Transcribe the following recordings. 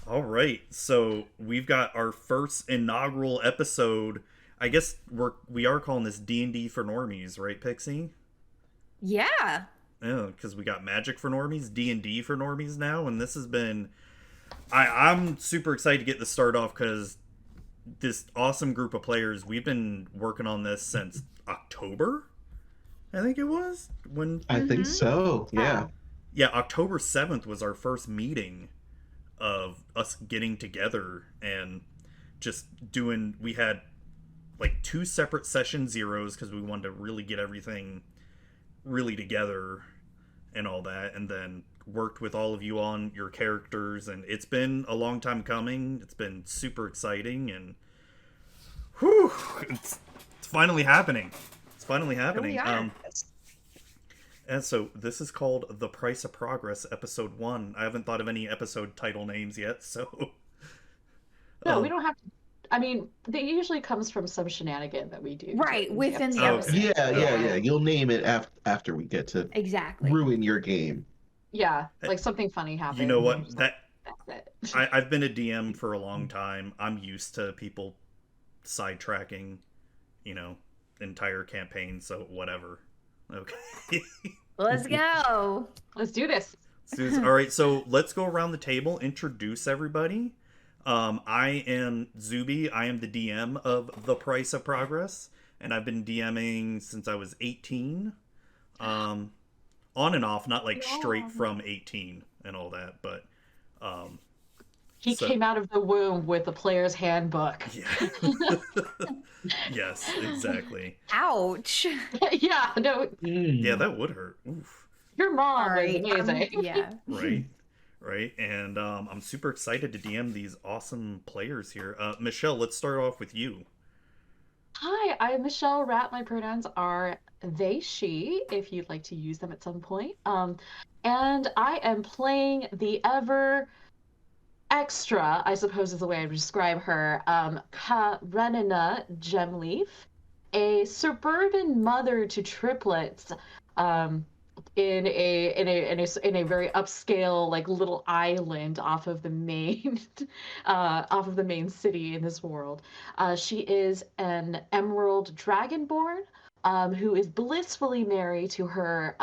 All right, so we've got our first inaugural episode. I guess we are calling this D&D for Normies, right, Pixie? Yeah. Yeah, because we got Magic for Normies, D&D for Normies now, and this has been. I'm super excited to get this start off because this awesome group of players. We've been working on this since October, I think it was when. I think Mm-hmm. so. Yeah. Yeah. Yeah, October 7th was our first meeting of us getting together and just doing. We had like two separate session zeros because we wanted to really get everything really together and all that, and then worked with all of you on your characters. And it's been a long time coming. It's been super exciting, and whew, it's finally happening. It's finally Here we happening. are. And so this is called The Price of Progress, Episode 1. I haven't thought of any episode title names yet, so. No, we um, don't have to. I mean, it usually comes from some shenanigan that we do Right, during within the episode. episode. Yeah. You'll name it after we get to Exactly. ruin your game. Yeah, like something funny happened. You know and what? you're just That like, that's it. I've been a DM for a long time. I'm used to people sidetracking, you know, entire campaigns, so whatever. Okay. Let's go. Let's do this. All right, so let's go around the table, introduce everybody. I am Zuby. I am the DM of The Price of Progress, and I've been DMing since I was 18. On and off, not like straight from 18 and all that, but He So- came out of the womb with the player's handbook. yeah. Yes, exactly. Ouch. Yeah, no, Yeah, that would hurt. Oof. your mom Sorry. was amazing. Yeah. Right. Right. And I'm super excited to DM these awesome players here. Michelle, let's start off with you. Hi, I'm Michelle Ratt. My pronouns are they, she, if you'd like to use them at some point. And I am playing the ever extra, I suppose is the way I would describe her, K'aranina Gemleaf, a suburban mother to triplets, in a very upscale like little island off of the main off of the main city in this world. She is an emerald dragonborn who is blissfully married to her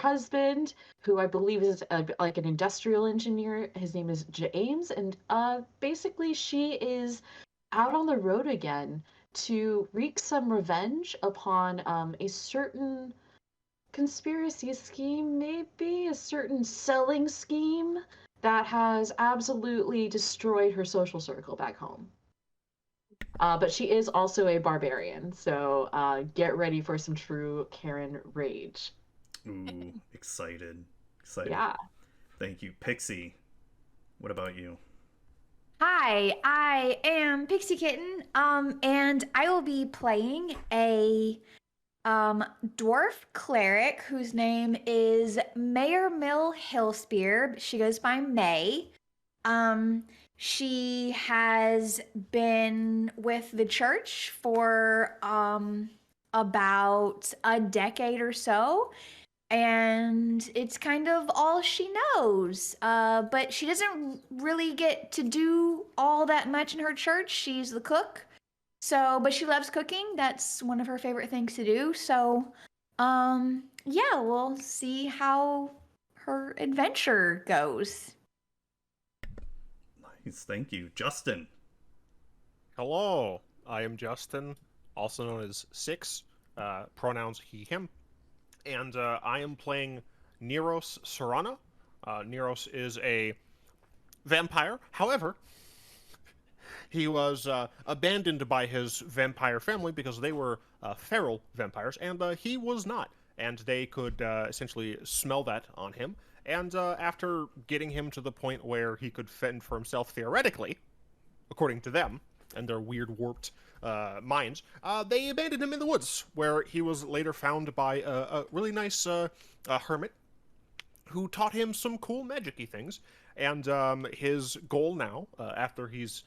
husband, who I believe is like an industrial engineer. His name is James, and basically she is out on the road again to wreak some revenge upon a certain conspiracy scheme, maybe a certain selling scheme that has absolutely destroyed her social circle back home. But she is also a barbarian, so get ready for some true Karen rage. Ooh, excited. Excited. Yeah. Thank you. Pixie, what about you? Hi, I am Pixie Kitten, and I will be playing a dwarf cleric whose name is Maermyl Hillspear. She goes by May. She has been with the church for about a decade or so, and it's kind of all she knows. But she doesn't really get to do all that much in her church. She's the cook. So, but she loves cooking. That's one of her favorite things to do. So, yeah, we'll see how her adventure goes. Nice. Thank you. Justin. Hello, I am Justin, also known as Six, pronouns he, him, and I am playing Niros Ciranna. Niros is a vampire. However, he was abandoned by his vampire family because they were feral vampires, and he was not. And they could essentially smell that on him. And after getting him to the point where he could fend for himself theoretically, according to them, and their weird warped minds, they abandoned him in the woods, where he was later found by a really nice hermit who taught him some cool magic-y things. And his goal now, after he's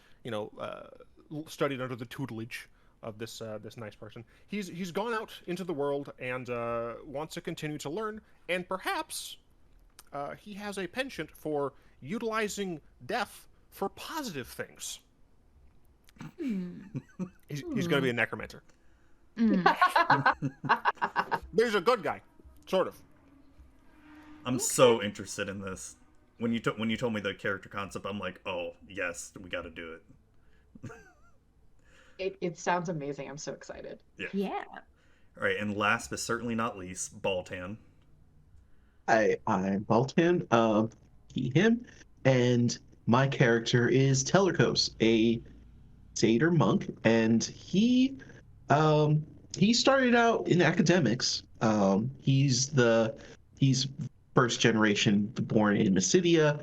studied under the tutelage of this nice person, he's gone out into the world and wants to continue to learn, and perhaps he has a penchant for utilizing death for positive things. He's going to be a necromancer. There's a good guy, sort of. I'm so interested in this. When you told me the character concept, I'm like, oh yes, we got to do it. It sounds amazing. I'm so excited. Yeah. All right, and last but certainly not least, Baltan. I'm Baltan, he, him, and my character is Tellercos, a satyr monk, and he started out in academics. He's first generation born in Mysidia.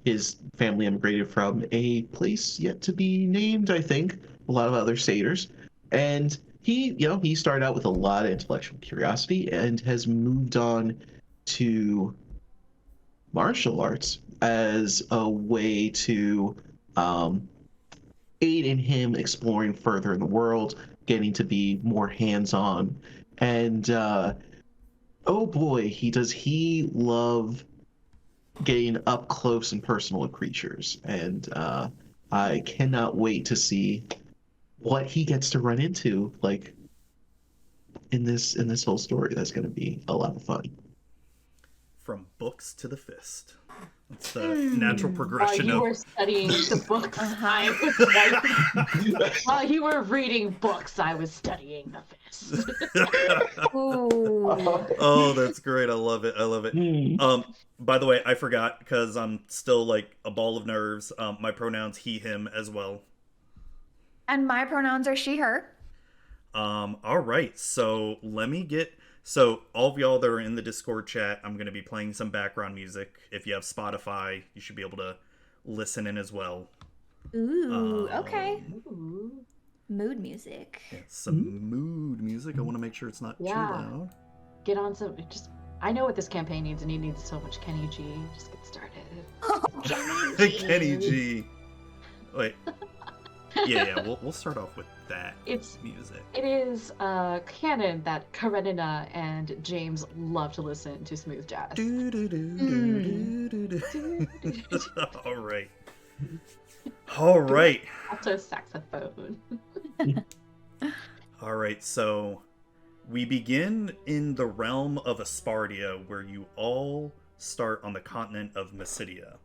His family immigrated from a place yet to be named, I think. A lot of other satyrs, and he started out with a lot of intellectual curiosity and has moved on to martial arts as a way to aid in him exploring further in the world, getting to be more hands-on. And oh boy, he love getting up close and personal with creatures. And I cannot wait to see what he gets to run into, like, in this whole story. That's going to be a lot of fun. From books to the fist. It's the natural progression you of. were studying the books. I was writing. While you were reading books, I was studying the fist. Ooh. Oh, that's great! I love it. I love it. By the way, I forgot because I'm still like a ball of nerves. My pronouns he, him as well. And my pronouns are she, her. All right. So So all of y'all that are in the Discord chat, I'm going to be playing some background music. If you have Spotify, you should be able to listen in as well. Ooh, okay. Ooh. Mood music. Yeah, some mood music. I want to make sure it's not too loud. Get on some. I know what this campaign needs, and it needs so much Kenny G. Just get started. Oh, Kenny G. Kenny G. Wait. Yeah. We'll start off with that music. It is canon that K'aranina and James love to listen to smooth jazz. All right. Also saxophone. All right, so we begin in the realm of Aspardia, where you all start on the continent of Mysidia.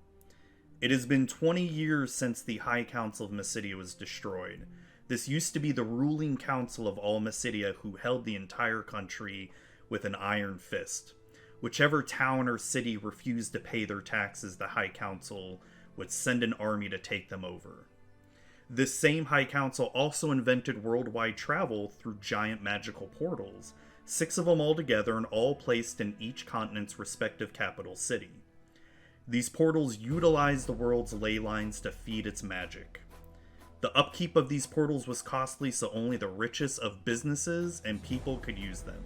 It has been 20 years since the High Council of Mysidia was destroyed. This used to be the ruling council of all Mysidia, who held the entire country with an iron fist. Whichever town or city refused to pay their taxes, the High Council would send an army to take them over. This same High Council also invented worldwide travel through giant magical portals, 6 of them altogether and all placed in each continent's respective capital city. These portals utilize the world's ley lines to feed its magic. The upkeep of these portals was costly, so only the richest of businesses and people could use them.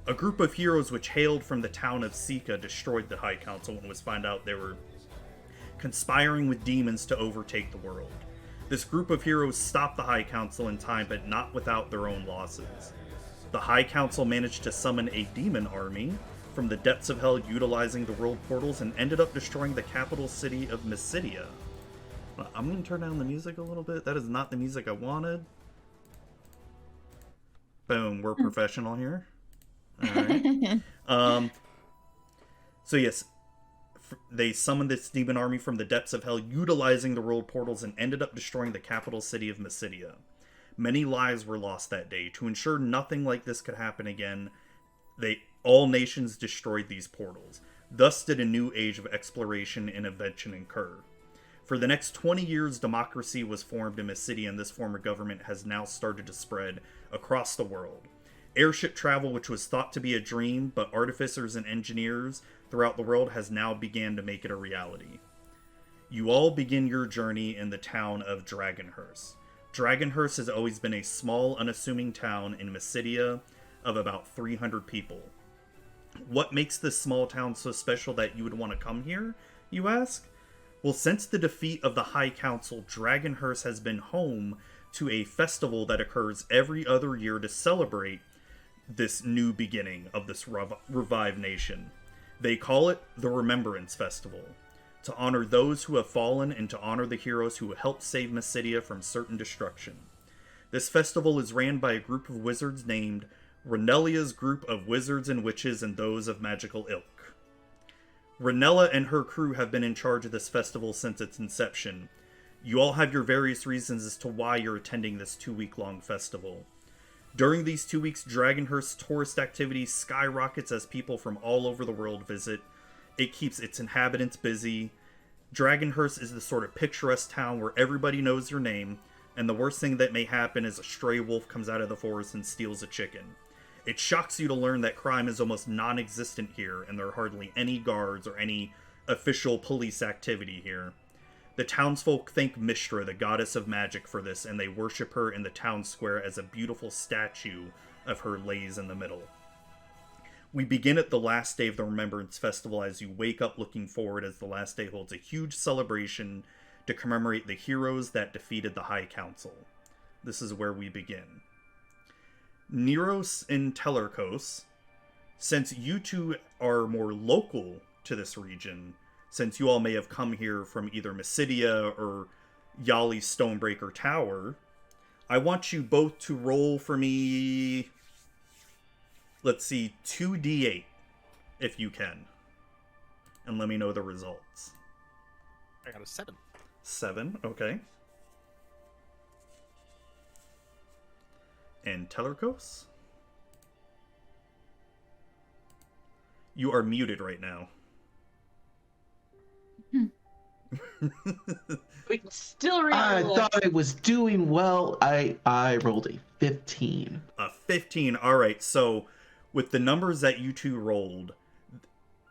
A group of heroes which hailed from the town of Sika destroyed the High Council when it was found out they were conspiring with demons to overtake the world. This group of heroes stopped the High Council in time, but not without their own losses. The High Council managed to summon a demon army from the depths of hell utilizing the world portals and ended up destroying the capital city of Mysidia. I'm going to turn down the music a little bit. That is not the music I wanted. Boom, we're professional here. Alright. So yes, they summoned this demon army from the depths of hell utilizing the world portals and ended up destroying the capital city of Mysidia. Many lives were lost that day. To ensure nothing like this could happen again, all nations destroyed these portals. Thus did a new age of exploration and invention occur. For the next 20 years, democracy was formed in Mysidia, and this form of government has now started to spread across the world. Airship travel, which was thought to be a dream, but artificers and engineers throughout the world has now began to make it a reality. You all begin your journey in the town of Dragonhurst. Dragonhurst has always been a small, unassuming town in Mysidia of about 300 people. What makes this small town so special that you would want to come here, you ask? Well, since the defeat of the High Council, Dragonhurst has been home to a festival that occurs every other year to celebrate this new beginning of this revived nation. They call it the Remembrance Festival. to honor those who have fallen and to honor the heroes who helped save Mysidia from certain destruction. This festival is ran by a group of wizards named Ranelia's Group of Wizards and Witches and Those of Magical Ilk. Ranella and her crew have been in charge of this festival since its inception. You all have your various reasons as to why you're attending this 2-week-long festival. During these 2 weeks, Dragonhurst's tourist activity skyrockets as people from all over the world visit. It keeps its inhabitants busy. Dragonhurst is the sort of picturesque town where everybody knows your name, and the worst thing that may happen is a stray wolf comes out of the forest and steals a chicken. It shocks you to learn that crime is almost non-existent here, and there are hardly any guards or any official police activity here. The townsfolk thank Mystra, the goddess of magic, for this, and they worship her in the town square as a beautiful statue of her lays in the middle. We begin at the last day of the Remembrance Festival as you wake up looking forward, as the last day holds a huge celebration to commemorate the heroes that defeated the High Council. This is where we begin. Niros and Tellercos, since you two are more local to this region, since you all may have come here from either Mysidia or Yali's Stonebreaker Tower, I want you both to roll for me, let's see, 2d8, if you can. And let me know the results. I got a 7. 7, okay. And Tellercos? You are muted right now. We can still I reroll. thought I was doing well. I rolled a 15. A 15. All right. So with the numbers that you two rolled,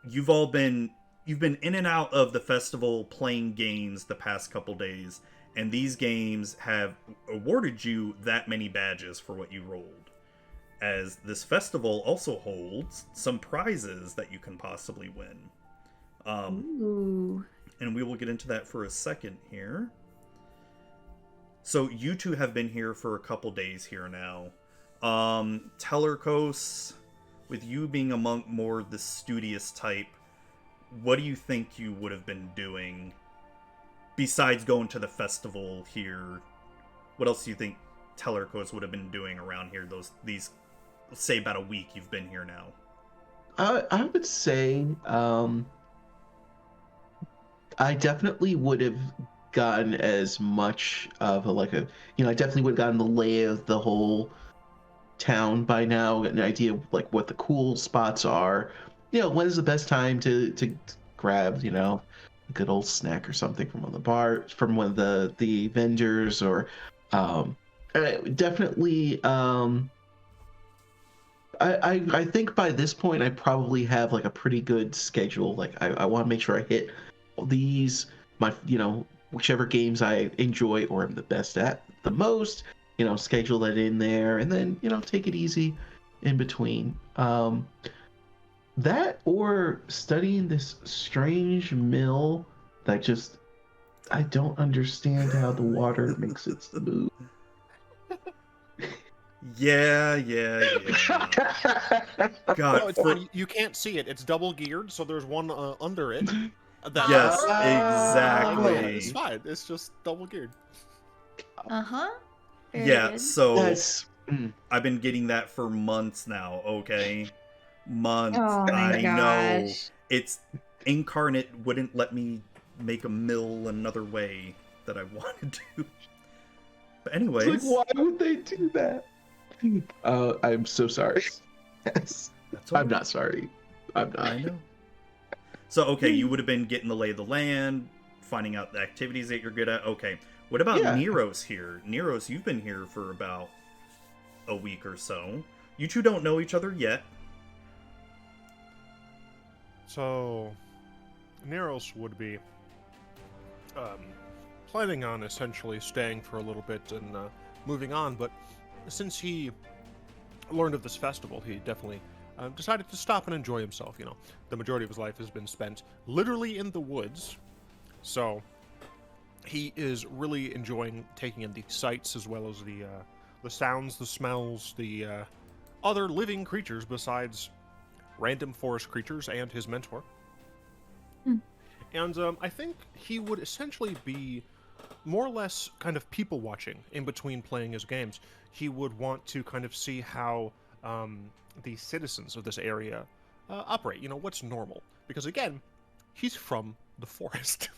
you've been in and out of the festival playing games the past couple days, and these games have awarded you that many badges for what you rolled. As this festival also holds some prizes that you can possibly win. Ooh. And we will get into that for a second here. So you two have been here for a couple days here now. Tellercos, with you being among more the studious type, what do you think you would have been doing besides going to the festival here? What else do you think Tellercos would have been doing around here these say about a week you've been here now? I would say I definitely would have gotten as much of I definitely would have gotten the lay of the whole town by now, an idea of like what the cool spots are. When is the best time to grab, a good old snack or something from one of the bars, from one of the vendors, or definitely I think by this point I probably have like a pretty good schedule. Like I want to make sure I hit these, whichever games I enjoy or am the best at the most, schedule that in there, and then, take it easy in between. That or studying this strange mill that I don't understand how the water makes it smooth. Yeah. God, No, it's fine. You can't see it. It's double geared, so there's one under it. Yes, Yeah, exactly. it's fine. It's just double geared. Uh-huh. Very Yeah, good. so That's I've been getting that for months now, okay? Months. Oh my I know. gosh. It's Incarnate wouldn't let me make a mill another way that I wanted to. But anyways, why would they do that? I'm so sorry. Yes. that's all I'm right. not sorry. I'm not. I know. So, okay, you would have been getting the lay of the land, finding out the activities that you're good at. Okay, what about Yeah. Niros here? Niros, you've been here for about a week or so. You two don't know each other yet. So, Niros would be planning on essentially staying for a little bit and moving on, but since he learned of this festival, he definitely decided to stop and enjoy himself. The majority of his life has been spent literally in the woods, so he is really enjoying taking in the sights as well as the sounds, the smells, the other living creatures besides random forest creatures and his mentor. And I think he would essentially be more or less kind of people watching in between playing his games. He would want to kind of see how the citizens of this area operate. You know, what's normal? Because again, he's from the forest.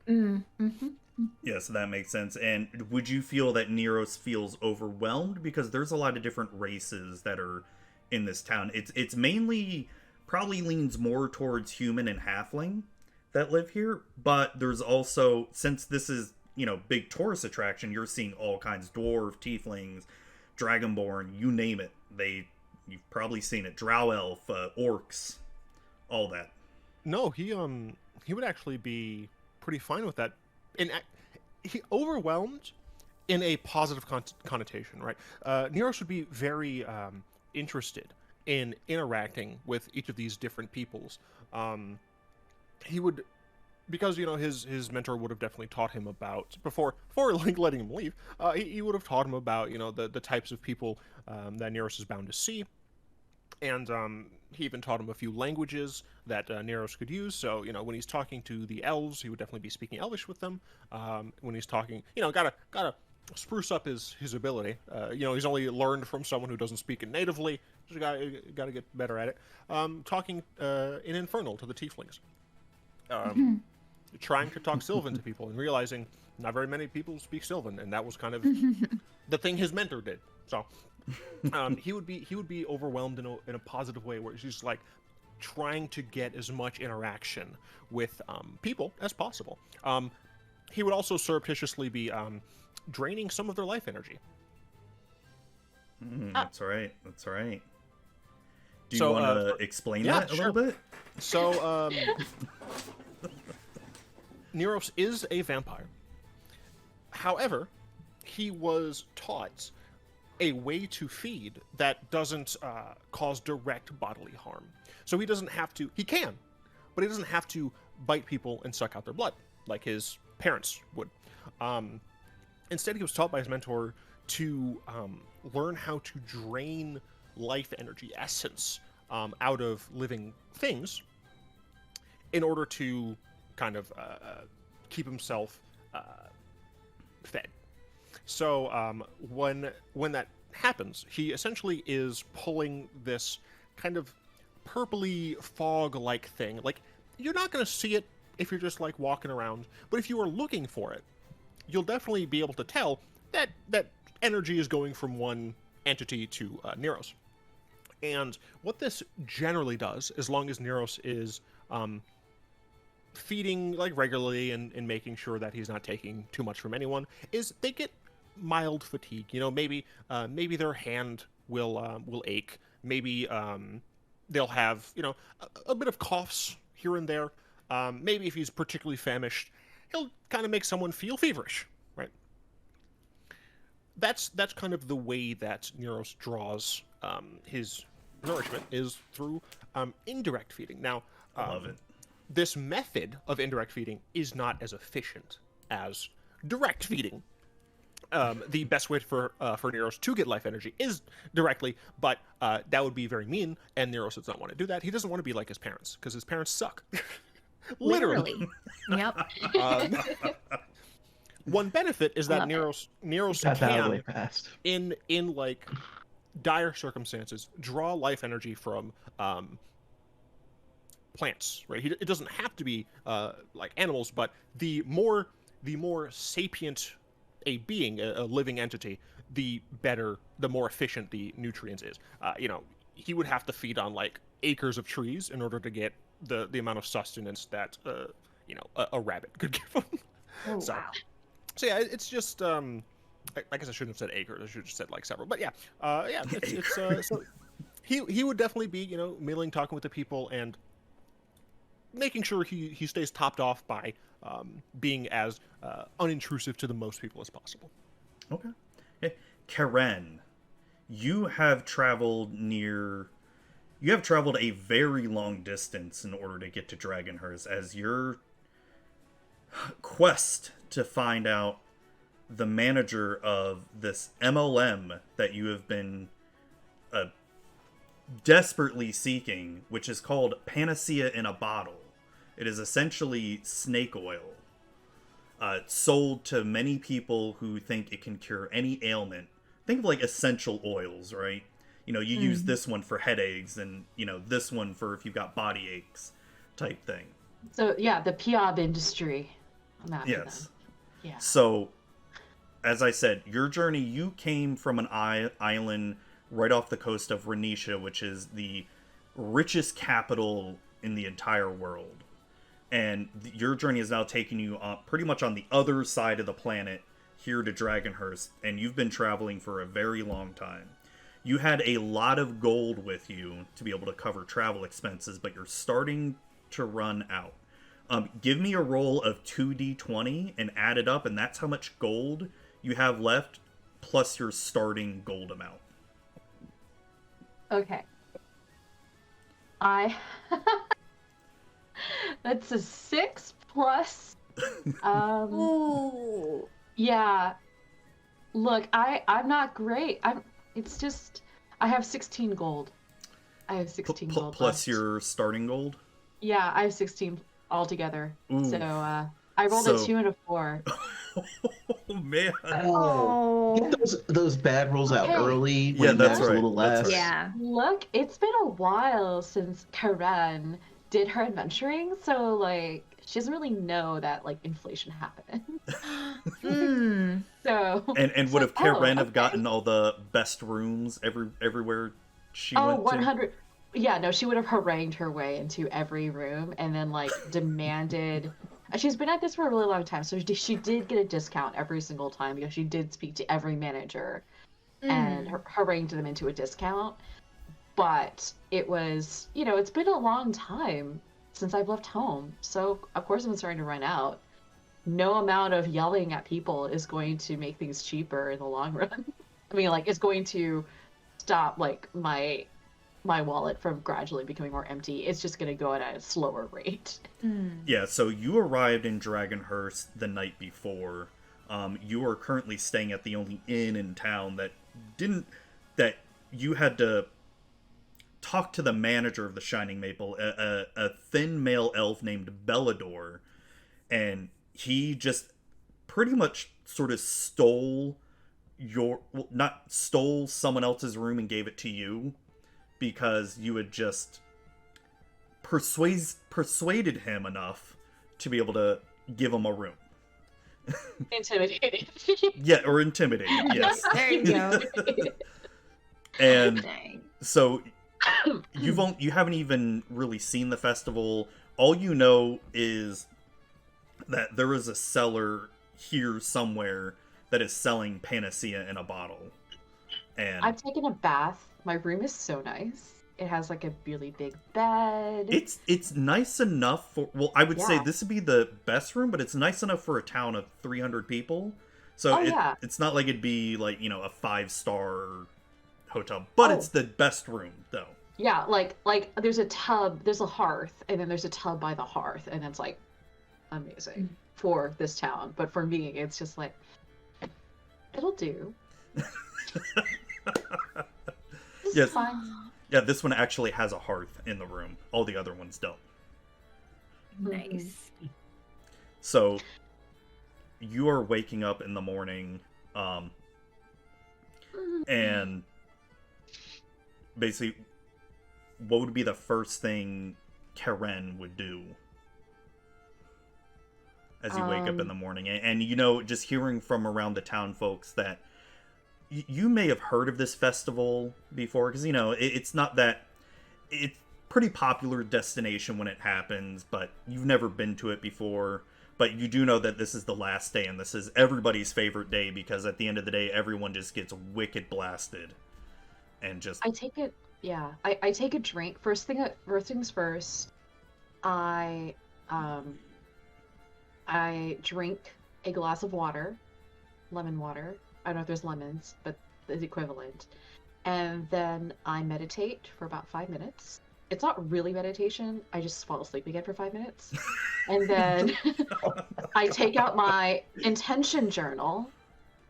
Yeah, so that makes sense. And would you feel that Niros feels overwhelmed? Because there's a lot of different races that are in this town. It's mainly probably leans more towards human and halfling that live here, but there's also, since this is, you know, big tourist attraction, you're seeing all kinds, dwarf, tieflings, dragonborn, you name it. You've probably seen it. Drow elf, orcs, all that. No, he would actually be pretty fine with that. And he overwhelmed in a positive connotation, right? Niros would be very interested in interacting with each of these different peoples. He would, because, you know, his mentor would have definitely taught him about, before like letting him leave, he would have taught him about, you know, the types of people that Niros is bound to see. And he even taught him a few languages that Niros could use. So, you know, when he's talking to the elves, he would definitely be speaking Elvish with them. When he's talking, you know, gotta spruce up his ability. You know, he's only learned from someone who doesn't speak it natively. Just gotta get better at it. Talking in Infernal to the tieflings. Trying to talk Sylvan to people and realizing not very many people speak Sylvan, and that was kind of the thing his mentor did. So he would be overwhelmed in a positive way, where he's just like trying to get as much interaction with people as possible. He would also surreptitiously be draining some of their life energy. That's right. That's right. Do you want to explain that a little bit? So, Niros is a vampire. However, he was taught a way to feed that doesn't cause direct bodily harm. So he doesn't have to, he can, but he doesn't have to bite people and suck out their blood like his parents would. Instead, he was taught by his mentor to learn how to drain life energy, essence, out of living things in order to kind of keep himself fed. So when that happens, he essentially is pulling this kind of purpley fog-like thing. Like, you're not going to see it if you're just like walking around, but if you are looking for it, you'll definitely be able to tell that energy is going from one entity to Niros. And what this generally does, as long as Niros is feeding like regularly and making sure that he's not taking too much from anyone, is they get mild fatigue. You know, maybe their hand will ache. Maybe they'll have, you know, a bit of coughs here and there. Maybe if he's particularly famished, he'll kind of make someone feel feverish, right? That's kind of the way that Niros draws his nourishment, is through indirect feeding. Now, I love it. This method of indirect feeding is not as efficient as direct feeding. The best way for Niros to get life energy is directly, but that would be very mean, and Niros does not want to do that. He doesn't want to be like his parents, because his parents suck. Literally. Yep. One benefit is that Niros Got that can, way fast. in like dire circumstances, draw life energy from plants. Right? It doesn't have to be like animals, but the more sapient a being, a living entity, the better, the more efficient the nutrients is. You know, he would have to feed on like acres of trees in order to get the amount of sustenance that you know, a rabbit could give him. Oh, So, wow. so yeah, it's just I guess I shouldn't have said acres. I should have just said like several. But yeah, it's so he would definitely be, you know, milling, talking with the people, and making sure he stays topped off by being as unintrusive to the most people as possible. Okay. Hey, K'aranina, you have traveled a very long distance in order to get to Dragonhurst, as your quest to find out the manager of this MLM that you have been desperately seeking, which is called Panacea in a Bottle, It is essentially snake oil. Sold to many people who think it can cure any ailment. Think of like essential oils, right? You use this one for headaches and, this one for if you've got body aches type thing. So, yeah, the Piob industry. I'm after Yes. them. Yeah. So, as I said, your journey, you came from an island right off the coast of Renisha, which is the richest capital in the entire world. And your journey is now taking you pretty much on the other side of the planet here to Dragonhurst, and you've been traveling for a very long time. You had a lot of gold with you to be able to cover travel expenses, but you're starting to run out. Give me a roll of 2d20 and add it up, and that's how much gold you have left, plus your starting gold amount. Okay. That's a 6 plus. Ooh. Yeah. Look, I'm not great. It's just I have 16 gold. I have 16 gold Plus left. your starting gold? Yeah, I have 16 altogether. Ooh. So I rolled a 2 and a 4. Oh, man. Oh. Get those bad rolls out Okay. early. Yeah, when that's there's right. a little That's less. right. Yeah. Look, it's been a while since Karen did her adventuring, so like she doesn't really know that like inflation happened. Hmm. So And would have oh, Karen have okay. gotten all the best rooms everywhere she Oh, went to? 100. Yeah, no, she would have harangued her way into every room and then like demanded. She's been at this for a really long time, so she did get a discount every single time because she did speak to every manager and harangued them into a discount. But it was, it's been a long time since I've left home, so of course I'm starting to run out. No amount of yelling at people is going to make things cheaper in the long run. I mean, like, it's going to stop like my wallet from gradually becoming more empty. It's just going to go at a slower rate. Yeah, so you arrived in Dragonhurst the night before. You are currently staying at the only inn in town that you had to talk to the manager of the Shining Maple, a thin male elf named Bellador, and he just pretty much sort of stole not stole someone else's room and gave it to you because you had just persuaded him enough to be able to give him a room. Intimidated. Yeah, or intimidated, yes. There you go. And Dang. so you haven't even really seen the festival. All you know is that there is a cellar here somewhere that is selling panacea in a bottle. And I've taken a bath. My room is so nice. It has like a really big bed. it's nice enough for, well, I would say Yeah. this would be the best room, but it's nice enough for a town of 300 people. So Oh, yeah. it's not like it'd be like, a 5-star hotel, but it's the best room though. Yeah, like there's a tub, there's a hearth, and then there's a tub by the hearth, and it's like amazing for this town. But for me, it's just like it'll do. It's Yes. fine. Yeah, this one actually has a hearth in the room. All the other ones don't. Nice. So you are waking up in the morning, and basically, what would be the first thing Karen would do as you wake up in the morning? And just hearing from around the town folks that you may have heard of this festival before, because it's not that it's pretty popular destination when it happens, but you've never been to it before. But you do know that this is the last day, and this is everybody's favorite day, because at the end of the day, everyone just gets wicked blasted. And just... I take it. Yeah, I take a drink. First things first. I drink a glass of water, lemon water. I don't know if there's lemons, but the equivalent. And then I meditate for about 5 minutes. It's not really meditation. I just fall asleep again for 5 minutes. And then I take out my intention journal,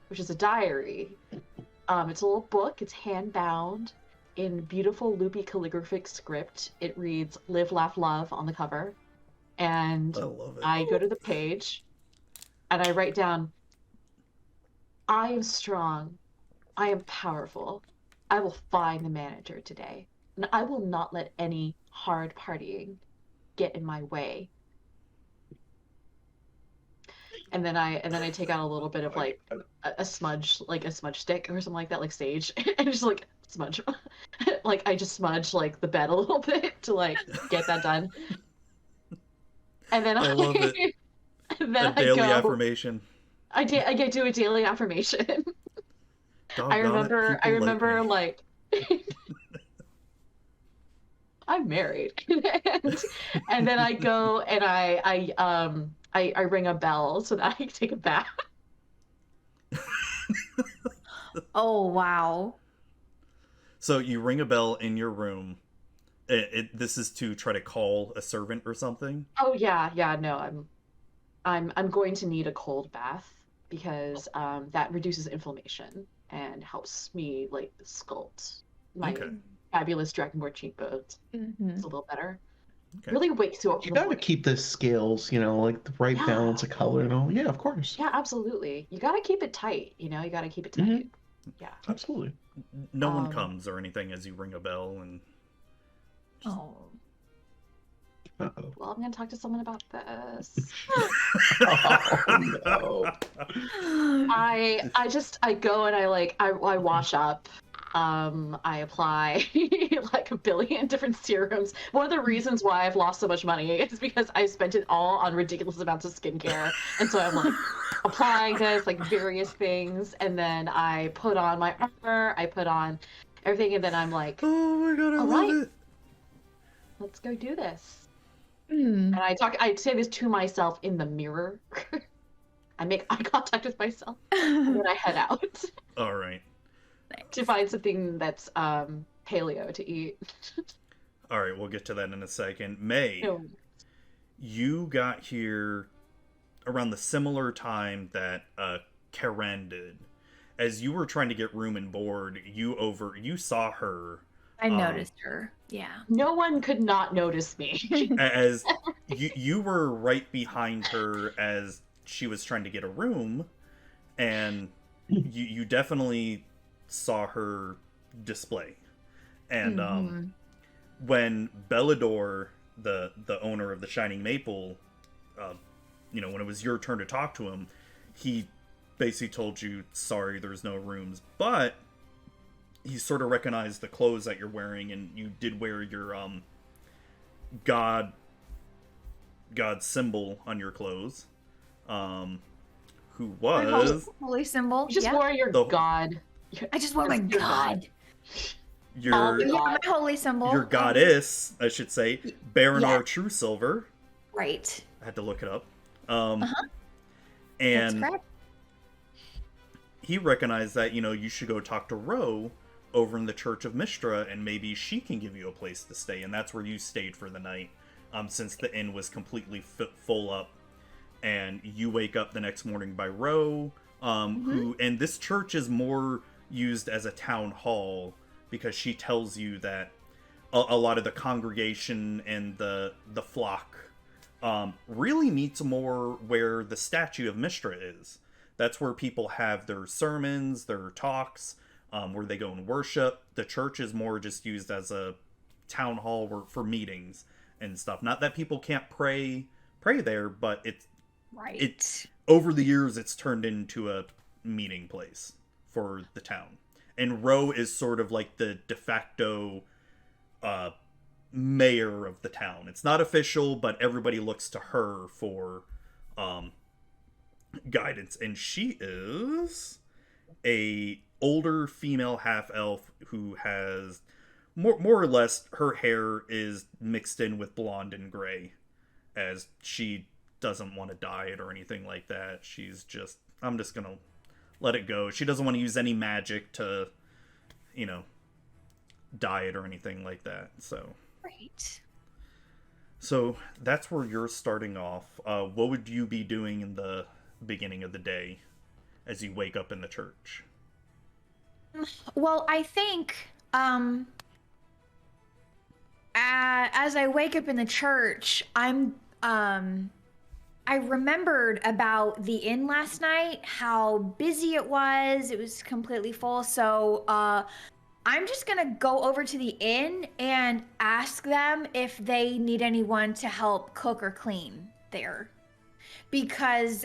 which is a diary. It's a little book. It's hand-bound in beautiful loopy calligraphic script. It reads "Live, Laugh, Love" on the cover. And I love it. I go to the page and I write down, I am strong. I am powerful. I will find the manager today. And I will not let any hard partying get in my way. And then I take out a little bit of like a smudge, like a smudge stick or something like that, like sage, and just like smudge. Like I just smudge like the bed a little bit to like get that done. And then I love it. and then A daily go. affirmation. I get to a daily affirmation. Doggone I remember it, people me. like I'm married. and then I go and I ring a bell so that I can take a bath. Oh, wow. So you ring a bell in your room. This is to try to call a servant or something? Oh yeah, no, I'm going to need a cold bath because that reduces inflammation and helps me like sculpt my Okay. fabulous dragonborn cheekbones. Mm-hmm. It's a little better. Okay. Really wakes you up. You in the gotta morning. keep the scales, like the right Yeah. balance of color and all. Yeah, of course. Yeah, absolutely. You gotta keep it tight. You gotta keep it tight. Mhm. Yeah. Absolutely. No one comes or anything as you ring a bell, and Oh. Uh-oh. Well, I'm gonna talk to someone about this. Oh, no. I go and I wash up. I apply like a billion different serums. One of the reasons why I've lost so much money is because I spent it all on ridiculous amounts of skincare. And so I'm like applying this, like various things, and then I put on my armor, I put on everything, and then I'm like, oh my god, I All love right. it. let's go do this. Mm. And I say this to myself in the mirror. I make eye contact with myself, and then I head out All right. to find something that's paleo to eat. All right, we'll get to that in a second. May, No. you got here around the similar time that Karen did. As you were trying to get room and board, you saw her. I noticed her. Yeah. No one could not notice me. As you were right behind her as she was trying to get a room, and you definitely saw her display. And when Bellador, the owner of the Shining Maple, when it was your turn to talk to him, he basically told you, sorry, there's no rooms, but he sort of recognized the clothes that you're wearing, and you did wear your god symbol on your clothes, who was Holy symbol. You just yeah. wore your god. I just wore my your god. your Yeah, my holy symbol. your goddess, I should say, Baronar Yeah. True Silver. Right. I had to look it up. That's And correct. he recognized that, you should go talk to Ro over in the Church of Mystra, and maybe she can give you a place to stay. And that's where you stayed for the night, since the inn was completely full up. And you wake up the next morning by Ro, and this church is more used as a town hall, because she tells you that a lot of the congregation and the flock really meets more where the statue of Mystra is. That's where people have their sermons, their talks, where they go and worship. The church is more just used as a town hall for meetings and stuff. Not that people can't pray there, but it's over the years it's turned into a meeting place for the town. And Ro is sort of like the de facto mayor of the town. It's not official, but everybody looks to her for guidance. And she is a older female half-elf who has more or less her hair is mixed in with blonde and gray, as she doesn't want to dye it or anything like that. She's just, I'm just gonna let it go. She doesn't want to use any magic to, dye it or anything like that. Right. So that's where you're starting off. What would you be doing in the beginning of the day as you wake up in the church? Well, I think as I wake up in the church, I'm I remembered about the inn last night, how busy it was. It was completely full. So I'm just going to go over to the inn and ask them if they need anyone to help cook or clean there. Because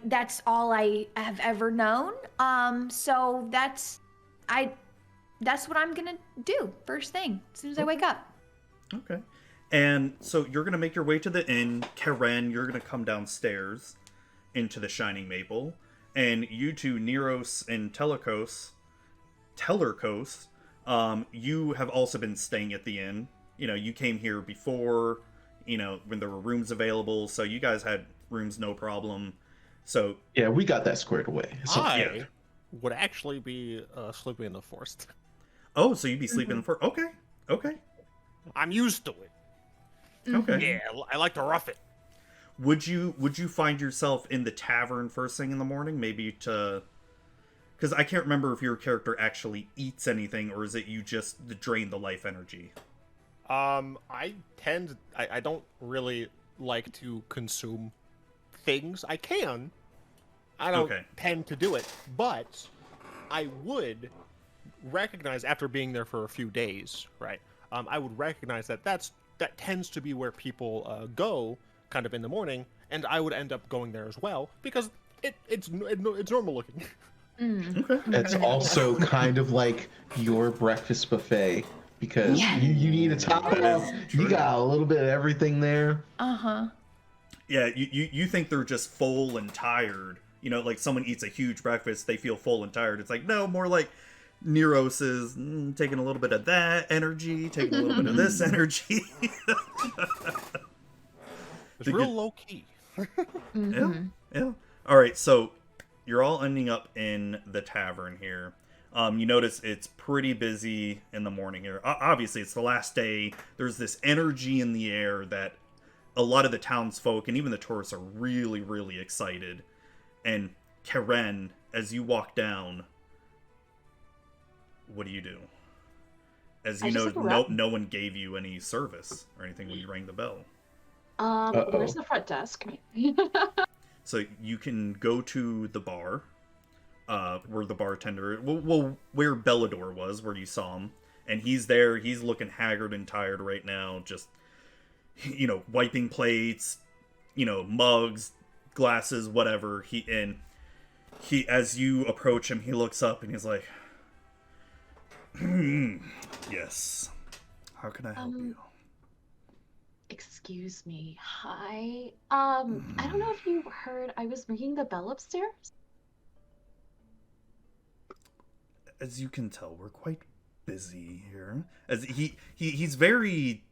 that's all I have ever known. So that's what I'm going to do first thing as soon as I wake up. Okay. And so you're going to make your way to the inn. Karen, you're going to come downstairs into the Shining Maple. And you two, Niros and Tellercos, you have also been staying at the inn. You know, you came here before, you know, when there were rooms available. So you guys had rooms, no problem. So Yeah, we got that squared away. So, I would actually be sleeping in the forest. Oh, so you'd be sleeping in the forest. Okay. I'm used to it. Okay. Yeah, I like to rough it. Would you find yourself in the tavern first thing in the morning? Maybe to... Because I can't remember if your character actually eats anything, or is it you just drain the life energy? I don't really like to consume things. I can. I don't tend to do it, but I would recognize after being there for a few days, right? I would recognize that tends to be where people go, kind of in the morning, and I would end up going there as well because it's normal looking. Okay. It's also kind of like your breakfast buffet because you need a top up. You got a little bit of everything there. Yeah, you think they're just full and tired. You know, like someone eats a huge breakfast, they feel full and tired. It's like, no, more like Niros is taking a little bit of that energy, taking a little bit of this energy. It's real low key. Yeah. All right, so you're all ending up in the tavern here. You notice it's pretty busy in the morning here. Obviously, it's the last day. There's this energy in the air that a lot of the townsfolk and even the tourists are really, really excited. And Karen, as you walk down, what do you do? As you know, no one gave you any service or anything when you rang the bell. Where's the front desk? So you can go to the bar, where the bartender, well, where Bellador was, where you saw him, and he's there. He's looking haggard and tired right now, just, you know, wiping plates, you know, mugs, glasses, whatever. He as you approach him, he looks up and he's like, yes. How can I help you? Excuse me. Hi. I don't know if you heard, I was ringing the bell upstairs. As you can tell, we're quite busy here. As he's very,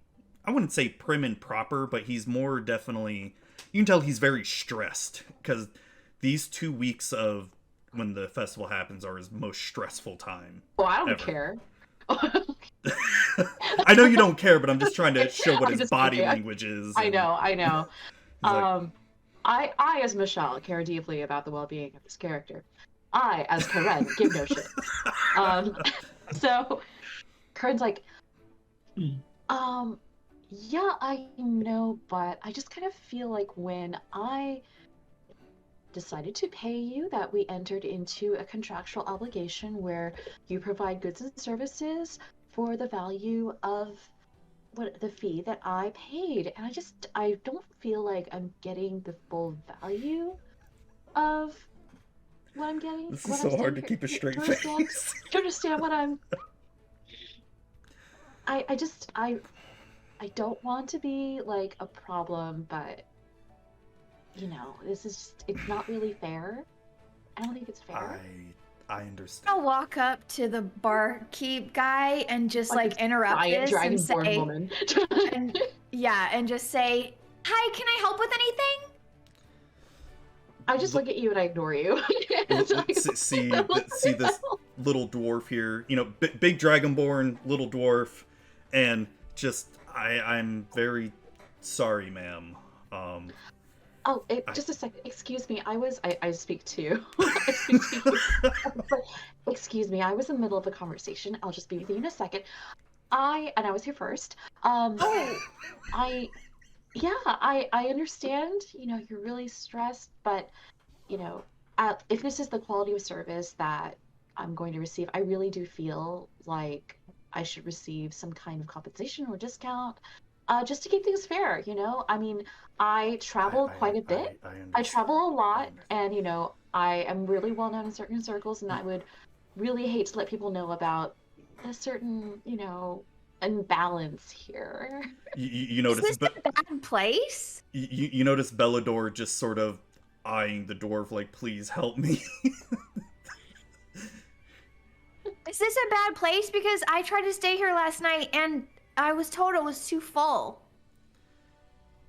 I wouldn't say prim and proper, but he's more definitely, you can tell he's very stressed because these 2 weeks of when the festival happens are his most stressful time. Oh, I don't ever. care. I know you don't care, but I'm just trying to show what his body okay. language is. I know. Like, I as Michelle care deeply about the well-being of this character. I as Karen give no shit. So Karen's like, yeah, I know, but I just kind of feel like when I decided to pay you that we entered into a contractual obligation where you provide goods and services for the value of what the fee that I paid, and I don't feel like I'm getting the full value of what I'm getting. This is so hard to keep a straight face. Do you understand what I'm... I don't want to be like a problem, but you know, this is just, it's not really fair. I don't think it's fair. I understand. I'll walk up to the barkeep guy and just like interrupt this and say, woman. and just say, "Hi, can I help with anything?" I just look at you and I ignore you. see this little dwarf here, you know, big dragonborn, little dwarf, and just I'm very sorry, ma'am. Just a second. Excuse me. I speak to. I speak to you. Excuse me. I was in the middle of a conversation. I'll just be with you in a second. I was here first. Yeah, I understand. You know, you're really stressed, but you know, if this is the quality of service that I'm going to receive, I really do feel like I should receive some kind of compensation or discount, just to keep things fair, you know? I mean, I travel quite a bit. I I understand. travel a I lot, understand. and you know, I am really well known in certain circles, and I would really hate to let people know about a certain, you know, imbalance here. You Is notice, this but a bad place? you notice Bellador just sort of eyeing the dwarf like, please help me. Is this a bad place? Because I tried to stay here last night and I was told it was too full.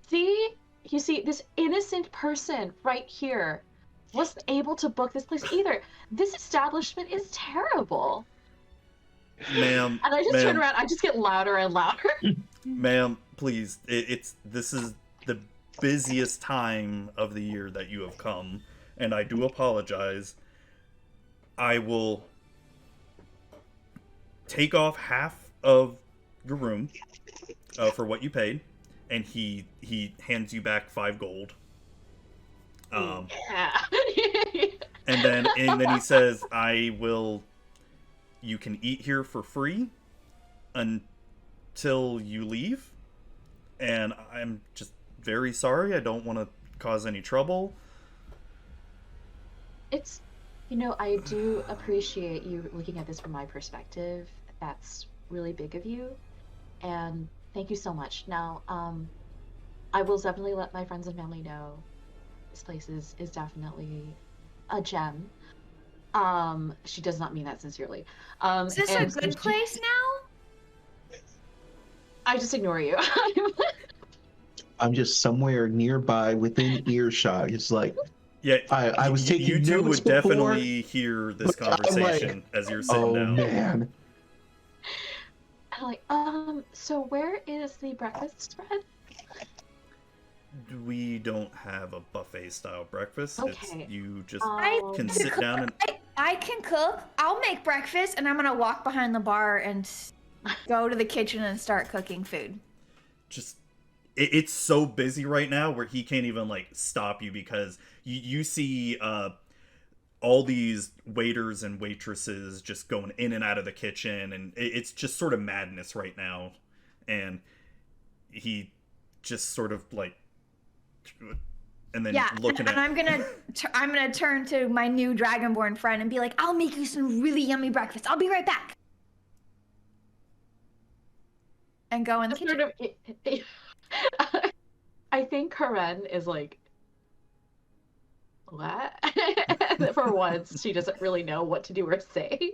See, you see, this innocent person right here wasn't able to book this place either. This establishment is terrible. Ma'am, And I just turn ma'am, around, I just get louder and louder. ma'am, please. This is the busiest time of the year that you have come, and I do apologize. I will take off half of your room for what you paid, and he hands you back 5 gold. Yeah. And then he says, "I will. You can eat here for free until you leave." And I'm just very sorry. I don't want to cause any trouble. It's, you know, I do appreciate you looking at this from my perspective. That's really big of you. And thank you so much. Now, I will definitely let my friends and family know this place is definitely a gem. She does not mean that sincerely. Is this a good place now? I just ignore you. I'm just somewhere nearby within earshot. It's like, Yeah, I was taking you two notes would before, definitely hear this but I'm like, conversation as you're sitting oh down. man. I'm like, so where is the breakfast spread? We don't have a buffet style breakfast. Okay. It's you just can Um, sit down and I can cook. I'll make breakfast and I'm gonna walk behind the bar and go to the kitchen and start cooking food. just it's so busy right now where he can't even like stop you because you see all these waiters and waitresses just going in and out of the kitchen, and it's just sort of madness right now. And he just sort of like, and then Yeah, looking and at I'm gonna turn to my new dragonborn friend and be like, I'll make you some really yummy breakfast. I'll be right back. And go in the kitchen. sort of, I think Karen is like, what? For once, she doesn't really know what to do or say.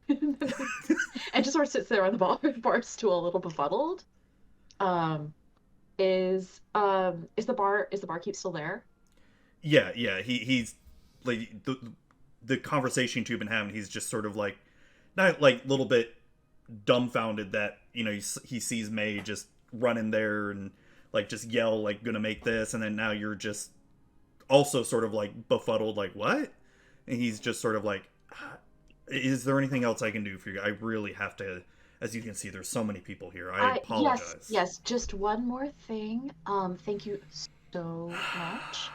And just sort of sits there on the bar stool, a little befuddled. Is the barkeep still there? yeah, he's like the conversation you've been having. He's just sort of like not like a little bit dumbfounded that he sees May just run in there and like just yell like gonna make this, and then now you're just also sort of like befuddled like what, and he's just sort of like, is there anything else I can do for you? I really have to. As you can see, there's so many people here. I apologize. Yes, just one more thing. Thank you so much.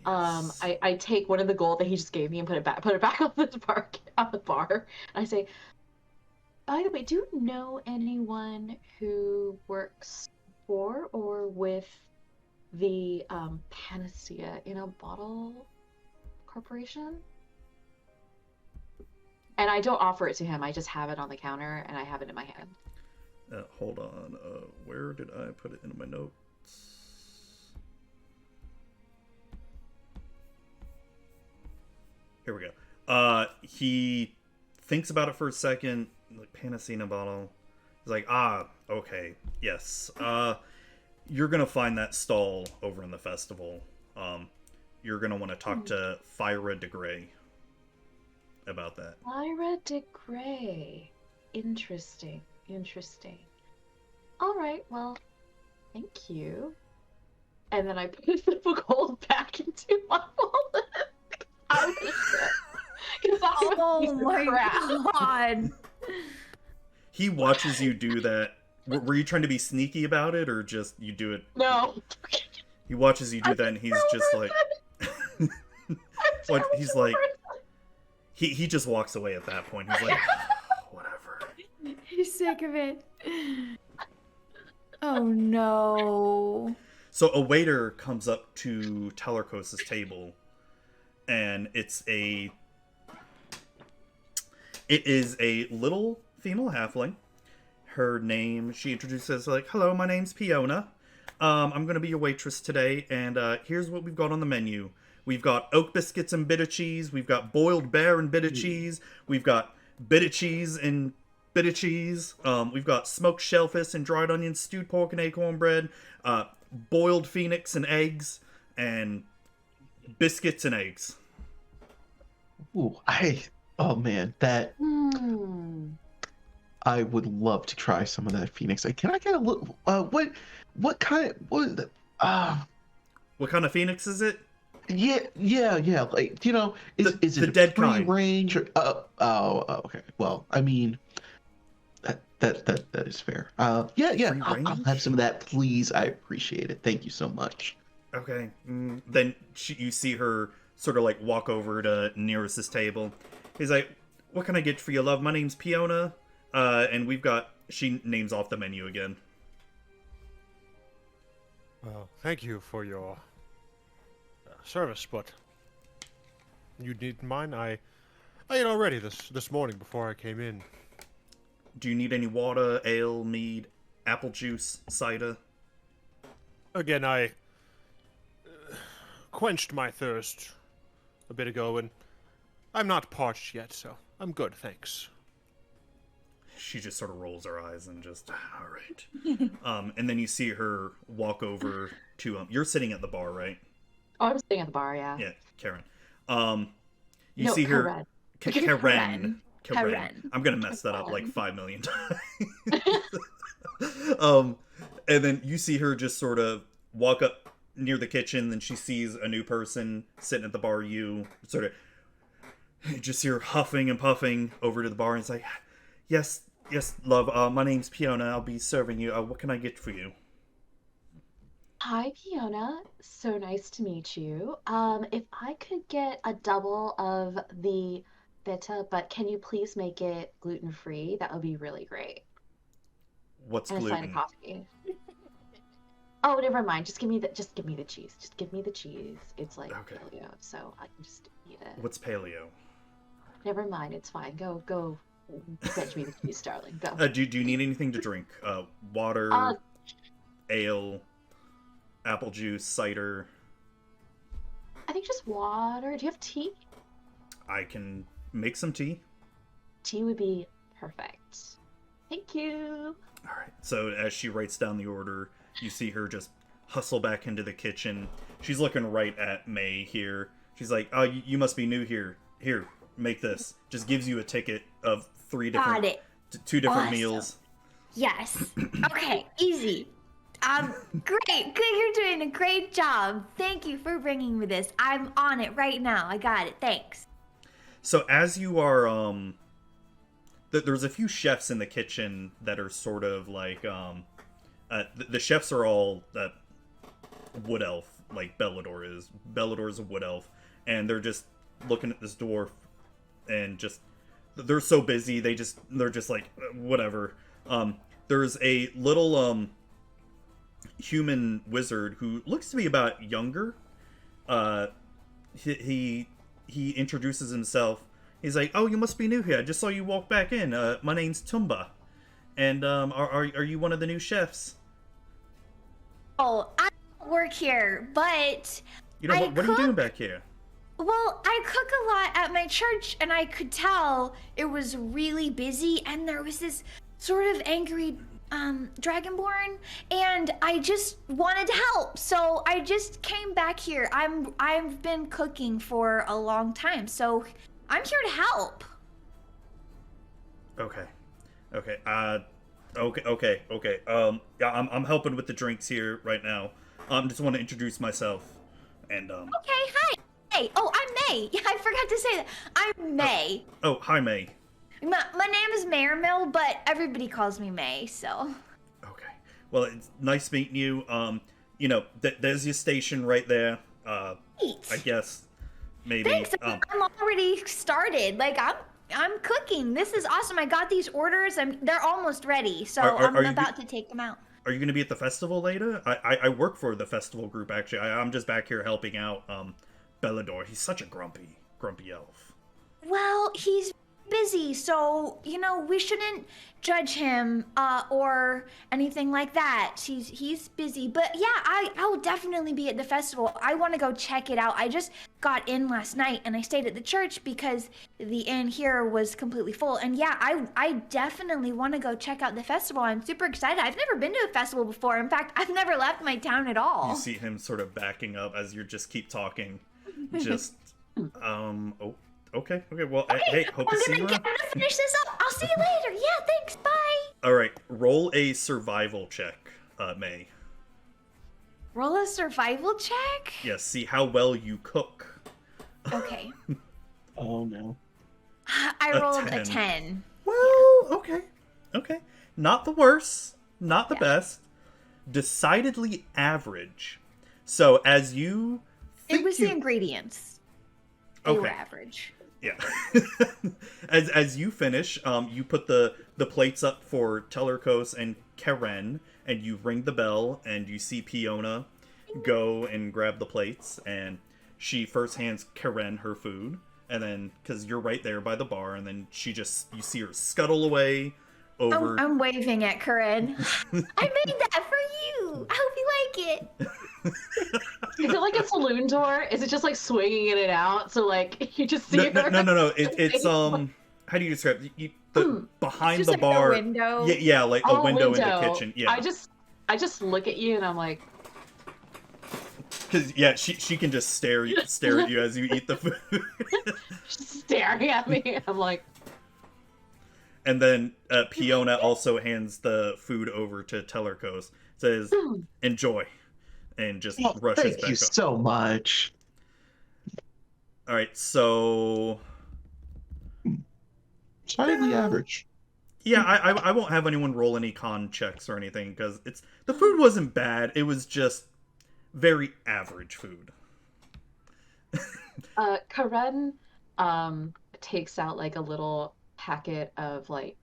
Yes. I take one of the gold that he just gave me and put it back on the bar. And I say, by the way, do you know anyone who works for or with the Panacea in a Bottle Corporation? And I don't offer it to him. I just have it on the counter and I have it in my hand. Hold on. Where did I put it in my notes? Here we go. He thinks about it for a second. Like Panacea bottle. He's like, okay, yes. You're gonna find that stall over in the festival. You're gonna want to talk to Fyra de Grey about that. Lyra de Grey. Interesting. All right, well, thank you. And then I put the gold back into my wallet. I was because that was a Oh piece of my crap. god. He watches you do that, Were you trying to be sneaky about it, or just you do it? No. He watches you do that, and he's just like, what? He's like, he just walks away at that point. He's like, whatever. He's sick of it. Oh no. So a waiter comes up to Tellercos' table, and it is a little female halfling. Her name, she introduces like, hello, my name's Fiona. I'm going to be your waitress today, and here's what we've got on the menu. We've got oak biscuits and bit of cheese. We've got boiled bear and bit of cheese. We've got bit of cheese and bit of cheese. We've got smoked shellfish and dried onions, stewed pork and acorn bread, boiled phoenix and eggs, and biscuits and eggs. Ooh, oh man, that I would love to try some of that phoenix. Can I get a little? What kind of phoenix is it? Yeah. Like, is it the a dead free kind range or? Okay. Well, I mean, that is fair. Yeah. I'll have some of that, please. I appreciate it. Thank you so much. Okay. Then you see her sort of like walk over to Niros' table. He's like, what can I get for you, love? My name's Fiona. And we've got... She names off the menu again. Well, thank you for your service, but you need mine. I ate already this morning before I came in. Do you need any water, ale, mead, apple juice, cider? Again, I quenched my thirst a bit ago, and I'm not parched yet, so I'm good, thanks. She just sort of rolls her eyes and just, all right. And then you see her walk over to, you're sitting at the bar, right? Oh, I'm sitting at the bar, yeah. Yeah, Karen. You see her... K'aranina. I'm gonna mess that up like 5 million times. And then you see her just sort of walk up near the kitchen, then she sees a new person sitting at the bar. You sort of just hear huffing and puffing over to the bar, and it's like, yes, love, my name's Fiona, I'll be serving you. What can I get for you? Hi, Fiona. So nice to meet you. If I could get a double of the bitter, but can you please make it gluten-free? That would be really great. What's and gluten? And a side of coffee. Oh, never mind. Just give me the cheese. Just give me the cheese. It's like paleo, so I can just eat it. What's paleo? Never mind. It's fine. Go. Fetch me the cheese, darling. Go. Do you need anything to drink? Water, ale, apple juice, cider? I think just water. Do you have tea? I can make some tea. Tea would be perfect. Thank you. All right. So as she writes down the order, you see her just hustle back into the kitchen. She's looking right at May here. She's like, "Oh, you must be new here. Here, make this." Just gives you a ticket of 3 different, 2 different meals. Yes. Okay. Easy. Great. Good. You're doing a great job. Thank you for bringing me this. I'm on it right now. I got it. Thanks. So as you are, there's a few chefs in the kitchen that are sort of like, the chefs are all wood elf, like Bellador is. Bellador is a wood elf, and they're just looking at this dwarf, and just they're so busy they're just like whatever. There's a little human wizard who looks to be about younger. He introduces himself. He's like, "Oh, you must be new here. I just saw you walk back in. My name's Tumba, and are you one of the new chefs?" Oh, I don't work here, but what are you doing back here? Well, I cook a lot at my church, and I could tell it was really busy, and there was this sort of angry dragonborn, and I just wanted to help, so I just came back here. I've been cooking for a long time, so I'm here to help. Okay. Yeah, I'm helping with the drinks here right now. Just want to introduce myself, and Okay, hi. Hey, oh, I'm May. Yeah, I forgot to say that. I'm May. Oh, hi, May. My name is Maermyl, but everybody calls me May, so. Well, it's nice meeting you. You know, there's your station right there. Neat. I guess maybe. Thanks. I'm already started. Like I'm cooking. This is awesome. I got these orders. They're almost ready. So I'm about to take them out. Are you going to be at the festival later? I work for the festival group, actually. I'm just back here helping out Bellador. He's such a grumpy elf. Well, he's busy, so, you know, we shouldn't judge him or anything like that. He's busy. But yeah, I will definitely be at the festival. I want to go check it out. I just got in last night and I stayed at the church because the inn here was completely full. And yeah, I definitely want to go check out the festival. I'm super excited. I've never been to a festival before. In fact, I've never left my town at all. You see him sort of backing up as you just keep talking. Just, oh. Okay. Well, hey, hope to see you around. I'm gonna finish this up. I'll see you later. Yeah, thanks. Bye. All right, roll a survival check, May. Roll a survival check? Yes, see how well you cook. Okay. Oh no. I rolled a 10. Well, okay. Not the worst, not the best. Decidedly average. So as you think it was the ingredients. They were average. Yeah. as you finish, you put the plates up for Tellercos and K'aranina, and you ring the bell, and you see Fiona go and grab the plates, and she first hands K'aranina her food, and then, because you're right there by the bar, and then you see her scuttle away over... I'm waving at K'aranina. I made that for you! I hope you like it! Is it like a saloon door? Is it just like swinging in and out? So like you just see her? No. It's how do you describe it? Behind the like bar? A window. Yeah, like a window in the kitchen. Yeah. I just look at you and I'm like, because she can just stare at you as you eat the food. Staring at me. I'm like. And then Fiona also hands the food over to Tellercos. Says, "Enjoy." And just rushes back up. Thank you so much. All right, so Slightly average. yeah, I won't have anyone roll any con checks or anything because the food wasn't bad. It was just very average food. K'aranina takes out like a little packet of like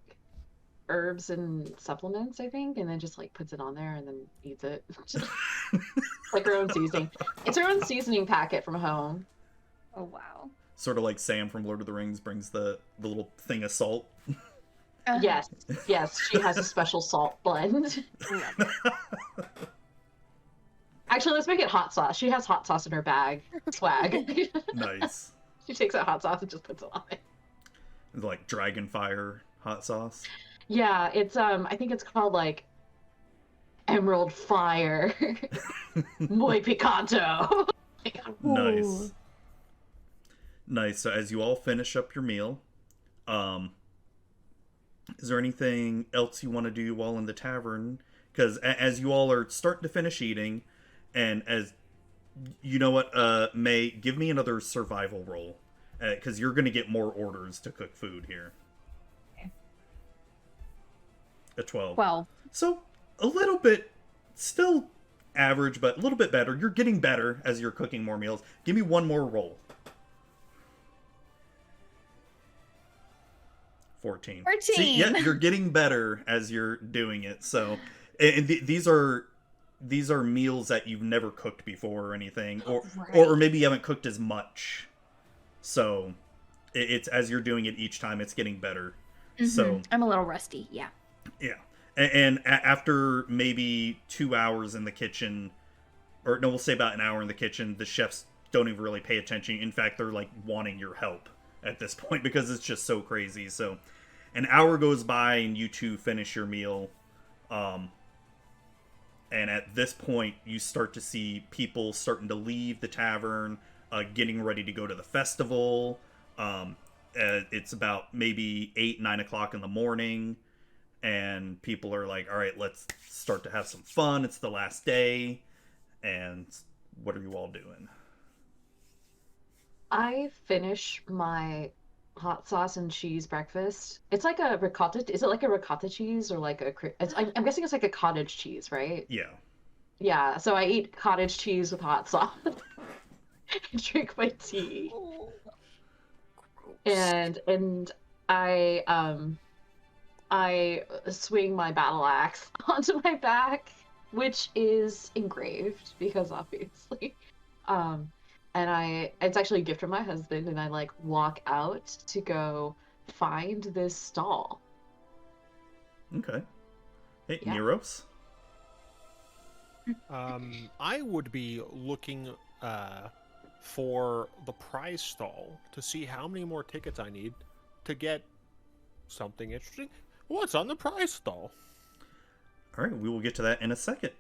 herbs and supplements, I think, and then just like puts it on there and then eats it. Like her own seasoning. It's her own seasoning packet from home. Oh wow. Sort of like Sam from Lord of the Rings brings the little thing of salt. Yes, she has a special salt blend. Actually, let's make it hot sauce. She has hot sauce in her bag. Swag. Nice. She takes out hot sauce and just puts it on it. It's like Dragonfire hot sauce. Yeah, it's I think it's called like Emerald Fire. Muy picanto. Nice. So as you all finish up your meal, is there anything else you want to do while in the tavern? Because as you all are starting to finish eating, and as you know what, May, give me another survival roll, because you're going to get more orders to cook food here. A 12. 12. So, a little bit, still average, but a little bit better. You're getting better as you're cooking more meals. Give me one more roll. 14. See, yeah, you're getting better as you're doing it. So, and these are meals that you've never cooked before or anything, or maybe you haven't cooked as much. So, it's as you're doing it each time, it's getting better. Mm-hmm. So I'm a little rusty. Yeah. Yeah. And after maybe 2 hours in the kitchen, or no, we'll say about an hour in the kitchen, the chefs don't even really pay attention. In fact, they're like wanting your help at this point because it's just so crazy. So an hour goes by and you two finish your meal. And at this point, you start to see people starting to leave the tavern, getting ready to go to the festival. It's about maybe 8, 9 o'clock in the morning. And people are like, all right, let's start to have some fun. It's the last day. And what are you all doing? I finish my hot sauce and cheese breakfast. It's like a ricotta. Is it like a ricotta cheese or like I'm guessing it's like a cottage cheese, right? Yeah. Yeah. So I eat cottage cheese with hot sauce. And drink my tea. And I swing my battle axe onto my back, which is engraved because obviously. And it's actually a gift from my husband, and I like walk out to go find this stall. Okay. Hey, Yeah. Niros? I would be looking for the prize stall to see how many more tickets I need to get something interesting. What's on the prize stall? All right, we will get to that in a second.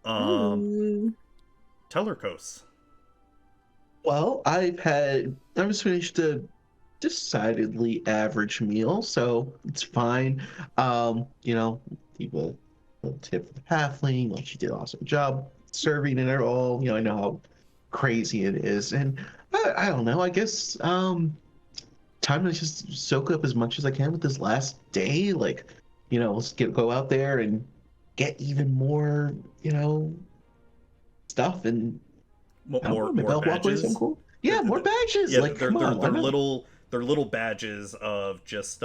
Ooh. Tellercos. Well, I just finished a decidedly average meal, so it's fine. People will tip for the halfling, like she did an awesome job serving it all. I know how crazy it is, and I don't know. I guess time to just soak up as much as I can with this last day. Like, let's go out there and get even more, stuff and. More Walkway badges. sound cool. Yeah, more badges. Yeah, like, they're come on, they're little badges of just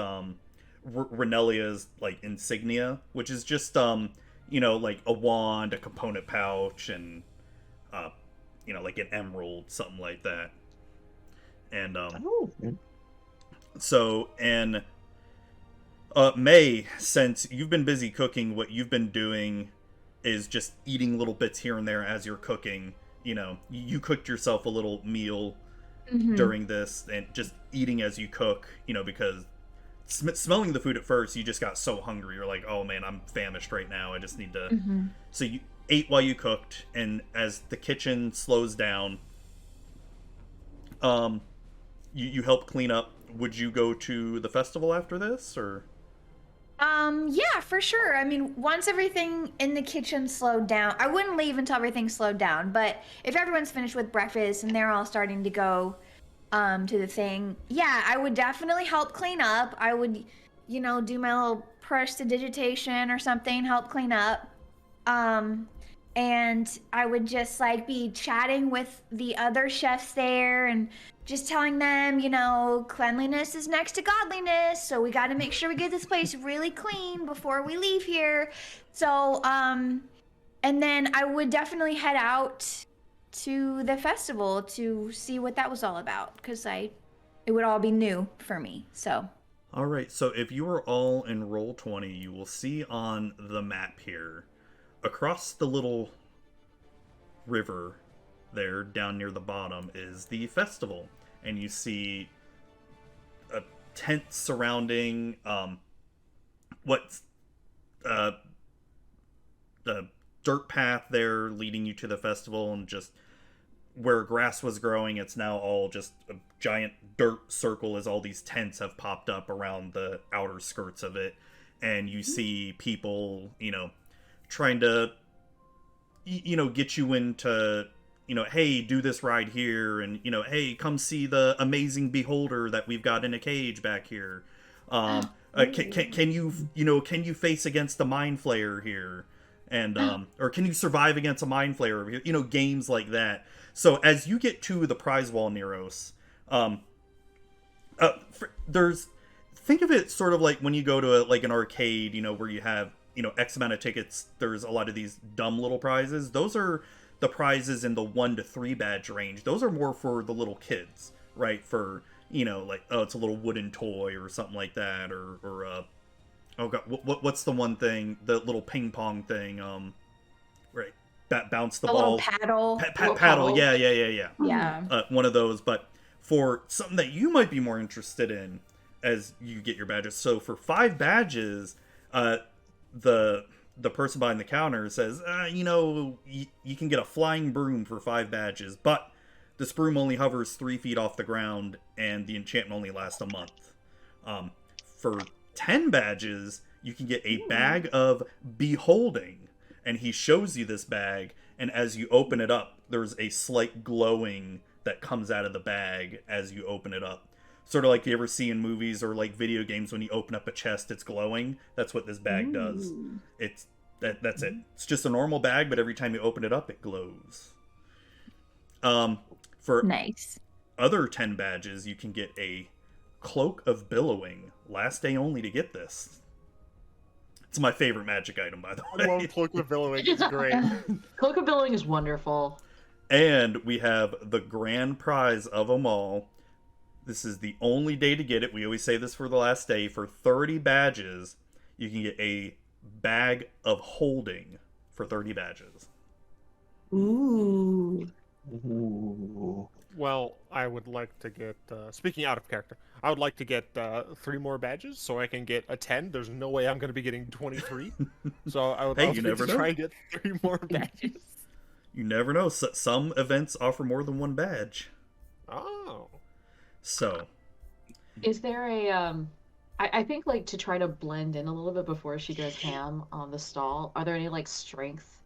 Renelia's like insignia, which is just like a wand, a component pouch, and like an emerald, something like that. And so and May, since you've been busy cooking, what you've been doing is just eating little bits here and there as you're cooking. You cooked yourself a little meal during this, and just eating as you cook, because smelling the food at first, you just got so hungry. You're like, oh man, I'm famished right now. I just need to. So you ate while you cooked, and as the kitchen slows down, you help clean up. Would you go to the festival after this, or? Yeah, for sure. I mean, once everything in the kitchen slowed down, I wouldn't leave until everything slowed down. But if everyone's finished with breakfast and they're all starting to go to the thing, yeah, I would definitely help clean up. I would, do my little prestidigitation or something, help clean up. And I would just like be chatting with the other chefs there and just telling them, cleanliness is next to godliness, so we got to make sure we get this place really clean before we leave here. So, and then I would definitely head out to the festival to see what that was all about, because it would all be new for me. So. All right. So if you are all in Roll20, you will see on the map here, across the little river there down near the bottom, is the festival, and you see a tent surrounding what's the dirt path there leading you to the festival, and just where grass was growing, it's now all just a giant dirt circle as all these tents have popped up around the outer skirts of it. And you see people, trying to, get you into, hey, do this ride here, and, hey, come see the amazing beholder that we've got in a cage back here. Can you face against the mind flayer here? And, or can you survive against a mind flayer over here? Games like that. So as you get to the prize wall, Niros, think of it sort of like when you go to an arcade, where you have, X amount of tickets, there's a lot of these dumb little prizes. Those are the prizes in the 1 to 3 badge range. Those are more for the little kids, right? For, it's a little wooden toy or something like that, or oh god, what's the one thing, the little ping pong thing, right? Bounce the ball. Little paddle. Paddle, yeah. Yeah. One of those, but for something that you might be more interested in as you get your badges. So for 5 badges, the person behind the counter says, you can get a flying broom for 5 badges, but this broom only hovers 3 feet off the ground, and the enchantment only lasts a month. For 10 badges, you can get a bag of beholding, and he shows you this bag, and as you open it up, there's a slight glowing that comes out of the bag as you open it up. Sort of like you ever see in movies or like video games when you open up a chest, it's glowing. That's what this bag does. It's that's it. It's just a normal bag, but every time you open it up, it glows. For Nice. other 10 badges, you can get a Cloak of Billowing. Last day only to get this. It's my favorite magic item, by the I way. love Cloak of Billowing. It's great. Cloak of Billowing is wonderful. And we have the grand prize of them all. This is the only day to get it. We always say this for the last day. For 30 badges, you can get a bag of holding for 30 badges. Ooh. Ooh. Well, I would like to get, speaking out of character, I would like to get 3 more badges so I can get a 10. There's no way I'm going to be getting 23. So I would Hey, love you to never know. try and get 3 more badges. You never know. Some events offer more than one badge. Oh. So, Is there a I think like to try to blend in a little bit before she goes ham on the stall, are there any like strength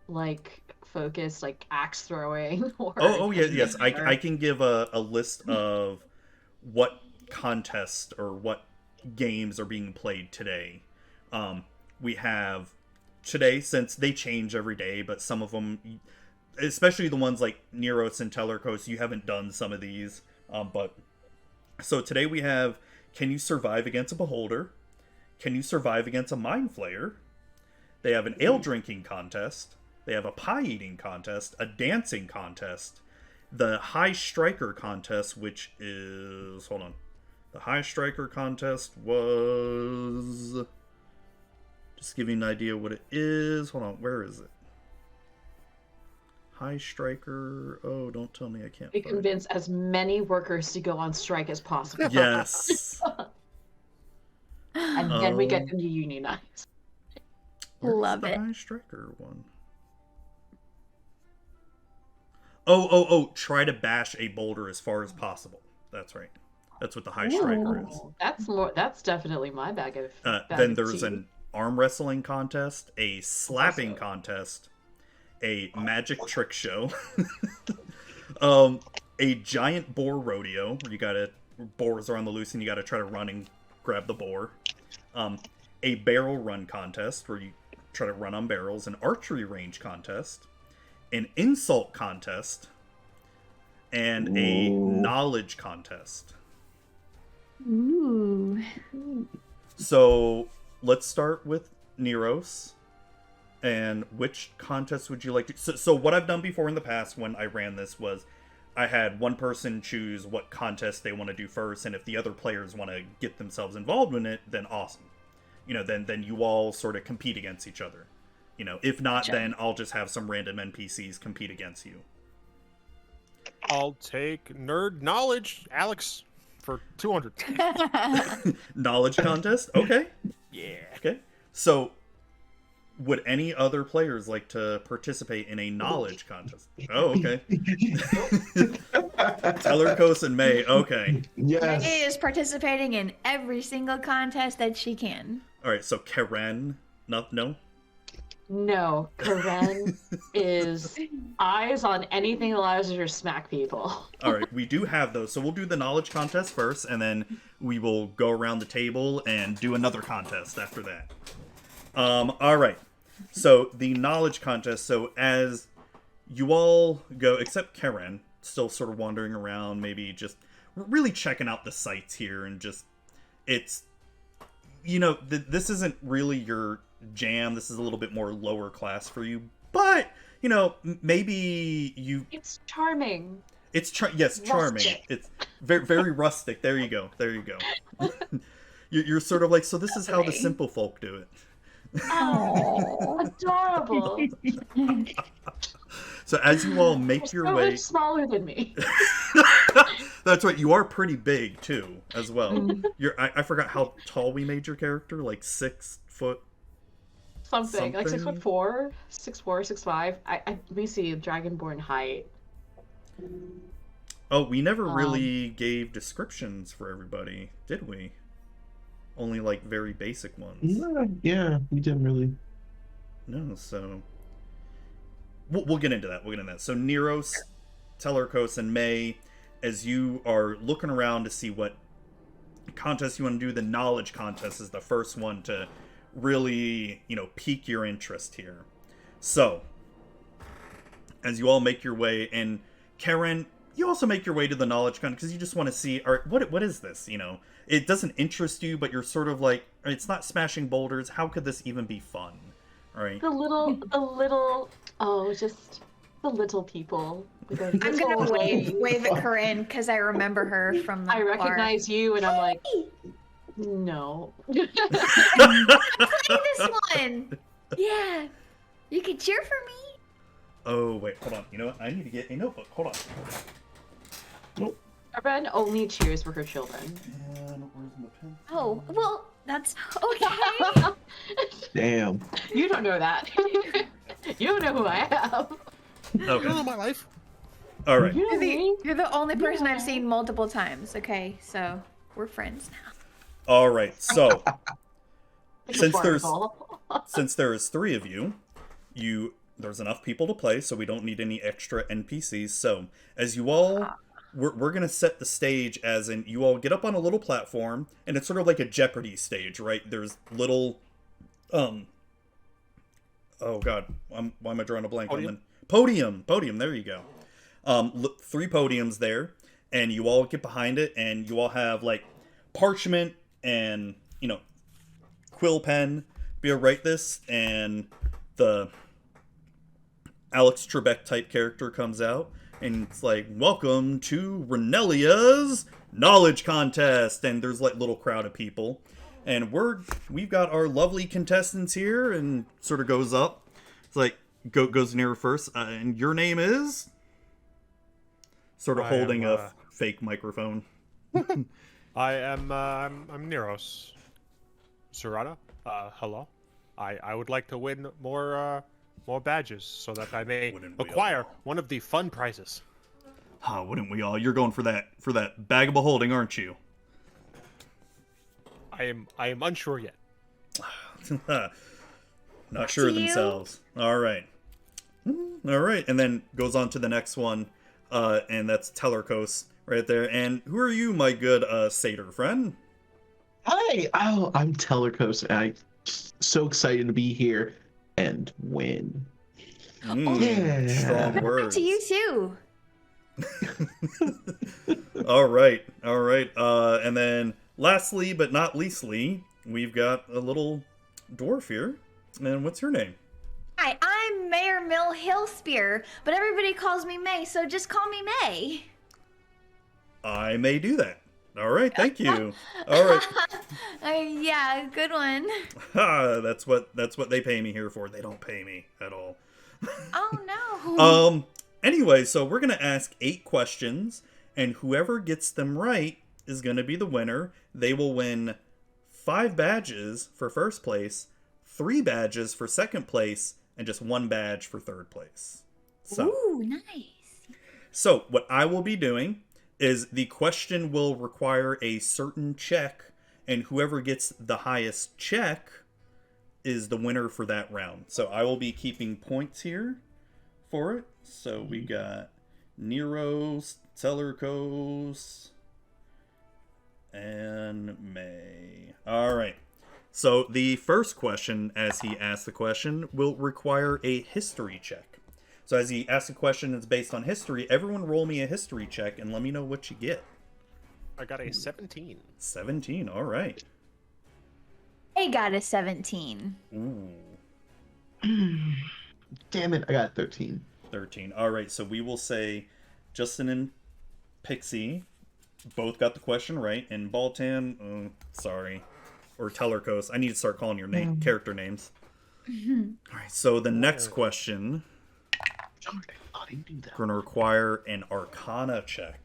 like focus like axe throwing or oh yeah, yes. I can give a list of what contests or what games are being played today. We have today, since they change every day, but some of them, especially the ones like Niros and Tellercos, you haven't done some of these. But so today we have, can you survive against a beholder? Can you survive against a mind flayer? They have an ale drinking contest. They have a pie eating contest, a dancing contest, the high striker contest, which is, hold on. The high striker contest was, just give you an idea what it is. Hold on, where is it? High striker. Oh, don't tell me I can't We find it. convince as many workers to go on strike as possible. Yes. And then we get them to unionize. Where's Love the it. high striker one? Oh, try to bash a boulder as far as possible. That's right. That's what the high striker is. That's definitely my bag of Then of there's tea. an arm wrestling contest, a slapping Also. contest, a magic trick show, a giant boar rodeo where you gotta, boars are on the loose and you gotta try to run and grab the boar, a barrel run contest where you try to run on barrels, an archery range contest, an insult contest, and a knowledge contest. Ooh. So let's start with Niros. And which contest would you like to... So what I've done before in the past when I ran this was I had one person choose what contest they want to do first, and if the other players want to get themselves involved in it, then awesome. You know, then you all sort of compete against each other. You know, if not, Sure. then I'll just have some random NPCs compete against you. I'll take nerd knowledge, Alex, for 200. Knowledge contest? Okay. Yeah. Okay. So, would any other players like to participate in a knowledge contest? Oh, okay. Tellercos and May, okay. Yes. May is participating in every single contest that she can. Alright, so Karen, no? No, Karen is eyes on anything that allows her to smack people. Alright, we do have those. So we'll do the knowledge contest first, and then we will go around the table and do another contest after that. Alright. So the knowledge contest, so as you all go, except Karen, still sort of wandering around, maybe just really checking out the sights here, and just, it's, you know, this isn't really your jam. This is a little bit more lower class for you, but, you know, maybe you... It's charming. It's yes, charming. Rustic. It's very, very rustic. There you go. There you go. You're sort of like, so this is how the simple folk do it. Oh. Adorable. So as you all make your so way, much smaller than me. that's right. You are pretty big too, as well. I forgot how tall we made your character. Like 6 foot. Something like Something? 6'4", 6'4", 6'5". We see dragonborn height. Oh, we never really gave descriptions for everybody, did we? Only like very basic ones. Yeah, we didn't really. No, so we'll get into that. We'll get into that. So Niros, Tellercos, and May, as you are looking around to see what contest you want to do, the knowledge contest is the first one to really, pique your interest here. So, as you all make your way, and Karen, you also make your way to the knowledge contest because you just want to see, all right, what is this? It doesn't interest you, but you're sort of like, it's not smashing boulders. How could this even be fun? All right. Just the little people. I'm gonna wave at Corinne because I remember her from the I recognize you, and I'm like, no. Play this one. Yeah, you can cheer for me. Oh wait, hold on. You know what? I need to get a notebook. Hold on. Nope. Karen only cheers for her children. And where's my pen? Oh, well, that's okay. Damn. You don't know that. You don't know who I am. You don't know Okay. my life. All right. You know me. You're the only person I've seen multiple times. Okay, so we're friends now. All right. So It's since adorable. there's 3 of you, there's enough people to play, so we don't need any extra NPCs. So as you all, we're gonna set the stage as in you all get up on a little platform, and it's sort of like a Jeopardy stage, right? There's little, oh god, why am I drawing a blank on the podium? There you go. 3 podiums there, and you all get behind it, and you all have like parchment and quill pen. Be able to write this, and the Alex Trebek type character comes out, and it's like, welcome to Renelia's knowledge contest, and there's like little crowd of people, and we've got our lovely contestants here, and sort of goes up. It's like goes near first, and your name is sort of holding a fake microphone. I'm Niros Ciranna. Hello. I would like to win more badges so that I may acquire one of the fun prizes. Wouldn't we all? You're going for that bag of beholding, aren't you? I am unsure yet. Not sure of themselves. All right. And then goes on to the next one, and that's Tellercos right there. And who are you, my good satyr friend? Hi. Oh, I'm Tellercos, and I'm so excited to be here and win. Yeah. Strong words. To you too. All right. And then lastly, but not leastly, we've got a little dwarf here. And what's your name? Hi, I'm Maermyl Hillspear, but everybody calls me May, so just call me May. I may do that. All right, thank you. All right. Yeah, good one. That's what they pay me here for. They don't pay me at all. Oh no. Anyway, so we're gonna ask 8 questions, and whoever gets them right is gonna be the winner. They will win 5 badges for first place, 3 badges for second place, and just 1 badge for third place. So, ooh, nice. So what I will be doing is the question will require a certain check, and whoever gets the highest check is the winner for that round. So I will be keeping points here for it. So we got Niros, Tellercos, and May. All right. So the first question, as he asks the question, will require a history check. So as he asks a question that's based on history, everyone roll me a history check and let me know what you get. I got a 17. 17, all right. I got a 17. Ooh, Damn it, I got 13. 13. All right, so we will say Justin and Pixie both got the question right, and Baltan, sorry, or Tellercos. I need to start calling your character names. All right, so the next question, How do you do that? going to require an Arcana check.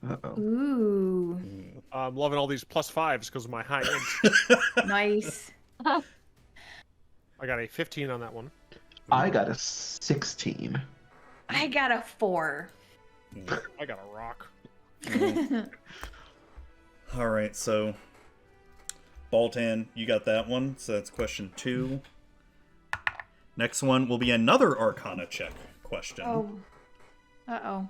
Uh-oh. Ooh, I'm loving all these +5s because of my high int. nice. I got a 15 on that one. I got a 16. I got a 4. I got a rock. All right, so Baltan, you got that one. So that's question 2. Next one will be another Arcana check question. Oh. Uh-oh.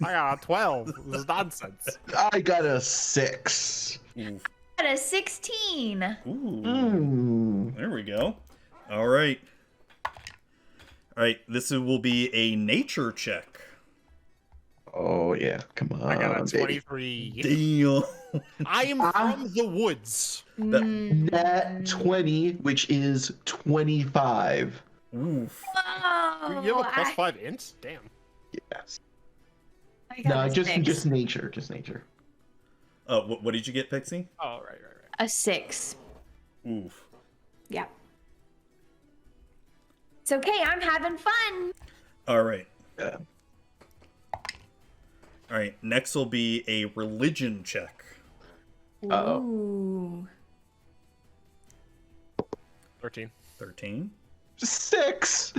I got a 12. This is nonsense. I got a 6. Ooh. At a 16. Mm. There we go. All right. This will be a nature check. Oh yeah, come on, I got a baby. 23. Damn. I am from the woods. Nat 20, which is 25. Oof. Oh, You have a plus 5 int? Damn. Yes. I got No, a just six. nature, just nature. What did you get, Pixie? Oh, right. A 6. Oof. Yeah. It's okay. I'm having fun. All right. Yeah. All right. Next will be a religion check. Uh-oh. Ooh. 13. 13. 6.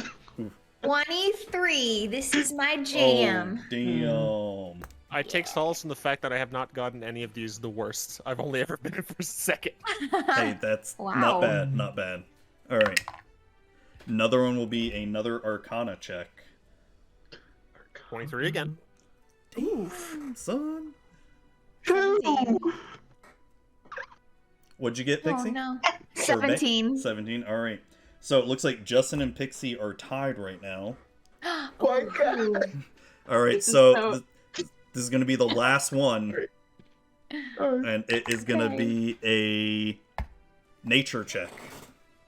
23. This is my jam. Oh, damn. I take solace in the fact that I have not gotten any of these the worst. I've only ever been in for second. Hey, that's Wow. not bad. Not bad. All right. Another one will be another Arcana check. 23 again. Oof. Son. 17. What'd you get, Pixie? Oh no. Or May? 17. 17. All right. So it looks like Justin and Pixie are tied right now. My God. All right. This is So so- this is going to be the last one, Oh, and it is going to Okay. be a nature check.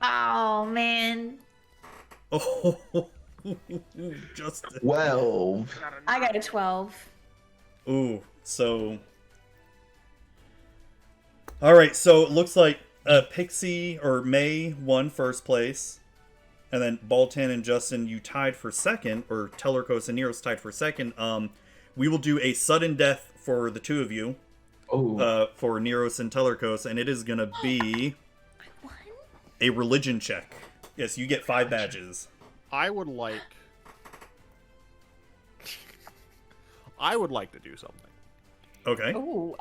Oh man. Oh, Justin. 12. I got a 12. Ooh, so. Alright, so it looks like Pixie or May won first place. And then Baltan and Justin, you tied for second, or Tellercos and Niros tied for second. We will do a sudden death for the two of you, Oh. for Niros and Tellercos, and it is going to be What? a religion check. Yes, you get 5 badges. I would like to do something. Okay. Oh.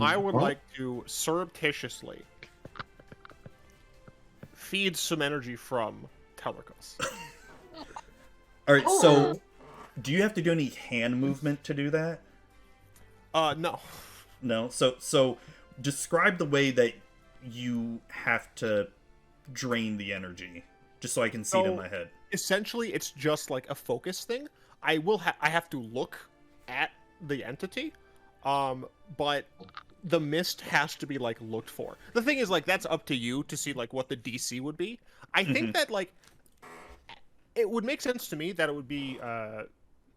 I would Well, like to surreptitiously feed some energy from Tellercos. Alright, so do you have to do any hand movement to do that? No. No. So describe the way that you have to drain the energy, just so I can see it in So- my head. Essentially, it's just like a focus thing. I have to look at the entity, but the mist has to be like looked for. The thing is, like, that's up to you to see like what the DC would be. I think that like it would make sense to me that it would be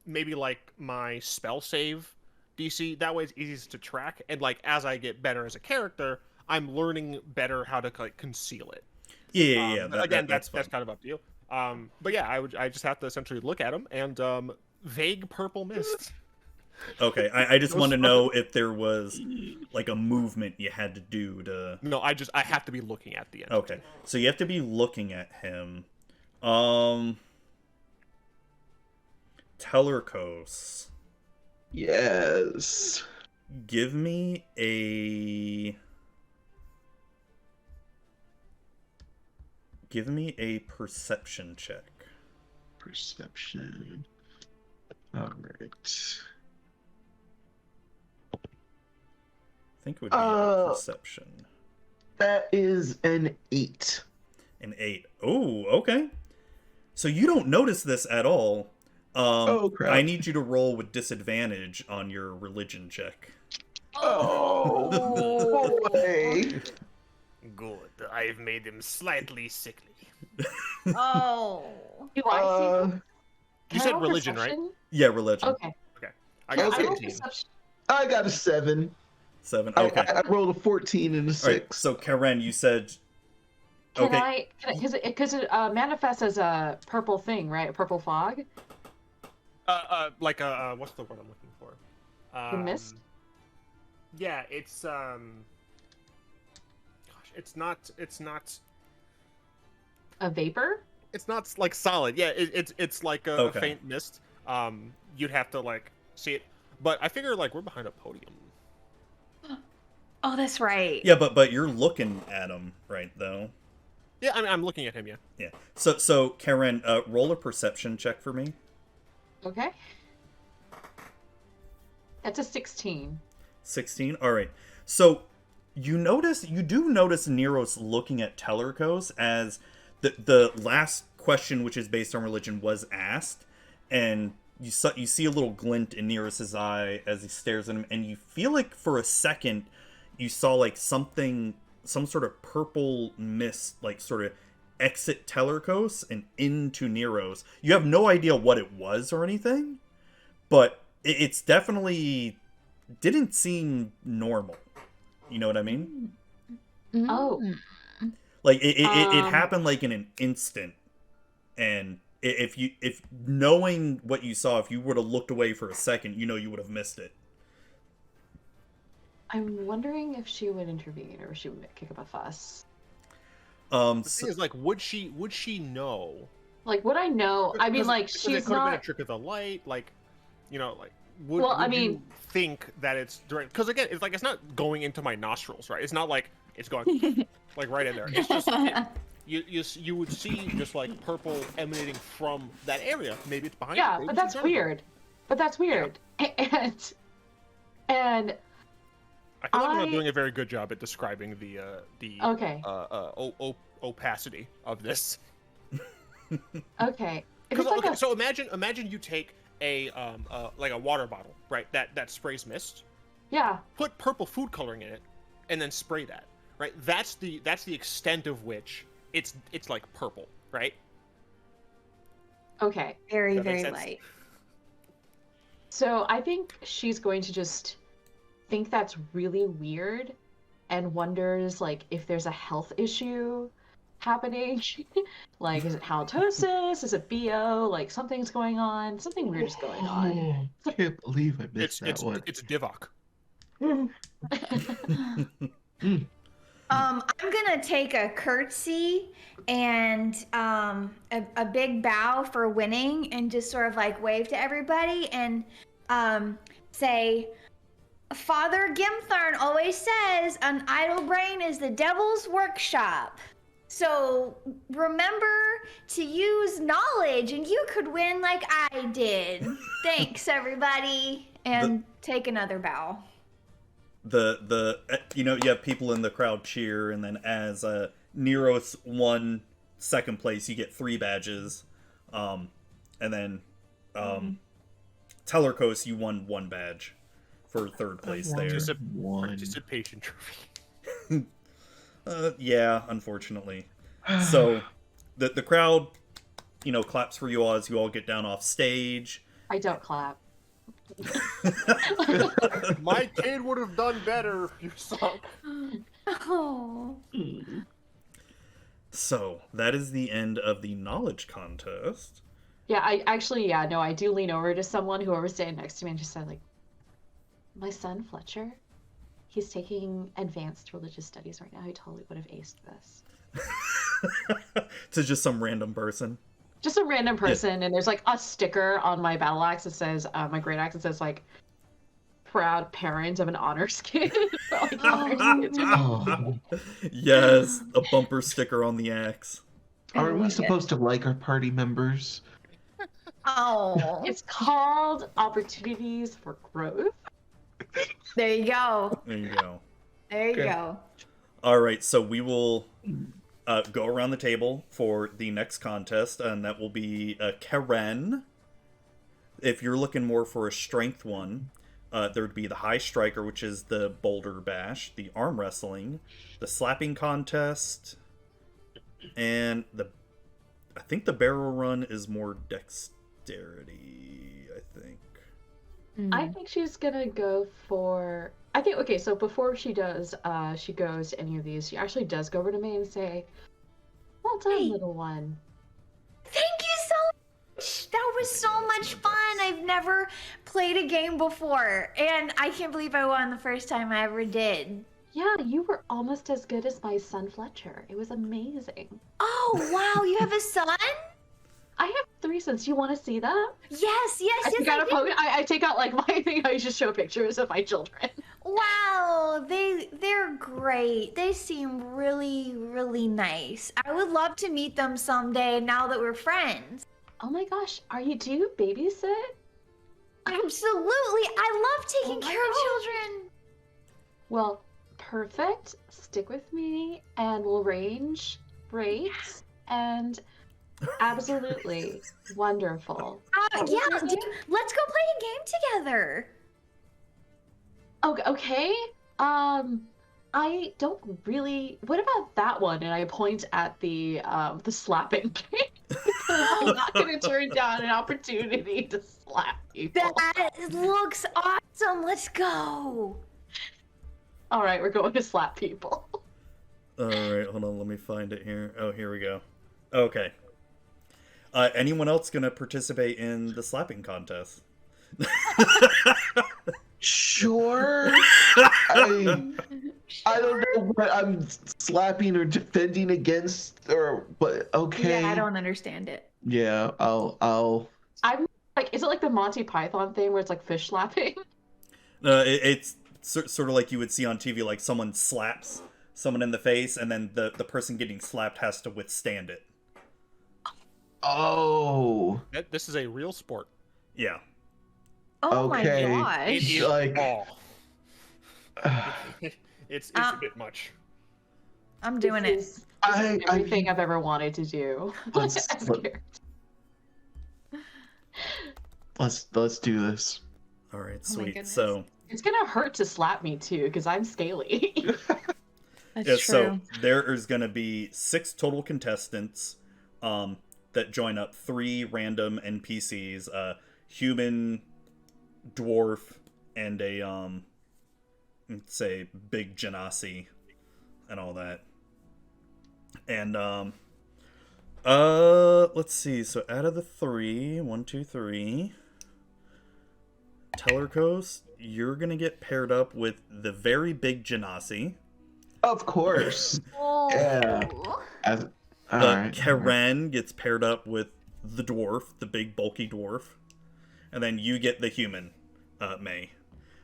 maybe like my spell save DC. That way, it's easiest to track, and like as I get better as a character, I'm learning better how to like conceal it. Yeah. Again, that's that's kind of up to you. But yeah, I just have to essentially look at them and vague purple mist. okay. I just want to know if there was like a movement you had to do to. No, I have to be looking at the end. Okay, so you have to be looking at him. Tellercos, Yes. give me a perception check. Perception. All right. I think it would be a perception. That is an 8. An 8. Oh, okay. So you don't notice this at all. Oh, crap. I need you to roll with disadvantage on your religion check. Oh, boy. Good. I've made him slightly sickly. Oh. Do I see Uh, him? You Can I said roll religion, right? perception? Yeah, religion. Okay. I got Okay. I roll 17. perception. I got a 7. 7. I- Okay. I rolled a 14 and a 6. All right. So Karen, you said Can because it manifests as a purple thing, right? A purple fog. Like what's the word I'm looking for? The mist? Yeah, it's gosh, it's not A vapor. it's not like solid. Yeah, it's like a Okay. faint mist. You'd have to like see it, but I figure like we're behind a podium. Oh, that's right. yeah, but you're looking at him right though. Yeah, I'm looking at him. Yeah. Yeah. So Karen, roll a perception check for me. Okay. That's a 16. 16. All right. So you do notice Niros looking at Tellercos as the last question, which is based on religion, was asked, and you see a little glint in Neros's eye as he stares at him, and you feel like for a second you saw like some sort of purple mist, like sort of exit Tellercos and into Niros. You have no idea what it was or anything, but it's definitely didn't seem normal. You know what I mean? Oh. Like it happened like in an instant, and if knowing what you saw, if you would have looked away for a second, you would have missed it. I'm wondering if she would intervene or if she would kick up a fuss. The thing is, like, would she know? Like, would I know? I mean, like, Because she's it could have not. been a trick of the light, like, like. Would I mean, you think that it's during? Because again, it's like it's not going into my nostrils, right? It's not like it's going like right in there. It's just you would see just like purple emanating from that area. Maybe it's behind. Yeah, maybe but it's that's in front of weird. But that's weird. And I feel like I'm not doing a very good job at describing the okay. Opacity of this. Okay. If Because it's like so imagine you take a like a water bottle, right? That sprays mist. yeah. Put purple food coloring in it, and then spray that, right? That's the extent of which it's like purple, right? Okay. Very, That makes very sense. light. So I think she's going to just think that's really weird and wonders like if there's a health issue happening. Like, is it halitosis? Is it BO? Like, something's going on. Something weird is going on. I can't believe I missed that one. It's Divok. I'm gonna take a curtsy and a big bow for winning, and just sort of like wave to everybody and say, Father Gimthorn always says an idle brain is the devil's workshop. So remember to use knowledge, and you could win like I did. Thanks, everybody, and take another bow. You have people in the crowd cheer, and then as Niros won second place, you get 3 badges, and then Tellercos, you won 1 badge for third place there. Participation trophy. Yeah, unfortunately. So the crowd, claps for you all as you all get down off stage. I don't clap. My kid would have done better if you suck. Oh. So that is the end of the knowledge contest. Yeah, I do lean over to someone, whoever's standing next to me, and just said, like, my son, Fletcher, he's taking advanced religious studies right now. He totally would have aced this. To just some random person. Just a random person, and there's, like, a sticker on my battle axe that says, my great axe, that says, like, proud parent of an honors kid. Like, honors kids. Oh. Yes, a bumper sticker on the axe. Are we supposed to like our party members? Oh. It's called Opportunities for Growth. There you go. There you go. There you go. All right, so we will go around the table for the next contest, and that will be K'aranina. If you're looking more for a strength one, there would be the high striker, which is the boulder bash, the arm wrestling, the slapping contest, and I think the barrel run is more dexterity, I think. I think she's gonna go for. Okay, so before she goes to any of these, she actually does go over to me and say, "Well done, Hey. little one." Thank you so much. That was so much fun. I've never played a game before, and I can't believe I won the first time I ever did. Yeah, you were almost as good as my son Fletcher. It was amazing. Oh, wow. You have a son? I have 3 sons. Do you want to see them? Yes, yes, yes. I take out like my thing. I just show pictures of my children. Wow, they're great. They seem really, really nice. I would love to meet them someday now that we're friends. Oh my gosh, do you babysit? Absolutely. I love taking Oh my care of gosh. children. Well, perfect. Stick with me and we'll range rates and absolutely wonderful. What was Yeah, your name? let's go play a game together. Okay. I don't really. What about that one? And I point at the slapping game. I'm not gonna turn down an opportunity to slap people. That looks awesome. Let's go. All right, we're going to slap people. Alright, hold on, let me find it here. Oh, here we go. Okay. Anyone else gonna participate in the slapping contest? Sure. I don't know what I'm slapping or defending against, but okay. Yeah, I don't understand it. Yeah, I'll. I'm like, is it like the Monty Python thing where it's like fish slapping? It's sort of like you would see on TV, like someone slaps someone in the face, and then the person getting slapped has to withstand it. Oh. This is a real sport. Yeah. Oh Okay. my It gosh. is Like- all. It's a bit much. I'm doing it. This is everything I've ever wanted to do. Let's- As a character. Let's do this. Alright, Oh my sweet. goodness. So, It's gonna hurt to slap me too, because I'm scaly. That's yeah, true. so there is gonna be 6 total contestants that join up 3 random NPCs, human, dwarf, and a let's say big genasi and all that. And let's see, so out of the 3, 1, 2, 3, Tellercos, you're gonna get paired up with the very big genasi. Of course. Oh. Yeah. All right. Karen gets paired up with the dwarf, the big bulky dwarf, and then you get the human, May.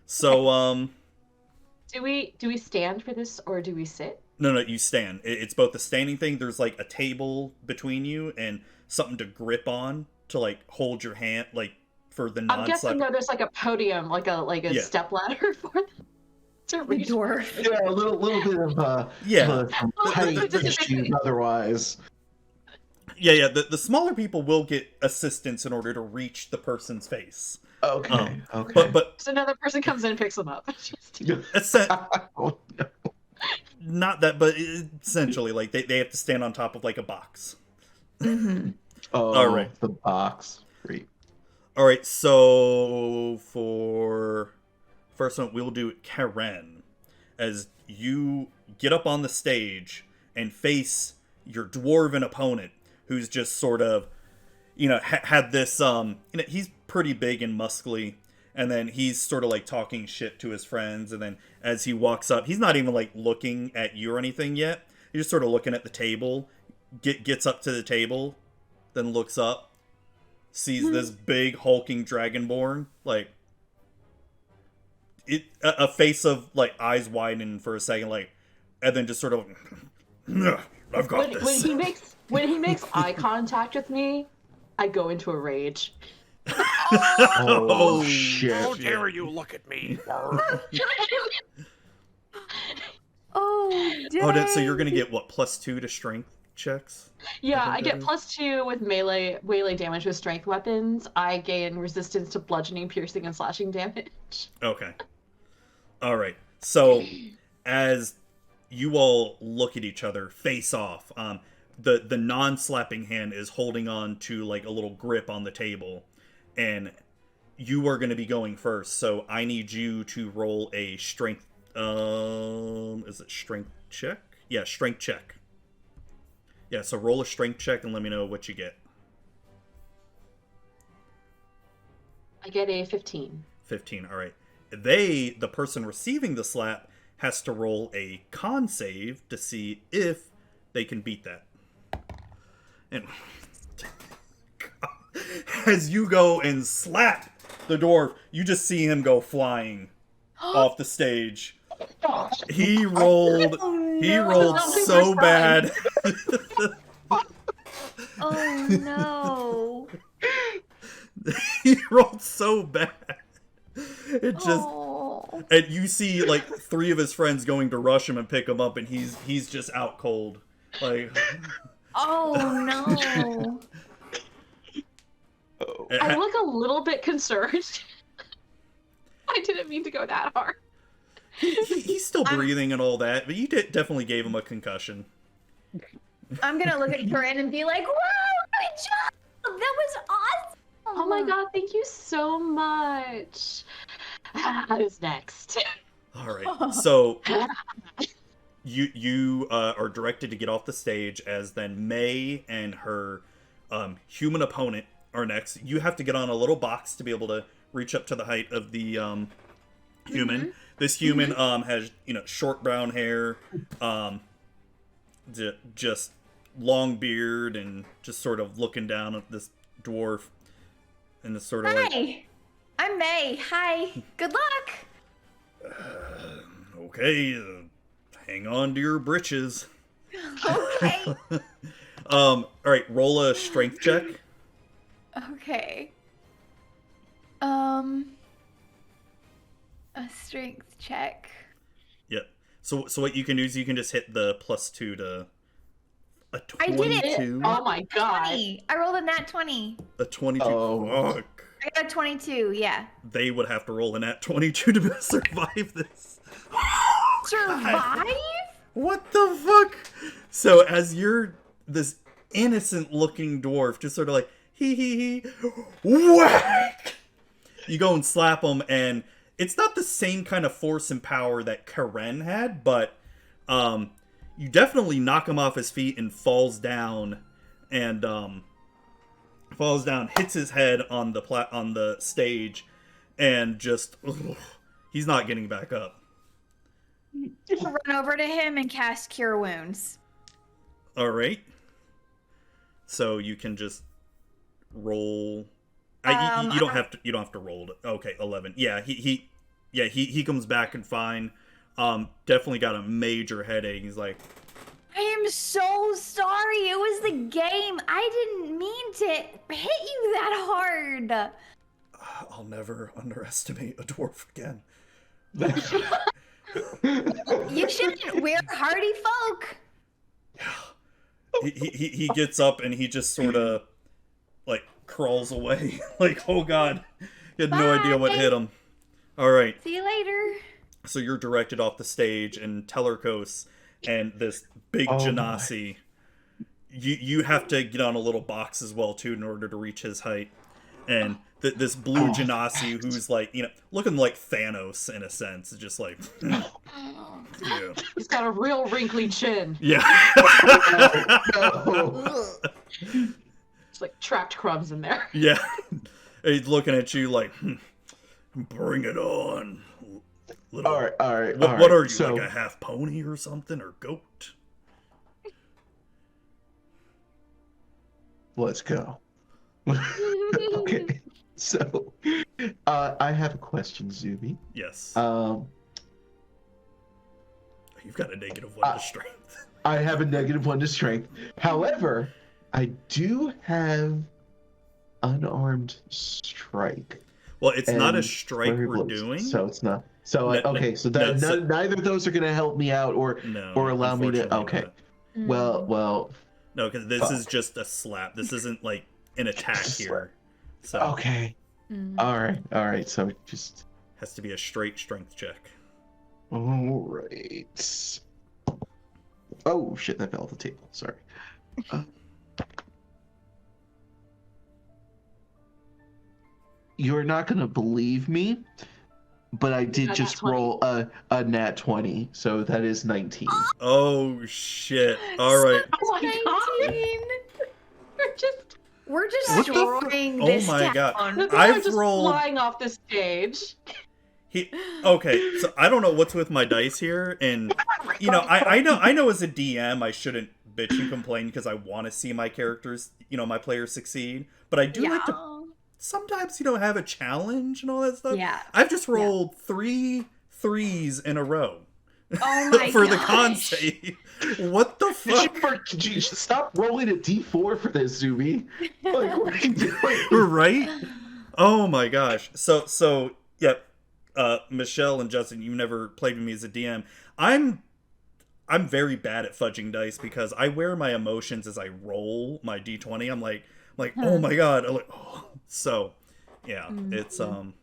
So Do we stand for this or do we sit? no, you stand. It's both a standing thing. There's like a table between you and something to grip on to like hold your hand, like for the I'm non-slap. guessing though there's like a podium, like a Yeah. step ladder for them to The reach. dwarf. Yeah, a little bit of Yeah. height issues otherwise. Yeah. The smaller people will get assistance in order to reach the person's face. Okay. Okay. But So another person comes in and picks them up. Oh, no. not that, but essentially, like they have to stand on top of like a box. Mm-hmm. Oh, All right. The box. Great. All right, so for first one, we'll do Karen, as you get up on the stage and face your dwarven opponent, who's just sort of, had this, he's pretty big and muscly, and then he's sort of like talking shit to his friends, and then as he walks up, he's not even like looking at you or anything yet. He's just sort of looking at the table, gets up to the table, then looks up, sees this big hulking dragonborn, like a face of like eyes widen for a second, like, and then just sort of, I've got When this. he makes eye contact with me, I go into a rage. Oh, How shit. dare you look at me? Oh, Oh, dang. so you're gonna get what, +2 to strength checks? Yeah, think I that get is- +2 with melee damage with strength weapons. I gain resistance to bludgeoning, piercing, and slashing damage. Okay. All right. So as you all look at each other face off, the non-slapping hand is holding on to like a little grip on the table, and you are going to be going first. So I need you to roll a strength. Is it strength check? Yeah, strength check. Yeah, so roll a strength check and let me know what you get. I get a 15. 15. All right. The person receiving the slap, has to roll a con save to see if they can beat that. And as you go and slap the dwarf, you just see him go flying off the stage. He rolled. He rolled so bad. Oh no. He rolled so bad Oh. And you see like 3 of his friends going to rush him and pick him up, and he's just out cold. Like, Oh no. I look a little bit concerned. I didn't mean to go that hard. he's still breathing and all that, but you definitely gave him a concussion. I'm gonna look at Corinne and be like, "Whoa, good job! That was awesome!" Oh my god, thank you so much. Who's next? All right, so you are directed to get off the stage, as then May and her human opponent are next. You have to get on a little box to be able to reach up to the height of the human. Mm-hmm. This human has short brown hair, just long beard, and just sort of looking down at this dwarf, and it's sort of like, Hi, I'm May. Hi. Good luck. okay, hang on to your britches. Okay. All right, roll a strength check. Okay. A strength check. Yep. So what you can do is you can just hit the +2 to a I did it. 22. Oh my god. 20. I rolled a nat 20. A 22. Oh. Fuck. I got a 22. Yeah. They would have to roll a nat 22 to survive this. Survive? What the fuck? So as you're this innocent-looking dwarf, just sort of like he, whack! You go and slap him, and it's not the same kind of force and power that K'aranina had, but you definitely knock him off his feet and falls down, hits his head on the stage, and just he's not getting back up. I'll run over to him and cast Cure Wounds. All right. So you can just roll. You don't have to. You don't have to roll it. Okay, 11. Yeah, he comes back and fine. Definitely got a major headache. He's like, I am so sorry. It was the game. I didn't mean to hit you that hard. I'll never underestimate a dwarf again. You shouldn't. We're hardy folk. He gets up and he just sort of like crawls away. Like, oh god, he had no idea what hit him. All right. See you later. So you're directed off the stage, and Tellercos and this big Genasi, you have to get on a little box as well too in order to reach his height. And this blue Genasi, who's like, looking like Thanos in a sense, just like, yeah. He's got a real wrinkly chin. Yeah. It's like trapped crumbs in there. Yeah. He's looking at you like, bring it on. Little, all right. What are you, like a half pony or something, or goat? Let's go. Okay, so I have a question, Zuby. Yes. Um, You've got a -1 to strength. I have a -1 to strength. However, I do have unarmed strike. Well, it's not a and strike flurry we're blows, doing. so it's not. So okay, so neither of those are gonna help me out, or allow me to. Okay. Not. Well. No, because this is just a slap. This isn't like an attack here. So okay. All right. So it just has to be a straight strength check. all right. Oh shit! That fell off the table. Sorry. You're not gonna believe me, but I did just roll a nat 20, so that is 19. Oh shit! All right. Oh my god! We're just What the destroying Oh this my god! town. People I've are just rolled. flying off the stage. Okay, so I don't know what's with my dice here, and I know as a DM I shouldn't bitch and complain because I want to see my characters, my players succeed, but I do like to sometimes have a challenge and all that stuff. Yeah. I've just rolled 3 3s in a row. Oh my for the gosh. con save. What the fuck? Did you stop rolling a d4 for this, Zuby? Like, what are you doing? Right? Oh my gosh. So yeah. Michelle and Justin, you never played with me as a DM. I'm very bad at fudging dice because I wear my emotions as I roll my d20. I'm like, oh my god. I'm like, oh. So, yeah, it's I'm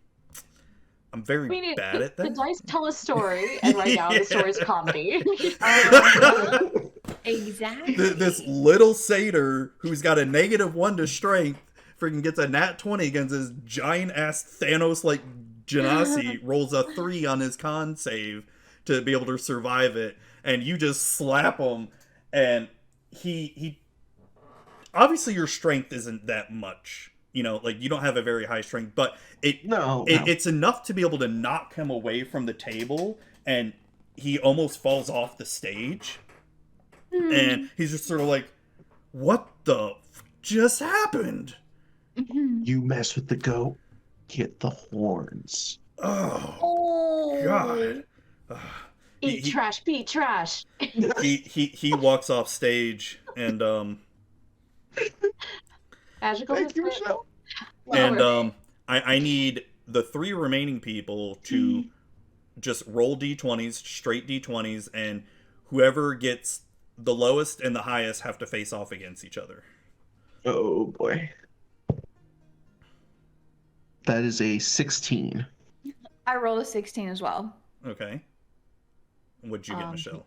very bad at that. The dice tell a story, and right now the story is comedy. Exactly. This little satyr who's got a -1 to strength freaking gets a nat 20 against this giant ass Thanos like Genasi, rolls a 3 on his con save to be able to survive it, and you just slap him, and he obviously your strength isn't that much, you know, like you don't have a very high strength, but it's enough to be able to knock him away from the table, and he almost falls off the stage, and he's just sort of like, what the just happened? You mess with the goat, get the horns. Oh god. Eat trash, beat trash. He walks off stage, and Magical. Thank you, Michelle. and I need the 3 remaining people to just roll d20s, straight d20s, and whoever gets the lowest and the highest have to face off against each other. Oh boy. That is a 16. I rolled a 16 as well. Okay. What'd you get, Michelle?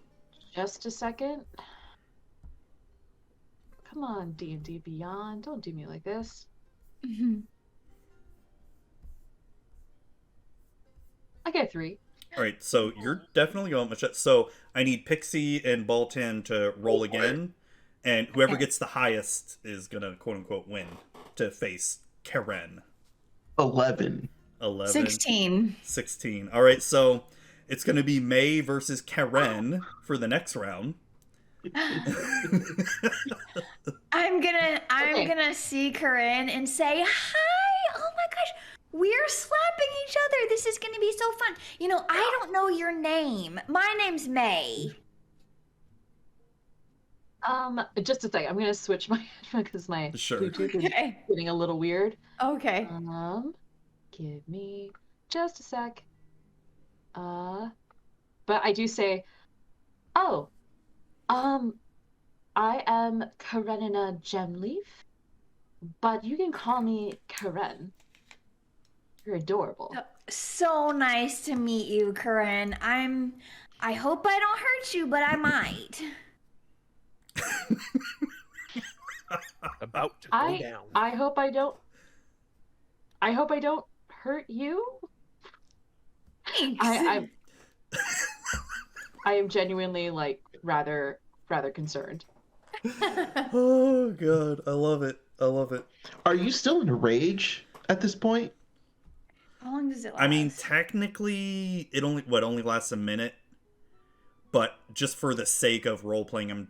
Just a second. Come on, D&D Beyond. Don't do me like this. I get 3. All right, so you're definitely going, Michelle. So I need Pixie and Baltan to roll again, and whoever gets the highest is gonna quote unquote win to face Karen. 11. 16. 16. All right, so it's gonna be May versus Karen for the next round. I'm gonna see Corinne and say, hi! Oh my gosh, we're slapping each other. This is gonna be so fun. You know, I don't know your name. My name's May. Just a second. I'm gonna switch my because my Bluetooth is getting a little weird. Okay. Give me just a sec. But I do say, oh, I am K'aranina Gemleaf, but you can call me Karen. You're adorable. So nice to meet you, Corinne. I hope I don't hurt you, but I might. About to go down. I hope I don't hurt you. Thanks. I am genuinely like rather concerned. Oh god, I love it. Are you still in a rage at this point? How long does it last? I mean, technically, it only lasts a minute, but just for the sake of role playing,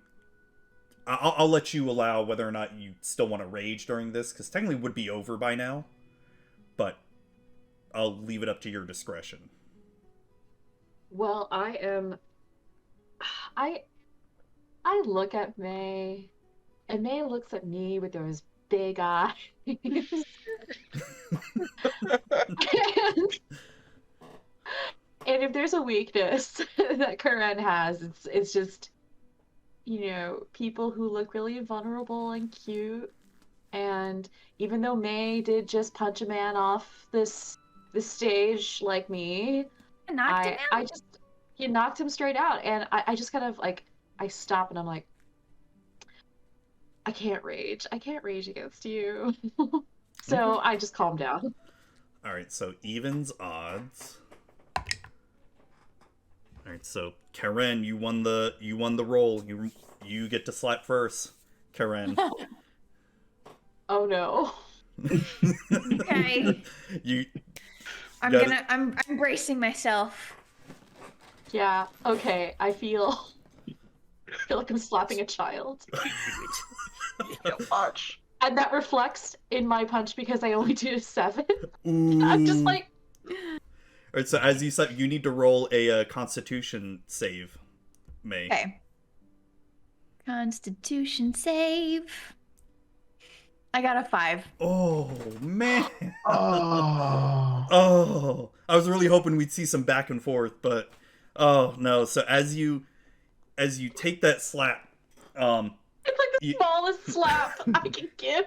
I'll let you allow whether or not you still want to rage during this, because technically it would be over by now, but I'll leave it up to your discretion. Well, I look at May, and May looks at me with those big eyes. And if there's a weakness that Karen has, it's just, you know, people who look really vulnerable and cute. And even though May did just punch a man off this stage like me, he knocked him straight out. And I just kind of like, I stop and I'm like, I can't rage against you. So I just calm down. All right, so evens odds. All right, so Karen, you won the roll. You get to slap first, Karen. Oh no. Okay. I'm bracing myself. Yeah. Okay. I feel like I'm slapping a child. Watch. And that reflects in my punch because I only do 7. Ooh. I'm just like. All right, so as you said, you need to roll a Constitution save, May. Okay. Constitution save. I got a 5. Oh man. Oh. Oh. I was really hoping we'd see some back and forth, but oh no. So as you take that slap, It's like the smallest slap I can give.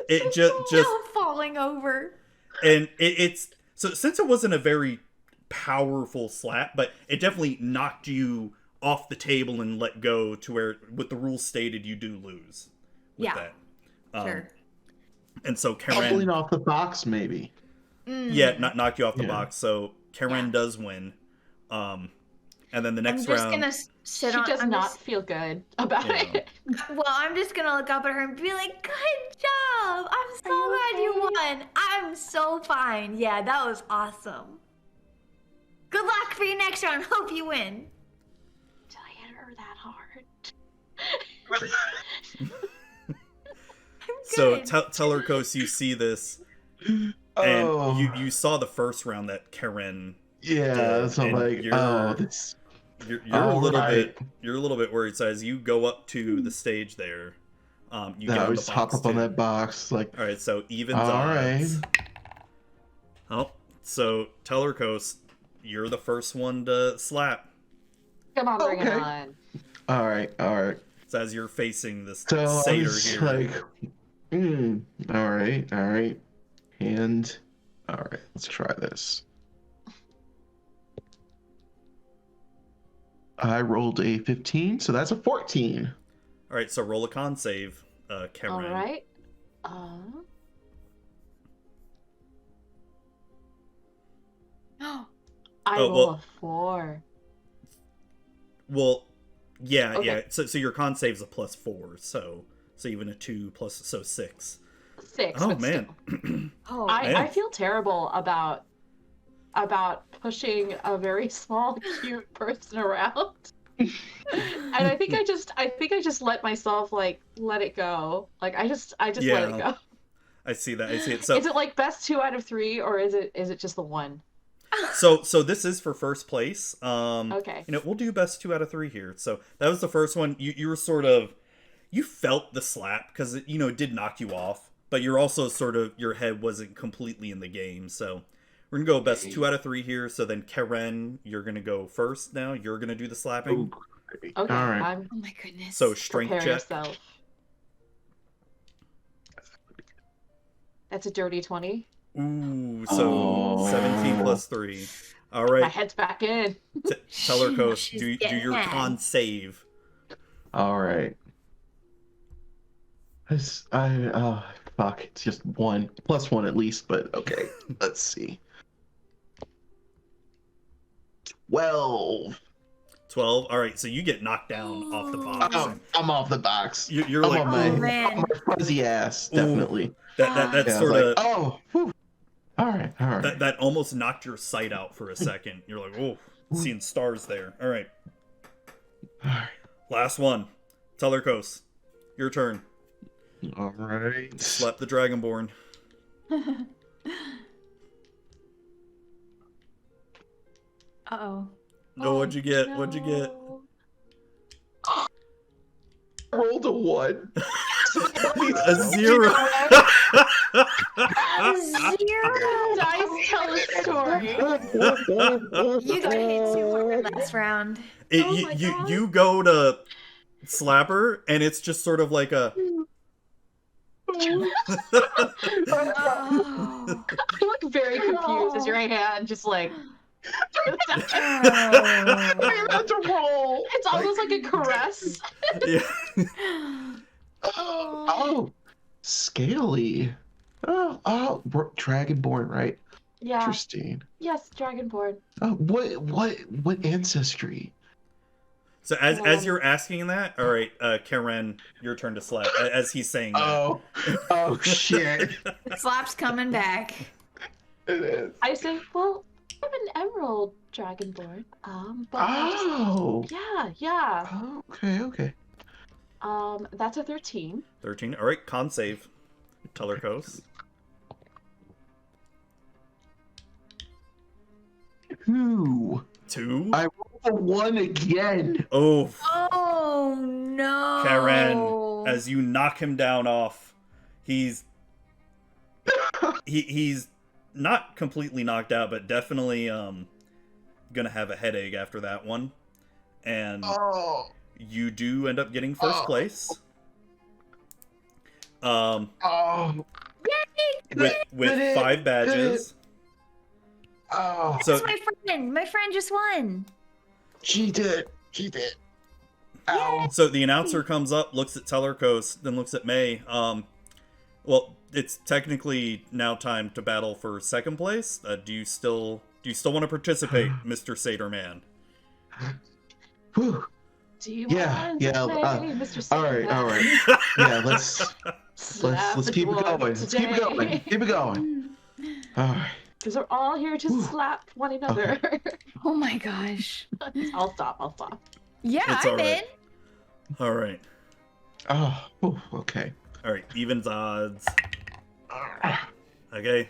it just Still falling over. and it's so since it wasn't a very powerful slap, but it definitely knocked you off the table and let go to where, with the rules stated, you do lose. With Yeah. that. Sure. And so Tumbling Karen, off the box, maybe. yeah, not knock you off the Yeah. box. So Karen Yeah. does win. And then the I'm next just round, gonna sit She on. does I'm not just- feel good about Yeah. it. well, I'm just gonna look up at her and be like, "Good job! I'm so you glad you okay? won. I'm so fine. Yeah, that was awesome. Good luck for your next round. Hope you win." Did I hit her that hard? so Good. Tellercos, you see this, and Oh, you saw the first round that Karen. yeah. So I'm and like, you're- oh, this. You're a little Alright. bit. You're a little bit worried. So as you go up to the stage there, you get No, on we the just hop box up on too. that box. Like, All right, so evens all odds. right. Oh, so Tellercos, you're the first one to slap. Come on, bring it Okay. on. All right. All right. So as you're facing this So I'm satyr just here, like, all right. All right. And, all right. Let's try this. I rolled a 15, so that's a 14. all right. So roll a con save, Karen. All right. I Oh, roll well- a 4. Well, yeah, Okay. yeah. So your con save's a +4, so even a 2 plus, so 6. 6. Oh but man. still. Oh, I Man. feel terrible about pushing a very small, cute person around. And I think I just let myself let it go. Like I just let it Yeah. go. I see that. I see it. So Is it like best 2 out of 3, or is it just the 1? so this is for first place. Okay. We'll do best 2 out of 3 here. So that was the first one. You were sort of, you felt the slap because it did knock you off, but you're also sort of, your head wasn't completely in the game. So we're gonna go best 2 out of 3 here. So then Karen, you're gonna go first now. You're gonna do the slapping. Okay. All right. I'm oh my goodness. So strength prepare check. yourself. That's a dirty 20. Ooh, so Oh. 17 plus 3. All My right, head's back in. Tellercos, She's do getting your mad. con save. All right. Fuck. It's just 1 plus 1 at least, but okay. Let's see. 12. 12. All right, so you get knocked down off the box. Oh, I'm off the box. You're I'm like, on my, "Ooh." man. on my fuzzy ass, Ooh. definitely. That's Yeah, I was sort of like, oh, whew. All right. that almost knocked your sight out for a second. You're like, oh, seeing stars there. All right, All right. last one. Tellercos, your turn. All right. Slap the dragonborn. Uh-oh. No, what'd you get? What'd you get? I rolled a 1. A 0. Zero. Dice tell a story. You got hit too hard last round. Oh my you God. you go to slap her, and it's just sort of like a. Oh. You look very confused as your hand just like. I had to roll. It's almost like a caress. Yeah. Oh, scaly. Oh, dragonborn, right? Yeah. Interesting. Yes, dragonborn. Oh, what ancestry? So as you're asking that, all right, Karen, your turn to slap. As he's saying that. Oh, shit. Slap's coming back. It is. I say, well, I'm an emerald dragonborn. But I just, Oh. yeah. Oh, okay. That's a 13. 13. All right, con save. Tellercos. 2. 2. I rolled a 1 again. Oh, Oh no. Karen, as you knock him down off, he's not completely knocked out, but definitely gonna have a headache after that one. And Oh. you do end up getting first place. Oh. With 5 badges. Oh. So That's my friend. My friend just won. She did. Ow. So the announcer comes up, looks at Tellercos, then looks at May. Well, it's technically now time to battle for second place. Do you still want to participate, Mr. Satyr Man? Whew. Do you Yeah, want yeah, to play, Mr. All right. Yeah, let's keep it going. Let's keep it going. All right. Because we're all here to slap one another. Okay. Oh my gosh. I'll stop. Yeah, It's I'm alright. in. All right. Oh, okay. All right. Evens odds. Okay.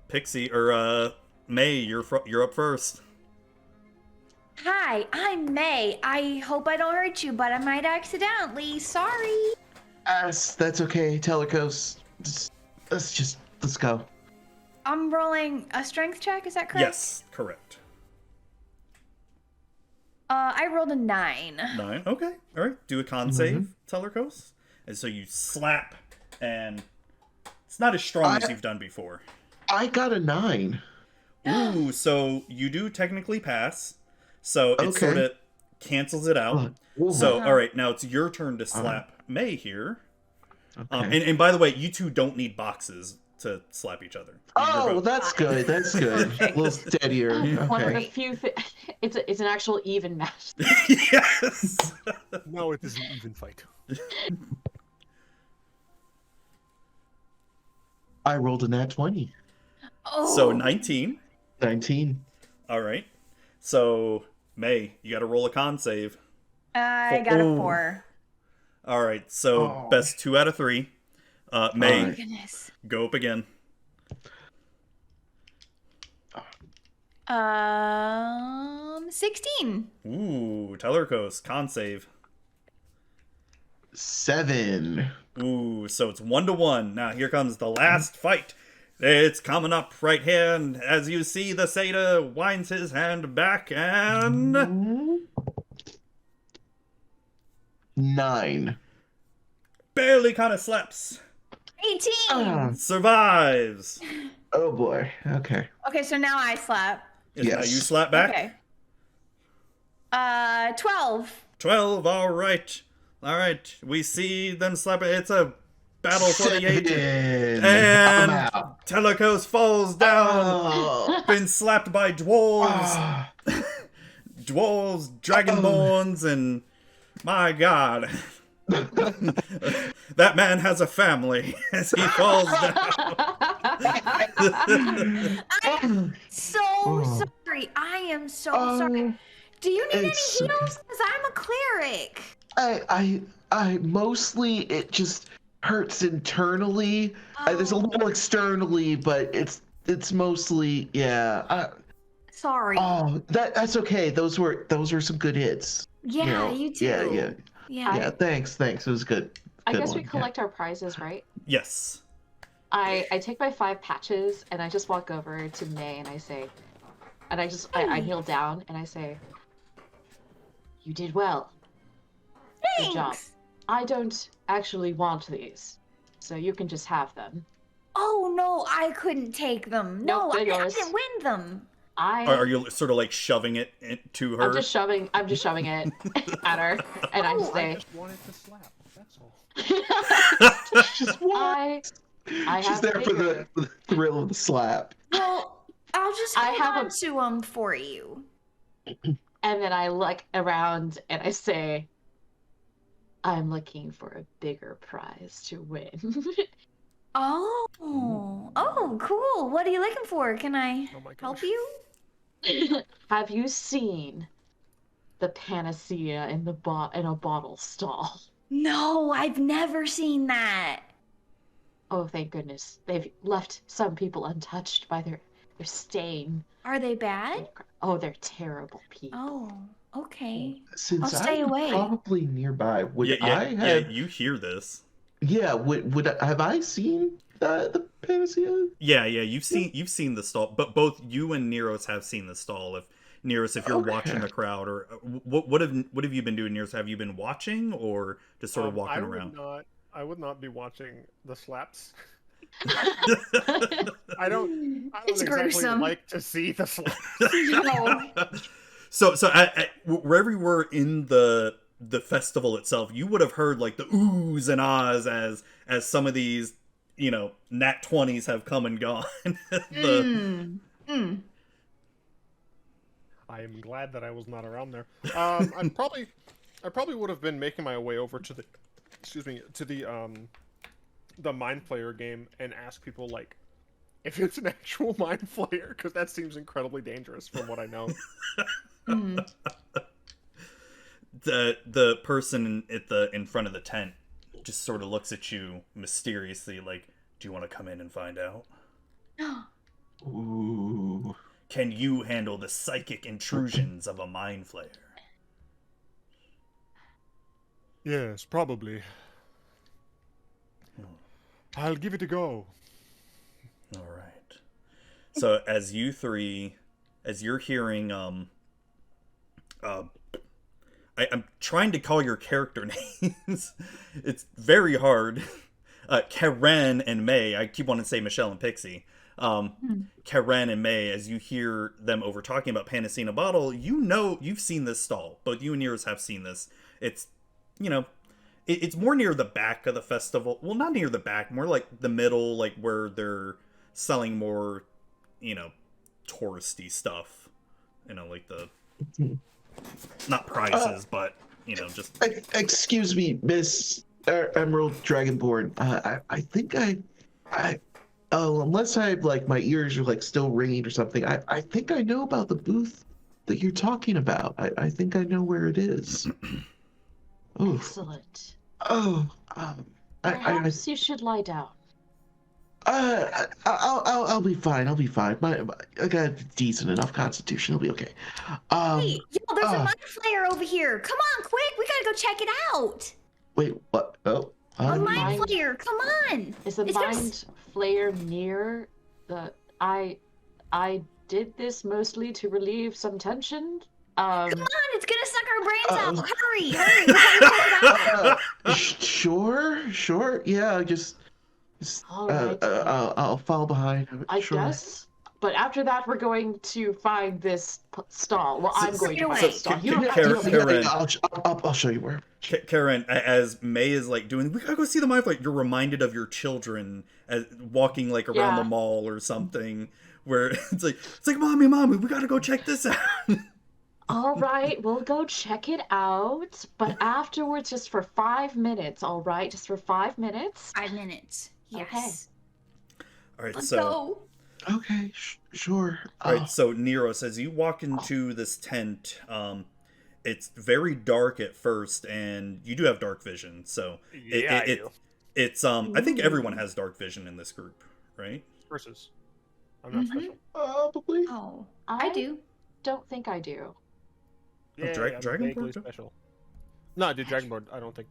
Pixie or May, you're up first. Hi, I'm May. I hope I don't hurt you, but I might accidentally. Sorry. That's okay, Tellercos. Let's go. I'm rolling a strength check, is that correct? Yes, correct. I rolled a 9. 9. Okay. All right. Do a con save, Tellercos. And so you slap, and it's not as strong as you've done before. I got a 9. Ooh, so you do technically pass. So it sort of cancels it out. So, all right, now it's your turn to slap May here. Okay. And by the way, you two don't need boxes to slap each other. Oh, that's good. That's good. A little steadier. One of the Okay. few it's an actual even match. Yes. No, it is an even fight. I rolled a nat 20. Oh. So 19. 19. All right. So May, you got to roll a con save. I got a 4. All right. So best 2 out of 3. May, All right. Goodness. go up again. 16. Ooh, Tellercos, con save. 7. Ooh, so it's 1-1. Now here comes the last fight. It's coming up right here, and as you see, the satyr winds his hand back and 9. barely kind of slaps. 18. Survives. Oh boy. Okay. Okay, so now I slap. Now Yes. you slap back. Okay. 12. 12, all right. All right, we see them slap. It's a battle for the ages. 7. And I'm out. Tellercos falls down. Oh. Been slapped by dwarves. Ah. Dwarves, dragonborns, and my god. That man has a family as he falls down. I'm so sorry. I am so sorry. Do you need any it's heals? okay. Because I'm a cleric. I mostly it just hurts internally. There's a little externally, but it's mostly Sorry. that's okay. Those were some good hits. Yeah, you too. Yeah. Thanks. It was good. I Good guess one, we collect our prizes, right? Yes. I take my 5 patches and I just walk over to May and I say, and I kneel down and I say, "You did well. Thanks. Good job. I don't actually want these, so you can just have them." Oh no, I couldn't take them. No, Nope, they're I yours. didn't win them. Are you sort of like shoving it to her? I'm just shoving it at her, and I just say, Wanted to slap. That's all. Just what? I She's have there for bigger. the thrill of the slap. Well, I'll just I hold have on a- to them for you. And then I look around and I say, "I'm looking for a bigger prize to win." Oh, cool. What are you looking for? Can I Oh my help gosh. you? Have you seen the panacea in a bottle stall? No, I've never seen that. Oh, thank goodness. They've left some people untouched by their stain. Are they bad? Oh, they're terrible people. Oh, okay. Since I'll stay I'm away. probably nearby, would Yeah, I have? you hear this. Yeah, would have I seen the Panacea? Yeah, you've seen the stall, but both you and Niros have seen the stall. If you're watching the crowd, or what have you been doing, Niros? Have you been watching, or just sort of walking around? I would not be watching the slaps. I don't It's exactly gruesome. like to see the slaps. No. So wherever you were in the festival itself, you would have heard like the oohs and ahs as some of these, nat 20s have come and gone. I am glad that I was not around there. I probably would have been making my way over to the Mind Flayer game and ask people like if it's an actual Mind Flayer, because that seems incredibly dangerous from what I know. The person in front of the tent just sort of looks at you mysteriously, like, "Do you want to come in and find out? Ooh. Can you handle the psychic intrusions of a Mind Flayer?" Yes, probably. I'll give it a go. All right. So as you're hearing, I'm trying to call your character names. It's very hard. Karen and May. I keep wanting to say Michelle and Pixie. Karen and May, as you hear them over talking about Panacea Bottle, you've seen this stall. Both you and yours have seen this. It's, it's more near the back of the festival. Well, not near the back, more like the middle, like where they're selling more, touristy stuff. Like the, not prizes, but, just... Excuse me, Miss Emerald Dragonborn. I think unless my ears are still ringing or something, I think I know about the booth that you're talking about. I think I know where it is. Oh. Excellent. Oh. Perhaps you should lie down. I'll be fine. I'll be fine. I got a decent enough constitution. I'll be okay. Hey, yo, there's a Mind Flayer over here. Come on, quick. We gotta go check it out. Wait, what? Oh. A Mind Flayer. Come on. Is the Mind Flayer near the... I did this mostly to relieve some tension. Come on, it's gonna suck our brains out. Hurry. We're trying to check it out. Sure. Yeah, just All right. I'll fall behind. I guess. But after that, we're going to find this stall. Well, I'm going to find the stall. You don't have to Karen, I'll show you where. Karen, as May is doing, we gotta go see the Mind Flayer. You're reminded of your children as walking around the mall or something, where it's like, mommy, we gotta go check this out. All right, we'll go check it out, but afterwards, just for 5 minutes. All right, just for 5 minutes. 5 minutes. Yes. Okay. All right, Let's so. go. Okay, sure. All right, so Niros, as you walk into this tent, it's very dark at first, and you do have dark vision. So it's I think everyone has dark vision in this group, right? Versus, I'm not special. Probably. Oh, I do. Don't think I do. Yeah, Dragonborn special. No, I do Dragonborn. I don't think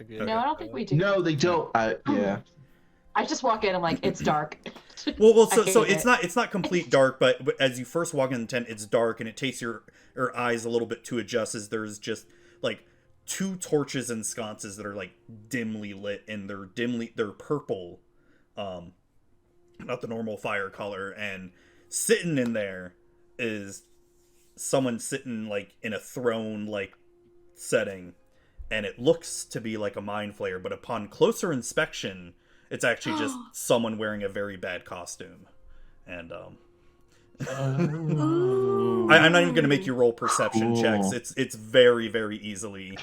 they. No, I don't think we do. No, they don't. Yeah. I just walk in. I'm like, it's dark. Well, so it's not complete dark, but as you first walk in the tent, it's dark, and it takes your eyes a little bit to adjust. As there's just 2 torches and sconces that are dimly lit, and they're purple, not the normal fire color. And sitting in there is someone sitting in a throne setting, and it looks to be like a Mind Flayer, but upon closer inspection, it's actually just someone wearing a very bad costume. And I'm not even going to make you roll perception checks. It's very, very easily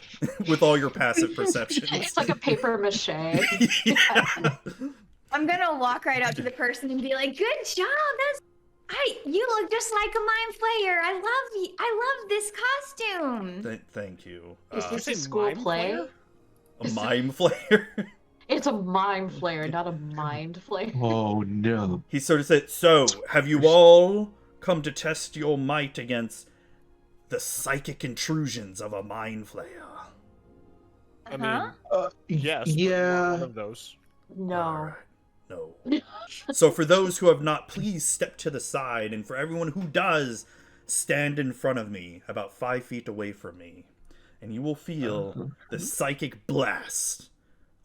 with all your passive perceptions. It's like a paper mache. Yeah. I'm gonna walk right up to the person and be like, "Good job. You look just like a Mind Flayer. I love this costume." Thank you. Is this a school play? A Mind Flayer? It's a Mind Flayer, not a Mind Flayer. Oh no. He sort of said, "So, have you all come to test your might against the psychic intrusions of a Mind Flayer?" I mean, yes. Yeah. One of those. No. No. So for those who have not, please step to the side, and for everyone who does, stand in front of me, about 5 feet away from me, and you will feel the psychic blast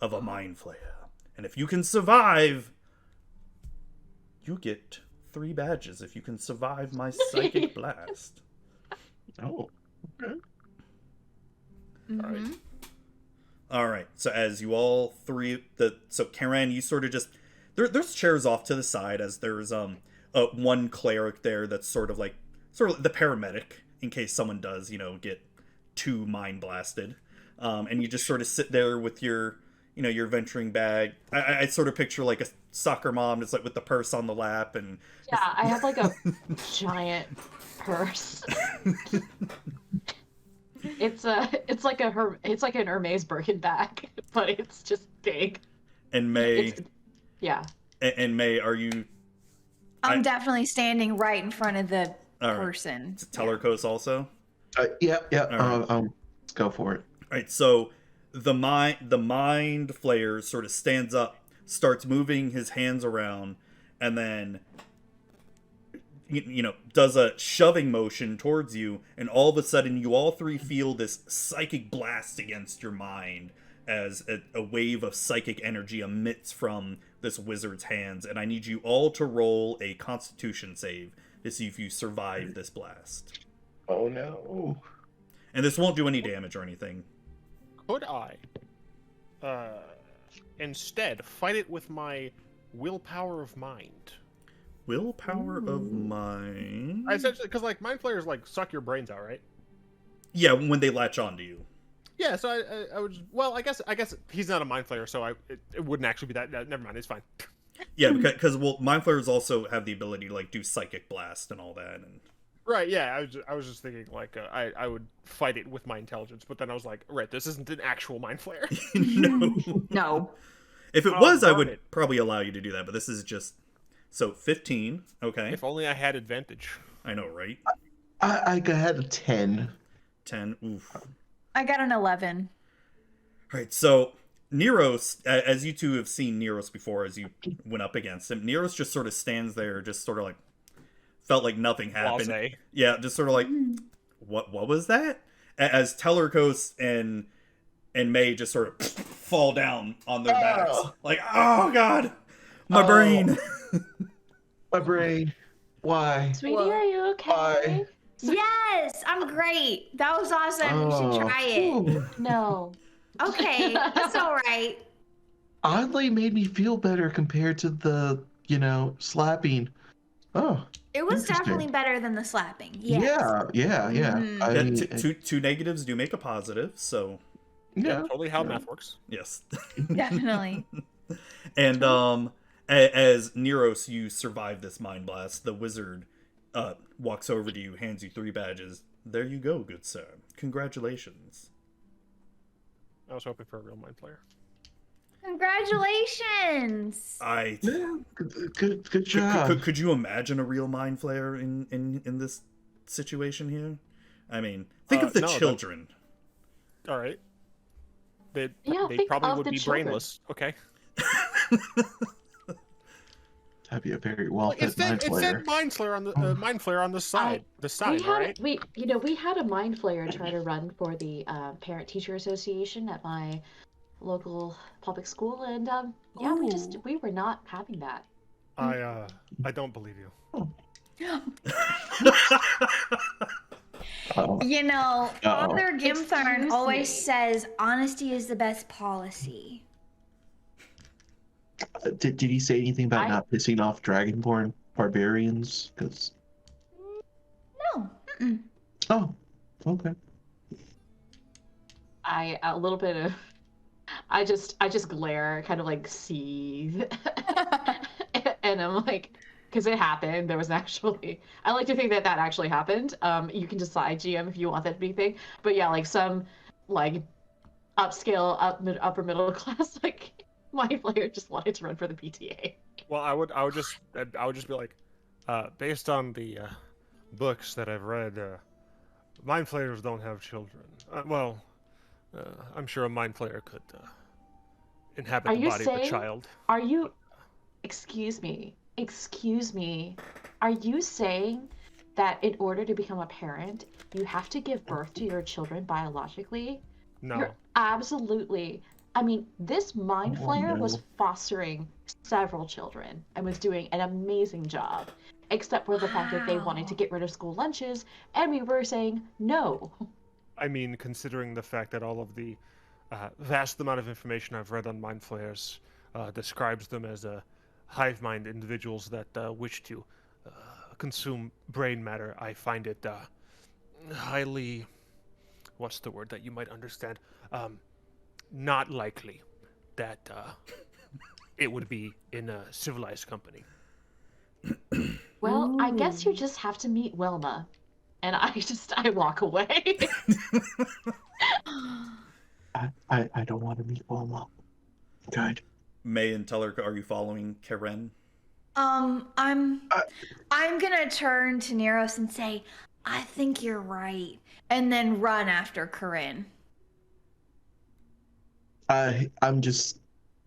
of a mind flayer. And if you can survive, you get 3 badges if you can survive my psychic blast. Oh, okay. Mhm. All right. So as you all three, so Karen, you sort of just there's chairs off to the side as there's one cleric there that's sort of like the paramedic in case someone does get too mind blasted, and you just sort of sit there with your your venturing bag. I sort of picture like a soccer mom just like with the purse on the lap and Yeah, I have like a giant purse. It's like an Hermes Birkin bag, but it's just big. and May Yeah. and May, are you? I'm definitely standing right in front of the All right. person. Tellercos also. Yeah. All right. Let's go for it. All right, so the mind flayer sort of stands up, starts moving his hands around, and then does a shoving motion towards you, and all of a sudden you all three feel this psychic blast against your mind as a wave of psychic energy emits from this wizard's hands, and I need you all to roll a Constitution save to see if you survive this blast. Oh no. And this won't do any damage or anything. Could I, instead, fight it with my willpower of mind? Willpower of mind. Essentially, because like mind flayers like suck your brains out, right? Yeah, when they latch onto you. Yeah, so I would. Well, I guess he's not a mind flayer, so it wouldn't actually be that. Never mind, it's fine. Yeah, because mind flayers also have the ability to like do psychic blast and all that. And Right. Yeah, I was just thinking like I would fight it with my intelligence, but then I was like, right, this isn't an actual mind flayer. no. No. If it Oh, was, I darn would it. probably allow you to do that. But this is just 15. Okay, If only I had advantage. I know, right? I had a 10. 10. Oof. I got an 11. All right, so Niros, as you two have seen Niros before, as you went up against him, Niros just sort of stands there, just sort of like felt like nothing happened. Blase. Yeah, just sort of like, what was that? As Tellercos and May just sort of fall down on their backs, like, oh god, my brain. My brain. Why? Sweetie, Whoa. are you okay? Why? Yes, I'm great. That was awesome. You should try it. Ooh. No. Okay, that's all right. Oddly made me feel better compared to the, slapping. Oh. It was Interesting. definitely better than the slapping. Yes. Yeah. Mhm. I Yeah, mean, two negatives do make a positive, so yeah. Totally how math works. yes. Definitely. And as Niros, you survive this mind blast, the wizard walks over to you, hands you 3 badges. There you go, good sir. Congratulations. I was hoping for a real mind flayer. Congratulations. Yeah, good job. Could you imagine a real mind flayer in this situation here? I mean, think of the no, children. All right. They think probably of would the be children. brainless. Okay. That'd be a very well It fit mind said flayer. mind flayer on the mind flayer on the side. The side, right? We had a mind flayer try to run for the parent teacher association at my local public school, and we were not having that. I don't believe you. Oh. Father Excuse Gimthorn always me. says honesty is the best policy. Did he say anything about I- not pissing off dragonborn barbarians? Because No. Mm-mm. oh, okay. A little bit of I just glare, kind of like seethe. And I'm like, because it happened. There was actually, I like to think that actually happened. You can decide, GM, if you want that to be a thing. But yeah, like some like upscale, upper middle class, like my player just wanted to run for the PTA. Well, I would just be like, based on the books that I've read, mind flayers don't have children. I'm sure a mind flayer could inhabit Are the you body of a saying- child. Are you Excuse me. Excuse me. Are you saying that in order to become a parent, you have to give birth to your children biologically? No. You're absolutely. I mean, this mind Oh, flayer no. was fostering several children and was doing an amazing job, except for the fact that they wanted to Wow. get rid of school lunches, and we were saying no. I mean, considering the fact that all of the vast amount of information I've read on mind flayers describes them as hive mind individuals that wish to consume brain matter, I find it highly. What's the word that you might understand? Not likely that it would be in a civilized company. Well, I guess you Ooh. just have to meet Wilma. And I walk away. I don't want to meet Wilma. Good. May and Tellercos, are you following Karen? I'm Uh, I'm gonna turn to Neros and say, I think you're right, and then run after Corinne. I'm just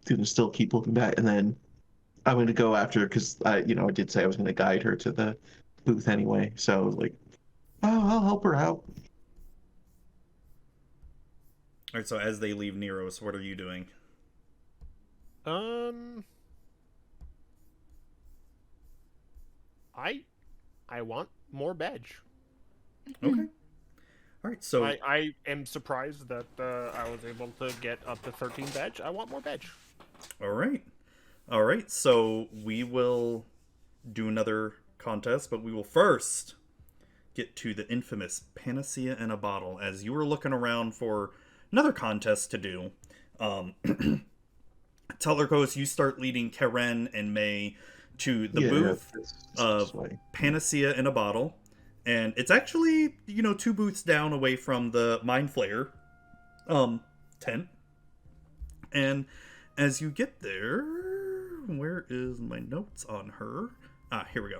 gonna still keep looking back, and then I'm gonna go after because I did say I was gonna guide her to the booth anyway. So like, oh, I'll help her out. All right, so as they leave Neros, what are you doing? I want more badge. Okay. All right, so I am surprised that I was able to get up to 13 badge. I want more badge. all right. So we will do another contest, but we will first get to the infamous panacea in a bottle. As you were looking around for another contest to do, Tellercos, you start leading Karen and May to the booth of panacea in a bottle, and it's actually 2 booths down away from the mind flayer tent. And as you get there, where is my notes on her? Here we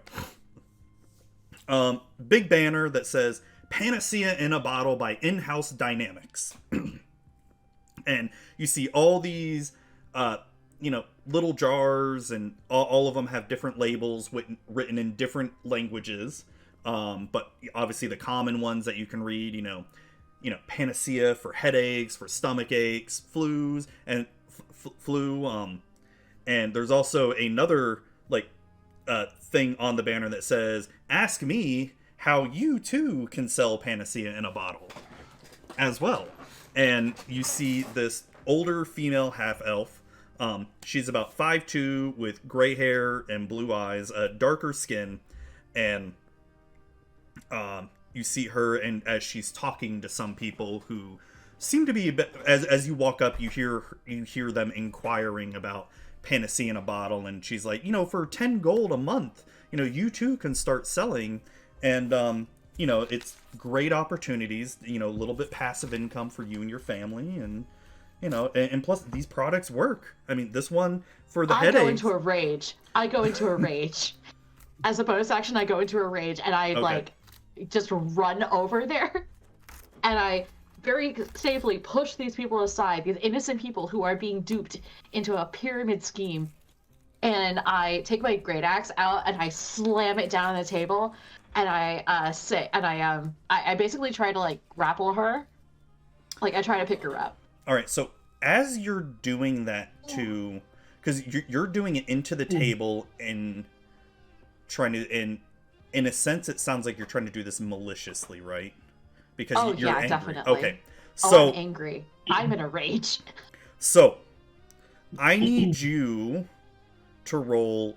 go. Big banner that says panacea in a bottle by In-House Dynamics. And you see all these little jars, and all of them have different labels written in different languages, but obviously the common ones that you can read, panacea for headaches, for stomach aches, flus, and flu. And there's also another thing on the banner that says, "Ask me how you too can sell panacea in a bottle," as well. And you see this older female half elf. She's about 5'2", with gray hair and blue eyes, darker skin, and you see her, and as she's talking to some people who seem to be a bit, as you walk up, you hear them inquiring about panacea in a bottle, and she's like, for 10 gold a month, you too can start selling, and it's great opportunities, a little bit passive income for you and your family, and and plus these products work. I mean, this one for the headaches. I go into a rage. As a bonus action, I go into a rage, and I just run over there, and I very safely push these people aside, these innocent people who are being duped into a pyramid scheme. And I take my great axe out and I slam it down on the table, and I basically try to grapple her. I try to pick her up. All right, so as you're doing that too, because you're doing it into the table and trying to, in a sense, it sounds like you're trying to do this maliciously, right? Because you're angry. Definitely. Okay, so I'm angry. I'm in a rage. So I need you to roll.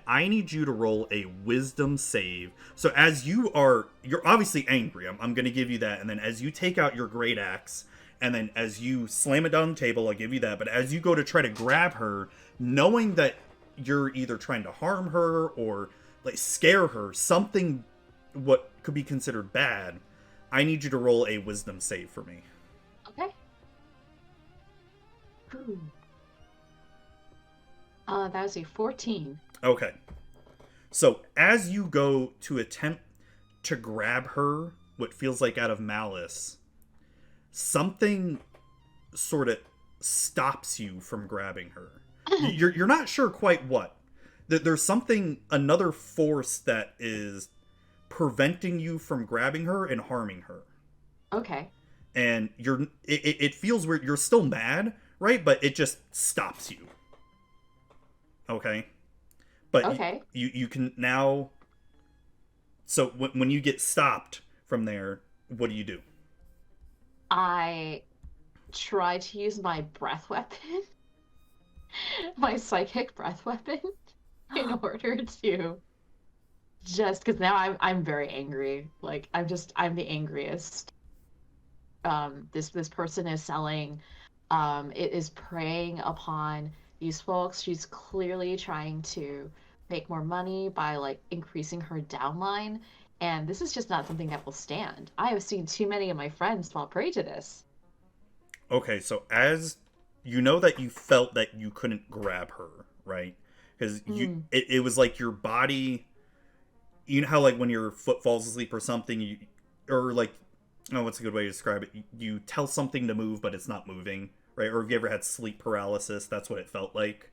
I need you to roll a wisdom save. So as you're obviously angry. I'm going to give you that. And then as you take out your great axe, and then as you slam it down on the table, I'll give you that. But as you go to try to grab her, knowing that you're either trying to harm her or scare her, something what could be considered bad, I need you to roll a wisdom save for me. Okay. That was a 14. Okay. So as you go to attempt to grab her, what feels like out of malice, something sort of stops you from grabbing her. You're not sure quite what. There's something, another force that is preventing you from grabbing her and harming her. Okay. And it feels weird. You're still mad, right? But it just stops you. Okay? But Okay. you can now... So when you get stopped from there, what do? I try to use my breath weapon, my psychic breath weapon, in order to just because now I'm very angry. Like I'm the angriest. This person is selling. It is preying upon these folks. She's clearly trying to make more money by like increasing her downline, and this is just not something that will stand. I have seen too many of my friends fall prey to this. Okay, so as you know that you felt that you couldn't grab her, right? Because it was like your body. You know how like when your foot falls asleep or something, or like, oh, what's a good way to describe it? You tell something to move, but it's not moving, right? Or have you ever had sleep paralysis? That's what it felt like.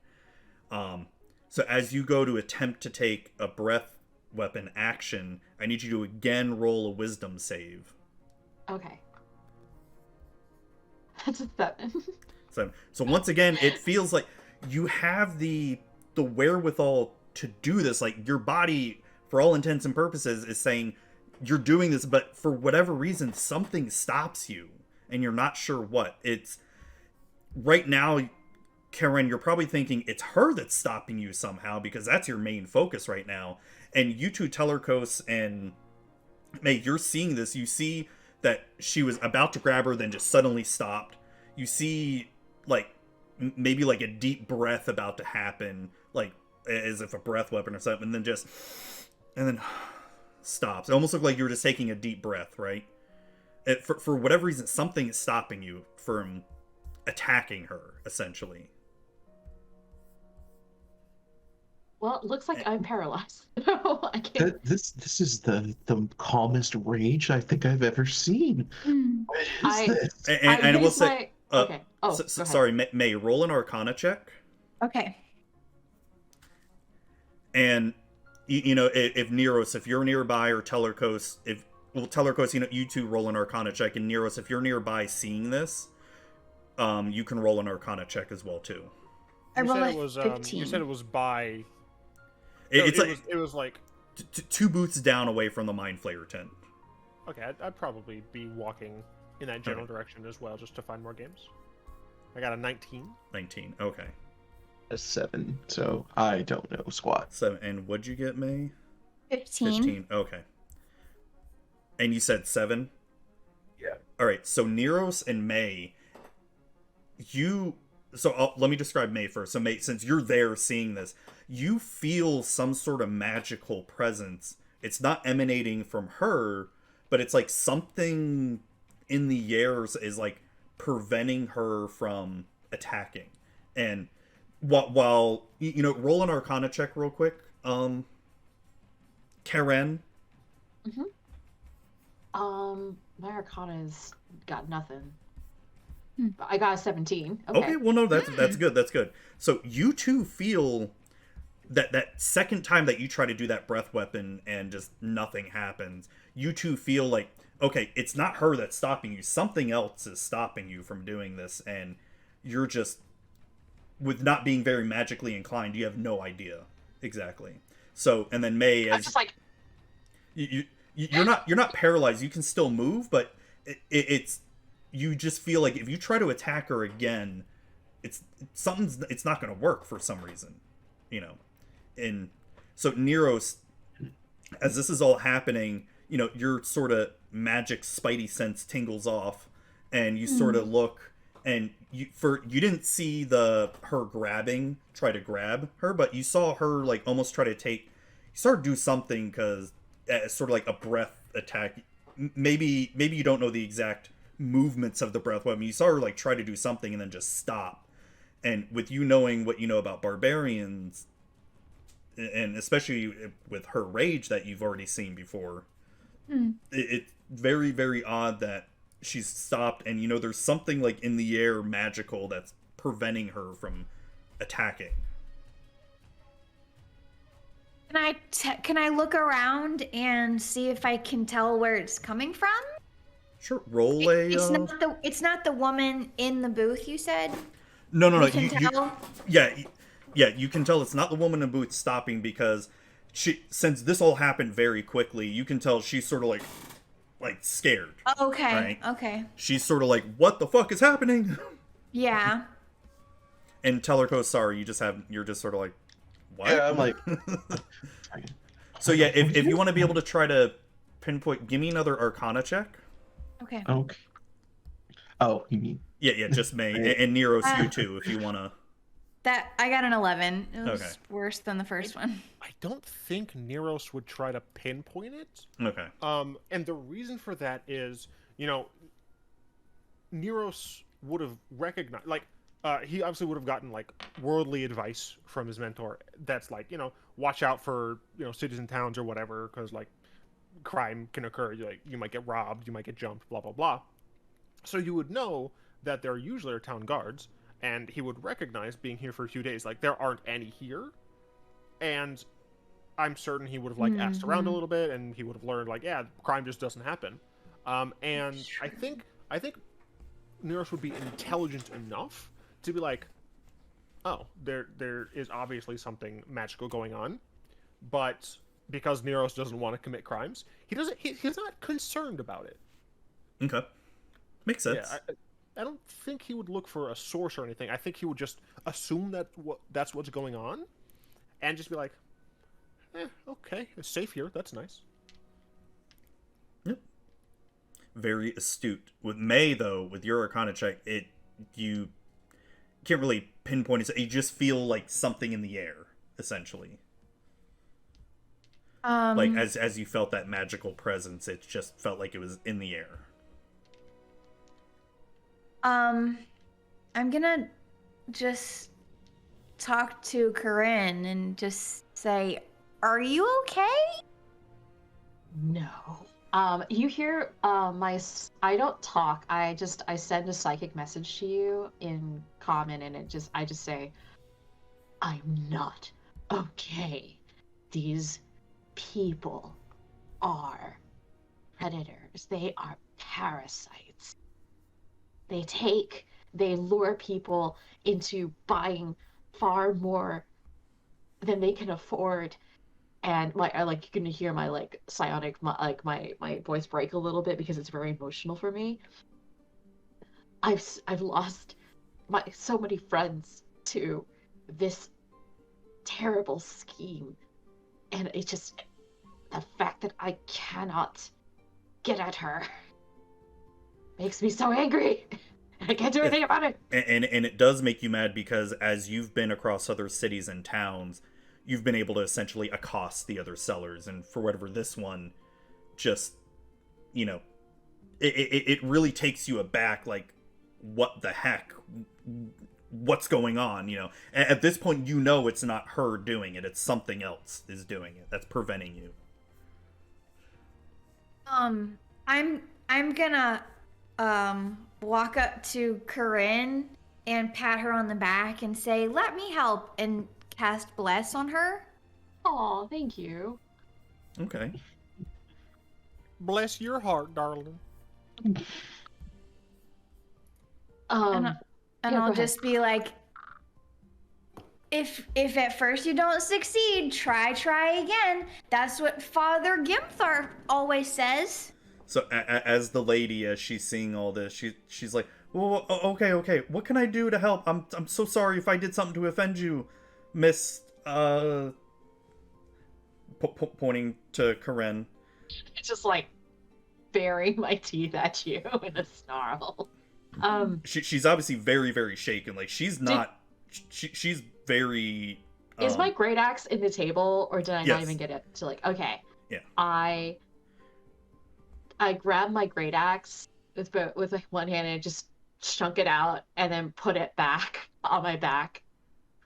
So as you go to attempt to take a breath weapon action, I need you to again roll a wisdom save. Okay. That's a 7. So once again, it feels like you have the wherewithal to do this. Like your body, for all intents and purposes, is saying you're doing this, but for whatever reason, something stops you, and you're not sure what. It's right now, Karen, you're probably thinking it's her that's stopping you somehow, because that's your main focus right now. And you two, Tellercos and May, you're seeing this. You see that she was about to grab her, then just suddenly stopped. You see, like, maybe like a deep breath about to happen, like as if a breath weapon or something, and then stops. It almost looked like you were just taking a deep breath, right? For whatever reason, something is stopping you from attacking her, essentially. Well, it looks like I'm paralyzed. I can't. This is the calmest rage I think I've ever seen. What is this? And I will say, okay. Oh, go ahead. sorry, May, roll an Arcana check. Okay. And you know, if Niros, if you're nearby, or Tellercos, Tellercos, you know, you two roll an Arcana check, and Niros, if you're nearby seeing this, you can roll an Arcana check as well too. I rolled it was 15. you said it was by. It was like 2 booths down away from the Mind Flayer tent. okay. I'd probably be walking in that general direction as well, just to find more games. I got a 19. 19. Okay. A 7, so I don't know squat. So, and what'd you get, May? 15. 15. Okay. And you said 7? Yeah. All right. So Niros and May, let me describe May first. So May, since you're there seeing this, you feel some sort of magical presence. It's not emanating from her, but it's like something in the air is like preventing her from attacking. And while you know, roll an Arcana check real quick. Karen. My Arcana's got nothing. I got a 17. Okay, well, no, that's good. That's good. So you two feel that second time that you try to do that breath weapon and just nothing happens, you two feel like, okay, it's not her that's stopping you. Something else is stopping you from doing this, and you're just, with not being very magically inclined, you have no idea exactly. So, and then May, I'm just like, you're not paralyzed. You can still move, but it's you just feel like if you try to attack her again, it's not going to work for some reason, you know. And so Niros, as this is all happening, you know, your sort of magic spidey sense tingles off, and you sort of look, and you didn't see her try to grab her, but you saw her like almost try to you started to do something, because sort of like a breath attack. Maybe you don't know the exact movements of the breath weapon. You saw her like try to do something and then just stop. And with you knowing what you know about barbarians, and especially with her rage that you've already seen before, it's very, very odd that she's stopped, and there's something like in the air magical that's preventing her from attacking. Can I look around and see if I can tell where it's coming from? Sure. Roll a. It's not the woman in the booth, you said? No. You can tell? Yeah, you can tell it's not the woman in the booth stopping, because since this all happened very quickly, you can tell she's sort of like scared. Okay. Right? Okay. She's sort of like, what the fuck is happening? Yeah. And Tellercos, sorry, you're just sort of like, what? Yeah, I'm like. So yeah, if you want to be able to try to pinpoint, give me another Arcana check. Okay. Okay. Oh, you mean? Yeah, just May and Niros, you too, if you want to. That I got an 11. It was Okay. worse than the first one. I don't think Niros would try to pinpoint it. Okay. And the reason for that is, Niros would have recognized, he obviously would have gotten worldly advice from his mentor. That's watch out for cities and towns or whatever, because crime can occur. You might get robbed, you might get jumped, blah blah blah. So you would know that there usually are town guards. And he would recognize being here for a few days, there aren't any here. And I'm certain he would have, asked around a little bit, and he would have learned, crime just doesn't happen. And I think Niros would be intelligent enough to be like, oh, there is obviously something magical going on. But because Niros doesn't want to commit crimes, he's not concerned about it. Okay. Makes sense. Yeah, I don't think he would look for a source or anything. I think he would just assume that's what's going on, and just be like, okay, it's safe here. That's nice. Yep. Very astute. With May, though, with your Arcana check, you can't really pinpoint it. You just feel like something in the air, essentially. As you felt that magical presence, it just felt like it was in the air. I'm gonna just talk to Corinne and just say, are you okay? No. You hear I don't talk. I send a psychic message to you in common, and I just say, I'm not okay. These people are predators. They are parasites. They lure people into buying far more than they can afford. And you're gonna hear my psionic, my voice break a little bit because it's very emotional for me. I've lost so many friends to this terrible scheme, and it's just the fact that I cannot get at her makes me so angry. I can't do anything about it. And it does make you mad because as you've been across other cities and towns, you've been able to essentially accost the other sellers. And for whatever this one, just, it really takes you aback, what the heck? What's going on? At this point, it's not her doing it. It's something else is doing it that's preventing you. I'm gonna walk up to Corinne and pat her on the back and say, let me help, and cast bless on her. Aw, thank you. Okay. Bless your heart, darling. And I'll just be like, if at first you don't succeed, try again. That's what Father Gimthar always says. So as the lady, as she's seeing all this, she's like, well, okay. What can I do to help? I'm so sorry if I did something to offend you, Miss. Pointing to Corinne. It's just baring my teeth at you in a snarl. She's obviously very, very shaken. She's not. She's very. Is my great axe in the table, or did I not Yes. even get it to okay? Yeah. I grab my great axe with one hand and just chunk it out, and then put it back on my back,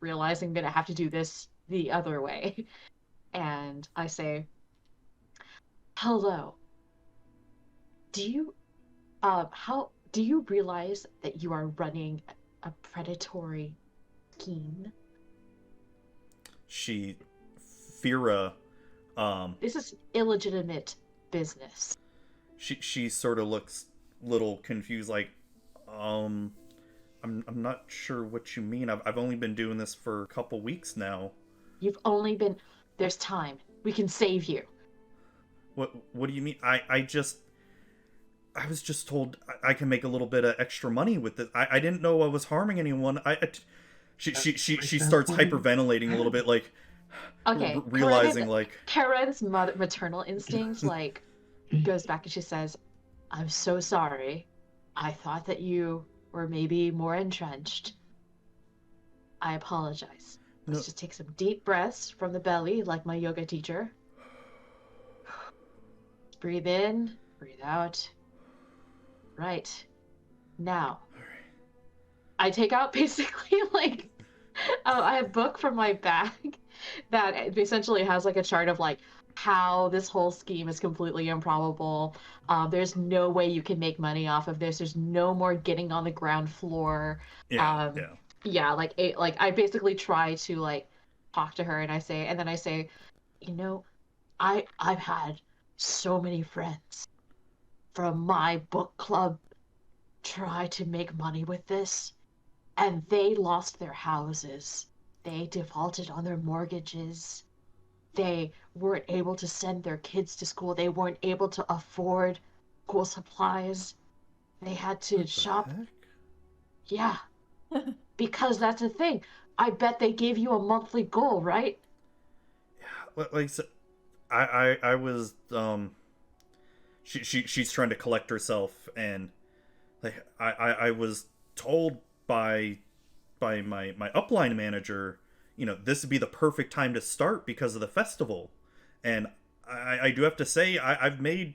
realizing that I have to do this the other way. And I say, hello. Do you How do you realize that you are running a predatory scheme? Fira, This is illegitimate business. she sort of looks a little confused, like, I'm not sure what you mean. I've only been doing this for a couple weeks now. You've only been. There's time. We can save you. What do you mean? I was just told I can make a little bit of extra money with this. I didn't know I was harming anyone. She starts hyperventilating a little bit, like, Okay. realizing like Karen's maternal instinct like goes back and she says, "I'm so sorry. I thought that you were maybe more entrenched. I apologize. Let's just take some deep breaths from the belly, like my yoga teacher. Breathe in, breathe out. Right. Now, I take out basically like I have a book from my bag that essentially has like a chart of like how this whole scheme is completely improbable. There's no way you can make money off of this. There's no more getting on the ground floor. yeah. Yeah, like I basically try to like talk to her and then I say, you know, I've had so many friends from my book club try to make money with this, and they lost their houses. They defaulted on their mortgages. They weren't able to send their kids to school. They weren't able to afford school supplies. They had to shop. Heck? Yeah. Because that's the thing. I bet they gave you a monthly goal, right? Yeah, like so, I was she's trying to collect herself, and like I was told by my upline manager, this would be the perfect time to start because of the festival. And I do have to say I've made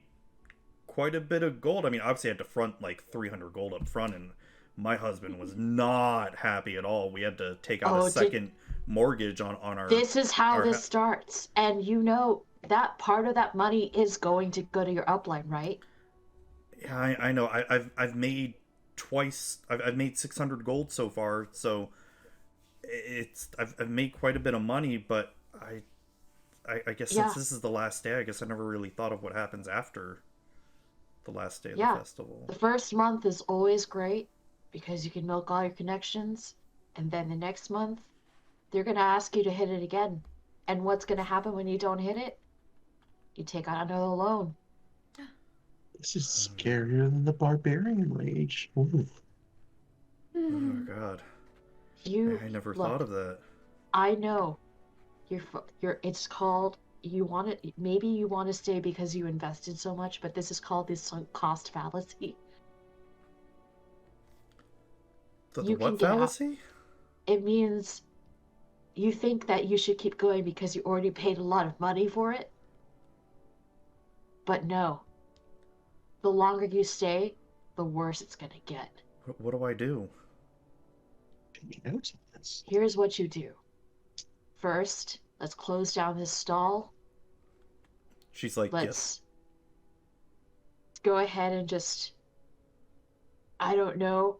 quite a bit of gold. I mean, obviously I had to front like 300 gold up front, and my husband was not happy at all. We had to take out a second mortgage on our... This is how this starts. And that part of that money is going to go to your upline, right? Yeah, I know. I've made twice. I've made 600 gold so far, so I've made quite a bit of money. But I guess since this is the last day, I guess I never really thought of what happens after the last day of the festival. The first month is always great because you can milk all your connections, and then the next month they're gonna ask you to hit it again. And what's gonna happen when you don't hit it? You take out another loan. This is scarier than the barbarian rage. Ooh. Oh God! I never thought of that. I know. It's called. Maybe you want to stay because you invested so much, but this is called the sunk cost fallacy. The what fallacy? It means you think that you should keep going because you already paid a lot of money for it. But no. The longer you stay, the worse it's gonna get. What do I do? Here's what you do. First, let's close down this stall. She's like, let's go ahead and just, I don't know,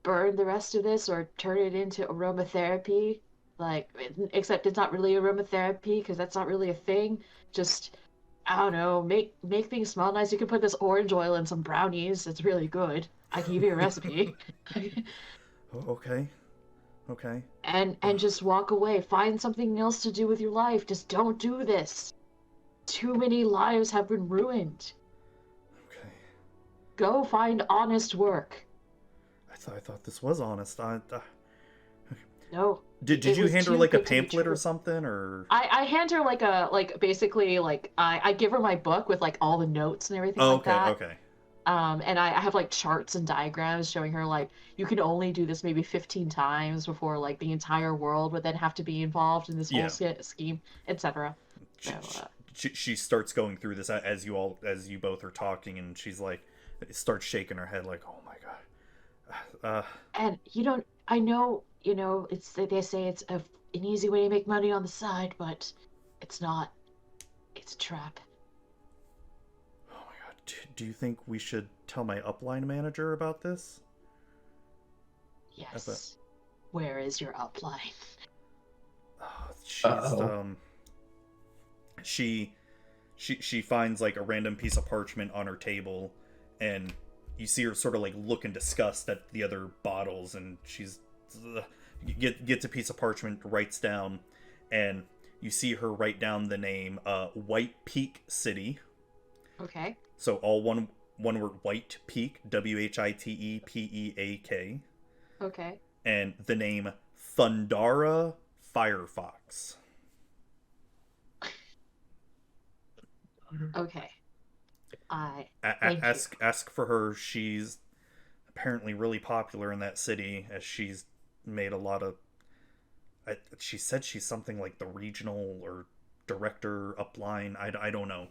burn the rest of this or turn it into aromatherapy. Like, except it's not really aromatherapy because that's not really a thing. Just, I don't know, make things smell nice. You can put this orange oil in some brownies. It's really good. I can give you a recipe. Okay. And just walk away. Find something else to do with your life. Just don't do this. Too many lives have been ruined. Okay. Go find honest work. I thought this was honest. No. Did you hand her like a pamphlet or something, or? I hand her basically I give her my book with like all the notes and everything like that. Okay. And I have like charts and diagrams showing her like you can only do this maybe 15 times before like the entire world would then have to be involved in this whole scheme, etc. She starts going through this as you both are talking, and she's like starts shaking her head like, oh my God. And I know, they say it's an easy way to make money on the side, but it's not. It's a trap. Oh my God. do you think we should tell my upline manager about this? Yes. Where is your upline? She finds like a random piece of parchment on her table, and you see her sort of like look in disgust at the other bottles, and she's gets a piece of parchment, writes down, and you see her write down the name White Peak City. Okay. So all one word, White Peak, WHITEPEAK. Okay. And the name Thundara Firefox. Okay. Ask for her. She's apparently really popular in that city, as she's made a lot of. She said she's something like the regional or director upline. I don't know.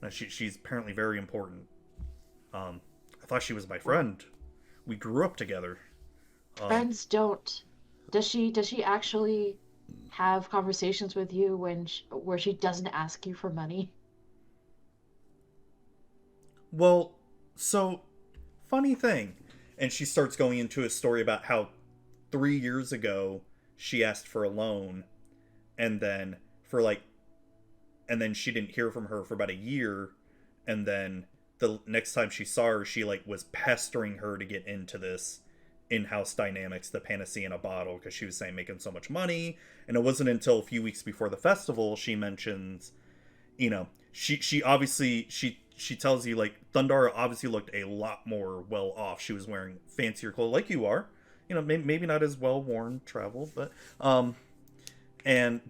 She's apparently very important. I thought she was my friend. We grew up together. Friends don't. Does she actually have conversations with you where she doesn't ask you for money? Well, so funny thing. And she starts going into a story about how 3 years ago she asked for a loan, and then she didn't hear from her for about a year, and then the next time she saw her, she like was pestering her to get into this in-house dynamics, the panacea in a bottle, because she was saying making so much money. And it wasn't until a few weeks before the festival she mentions, she obviously she tells you like Thundara obviously looked a lot more well off. She was wearing fancier clothes like you are, maybe not as well worn, traveled, but and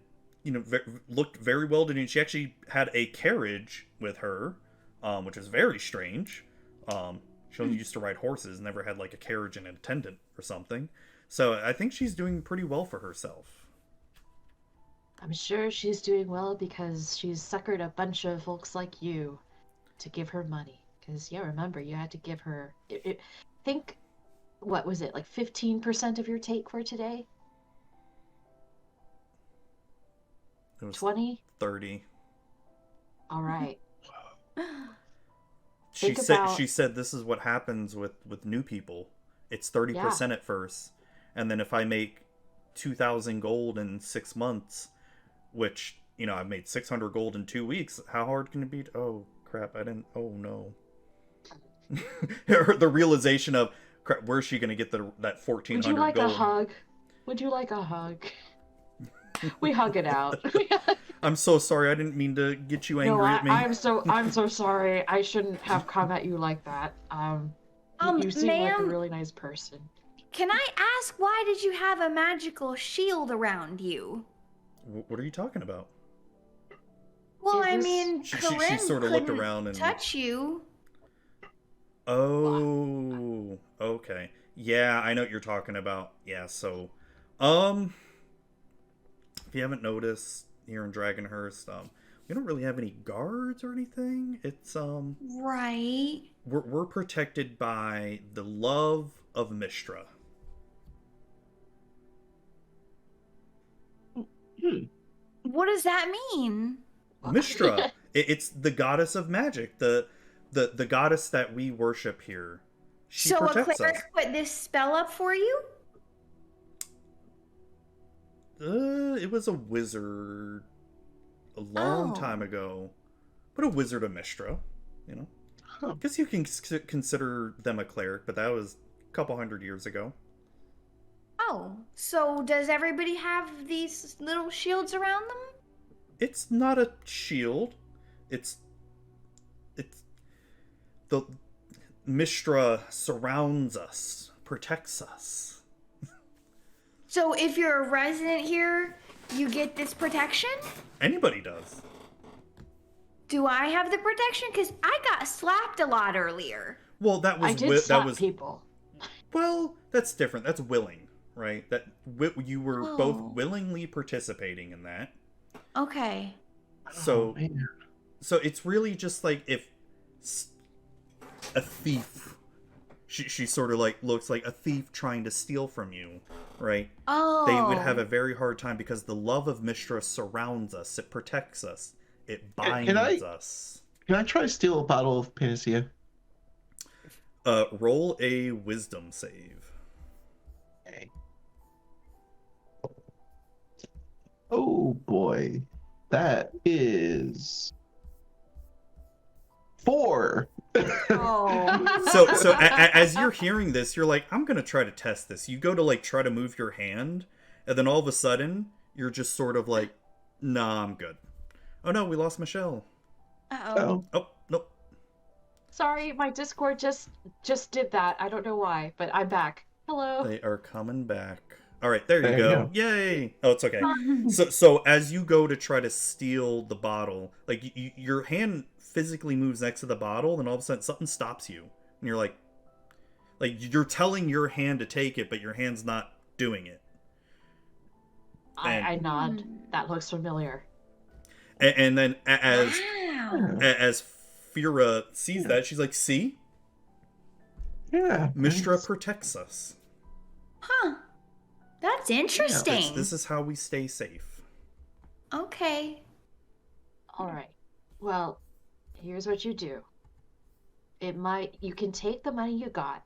looked very well to do. She actually had a carriage with her, which is very strange. She only used to ride horses, never had like a carriage and an attendant or something. So I think she's doing pretty well for herself. I'm sure she's doing well because she's suckered a bunch of folks like you to give her money. Because, remember, you had to give her... think, what was it, like 15% of your take for today? It was 20? 30. All right. She said this is what happens with new people. It's 30% at first, and then if I make 2,000 gold in 6 months, which I've made 600 gold in 2 weeks, how hard can it be? Oh crap! I didn't. Oh no! The realization of crap. Where's she gonna get that 1,400 Would you like gold? a hug? Would you like a hug? We hug it out. I'm so sorry. I didn't mean to get you angry at me. I'm so sorry. I shouldn't have come at you like that. You seem like a really nice person. Can I ask, why did you have a magical shield around you? What are you talking about? Well, I mean, she Corinne sort of looked around and touch you. Oh, okay. Yeah, I know what you're talking about. Yeah, so, if you haven't noticed, here in Dragonhurst, we don't really have any guards or anything. It's right. We're protected by the love of Mystra. What does that mean? Mystra. It's the goddess of magic, the goddess that we worship here. She protects a cleric us. put this spell up for you? It was a wizard a long time ago, but a wizard of Mystra, I guess you can consider them a cleric, but that was a couple hundred years ago. Oh, so does everybody have these little shields around them? It's not a shield. It's the Mystra surrounds us, protects us. So if you're a resident here, you get this protection? Anybody does. Do I have the protection? Because I got slapped a lot earlier. Well, that was that was people. Well, that's different. That's willing, right? That you were both willingly participating in that. Okay. So, so it's really just like if a thief. She sort of like looks like a thief trying to steal from you, right? Oh. They would have a very hard time because the love of Mystra surrounds us. It protects us. It binds us. Can I try to steal a bottle of Panacea? Roll a wisdom save. Okay. Oh boy, that is 4. Oh. So as you're hearing this, you're like, I'm gonna try to test this. You go to like try to move your hand, and then all of a sudden you're just sort of like, nah, I'm good. Oh no, we lost Michelle. Uh-oh. Oh nope. Sorry, my Discord just did that. I don't know why, but I'm back. Hello. They are coming back. All right, there you There you go. go. Yay! Oh, it's okay. So as you go to try to steal the bottle, like your hand physically moves next to the bottle, then all of a sudden something stops you, and you're like you're telling your hand to take it, but your hand's not doing it. I nod. That looks familiar. And then Wow. as Fira sees that, she's like, "See, Yeah. Mishra nice. protects us. Huh. That's interesting. This is how we stay safe." Okay. All right. Well, here's what you do. You can take the money you got.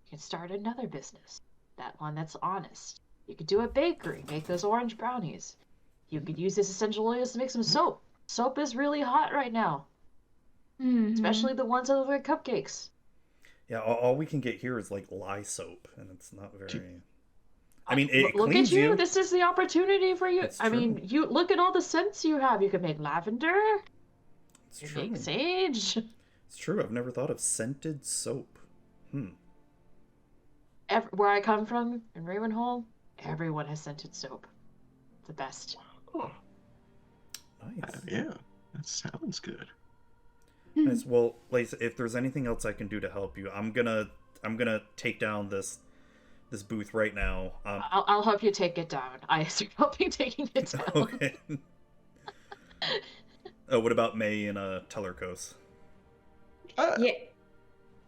You can start another business. That one that's honest. You could do a bakery, make those orange brownies. You could use this essential oils to make some soap. Soap is really hot right now, Mhm. especially the ones that look like cupcakes. Yeah, all we can get here is like lye soap, and it's not very. I mean, it Look at cleans you. you. This is the opportunity for you. It's I mean, true. you look at all the scents you have. You can make lavender. It's You true. make sage. It's true. I've never thought of scented soap. Where I come from in Ravenholm, everyone has scented soap. The best. Nice. Yeah, that sounds good. Nice. Well, Lisa, if there's anything else I can do to help you, I'm gonna take down this booth right now. I'll help you take it down. I start helping taking it down. Okay. What about May and Tellercos? Yeah.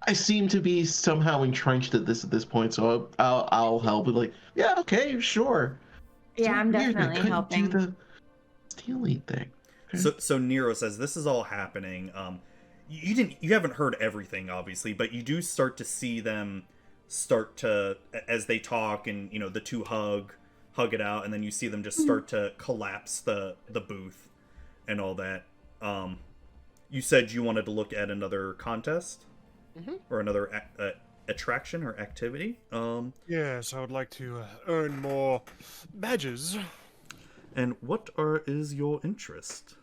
I seem to be somehow entrenched at this point, so I'll help. With like, yeah, okay, sure. Yeah, I'm Weird, I definitely couldn't helping. do the stealing thing. So Nero says this is all happening. You haven't heard everything obviously, but you do start to see them start to, as they talk, and the two hug it out, and then you see them just start to collapse the booth and all that. You said you wanted to look at another contest or another attraction or activity. Yes, I would like to earn more badges. And what is your interest?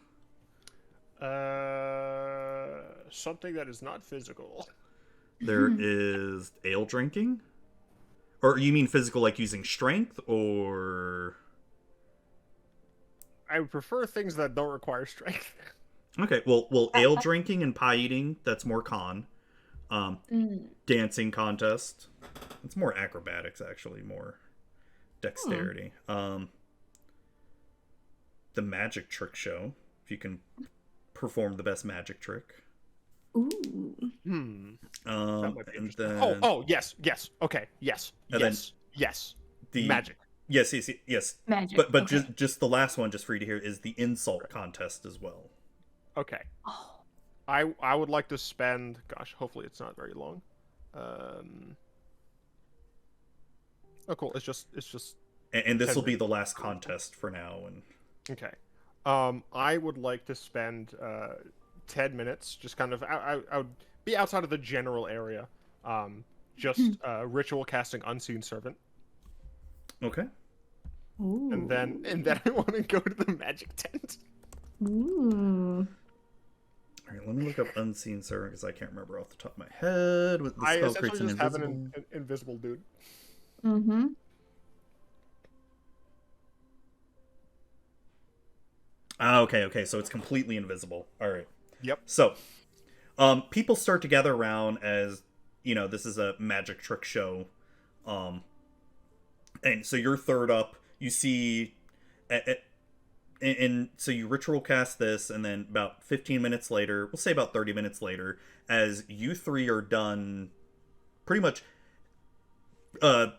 Something that is not physical. There is ale drinking? Or you mean physical, like using strength, or... I would prefer things that don't require strength. Okay, well, ale drinking and pie eating, that's more con. Dancing contest, it's more acrobatics, actually, more dexterity. The magic trick show, if you can perform the best magic trick. Ooh. That might be And interesting. then... Oh, yes, okay, yes, And then yes. the Magic. Yes. Magic. But okay. just the last one, just for you to hear, is the insult contest as well. Okay. Oh. I would like to spend. Gosh, hopefully it's not very long. Oh, cool. It's just. And this 10 will be the last contest for now. And Okay. I would like to spend 10 minutes, just kind of. I would be outside of the general area. Just ritual casting Unseen Servant, okay. Ooh. and then I want to go to the magic tent. Ooh. All right, let me look up Unseen Servant because I can't remember off the top of my head. With the I spell essentially creates an just have invisible. an invisible dude. Mm-hmm. Okay. So it's completely invisible. All right. Yep. So, people start to gather around as this is a magic trick show, and so you're third up. You see, and so you ritual cast this, and then about 15 minutes later, we'll say about 30 minutes later, as you three are done, pretty much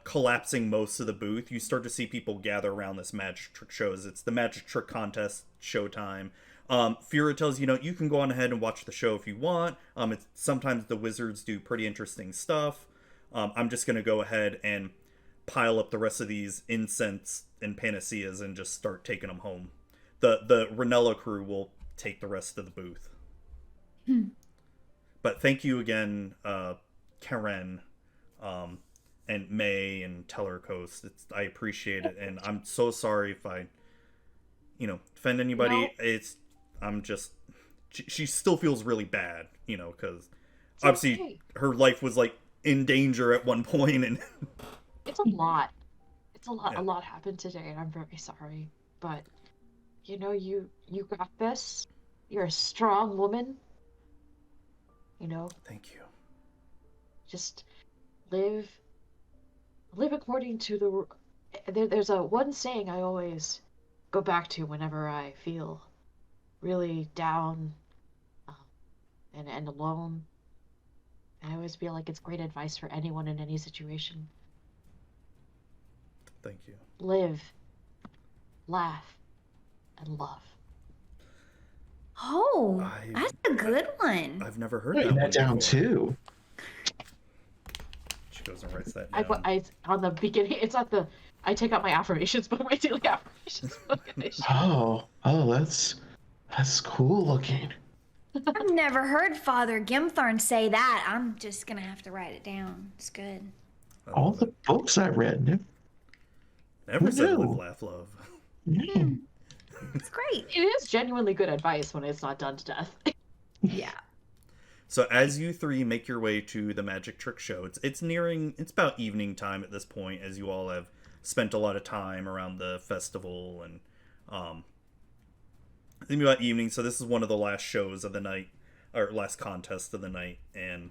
collapsing most of the booth, you start to see people gather around this magic trick shows. It's the magic trick contest showtime. Fira tells you can go on ahead and watch the show if you want. Sometimes the wizards do pretty interesting stuff. I'm just going to go ahead and pile up the rest of these incense and panaceas and just start taking them home. The Ranella crew will take the rest of the booth. But thank you again, Karen, and May and Tellercos. I appreciate it, and I'm so sorry if I, offend anybody. No. She still feels really bad, because obviously okay. Her life was like in danger at one point, and it's a lot. Yeah. A lot happened today, and I'm very sorry. But you got this. You're a strong woman. Thank you. Just live according to there's a one saying I always go back to whenever I feel really down and alone. I always feel like it's great advice for anyone in any situation. Thank you. Live, laugh, and love. Oh, that's a good one. I've never heard Writing that that one down before. too. She goes and writes that down. I on the beginning. It's not the. I take out my affirmations, but my daily affirmations book. Oh, that's cool looking. I've never heard Father Gimthorn say that. I'm just gonna have to write it down. It's good. All the books I read. Never said knew? live, laugh, love. Yeah. It's great. It is genuinely good advice when it's not done to death. Yeah. So as you three make your way to the magic trick show, it's about evening time at this point, as you all have spent a lot of time around the festival, and it's about evening. So this is one of the last shows of the night, or last contest of the night, and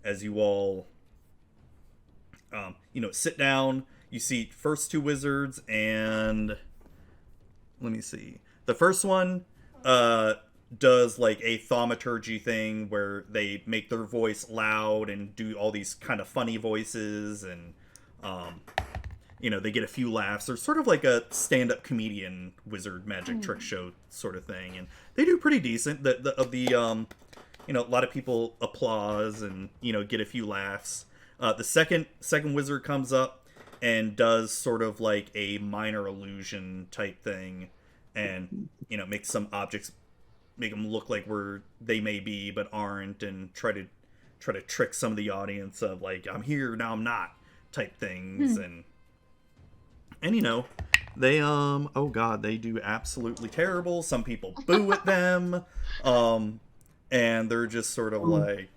as you all sit down, you see first two wizards, and let me see, the first one does like a thaumaturgy thing where they make their voice loud and do all these kind of funny voices, and they get a few laughs. They're sort of like a stand-up comedian wizard magic trick show sort of thing, and they do pretty decent. A lot of people applause and get a few laughs. The second wizard comes up and does sort of like a minor illusion type thing, and makes some objects, make them look like they may be but aren't, and try to trick some of the audience of like, I'm here now, I'm not type things. And they oh god, they do absolutely terrible. Some people boo at them, and they're just sort of like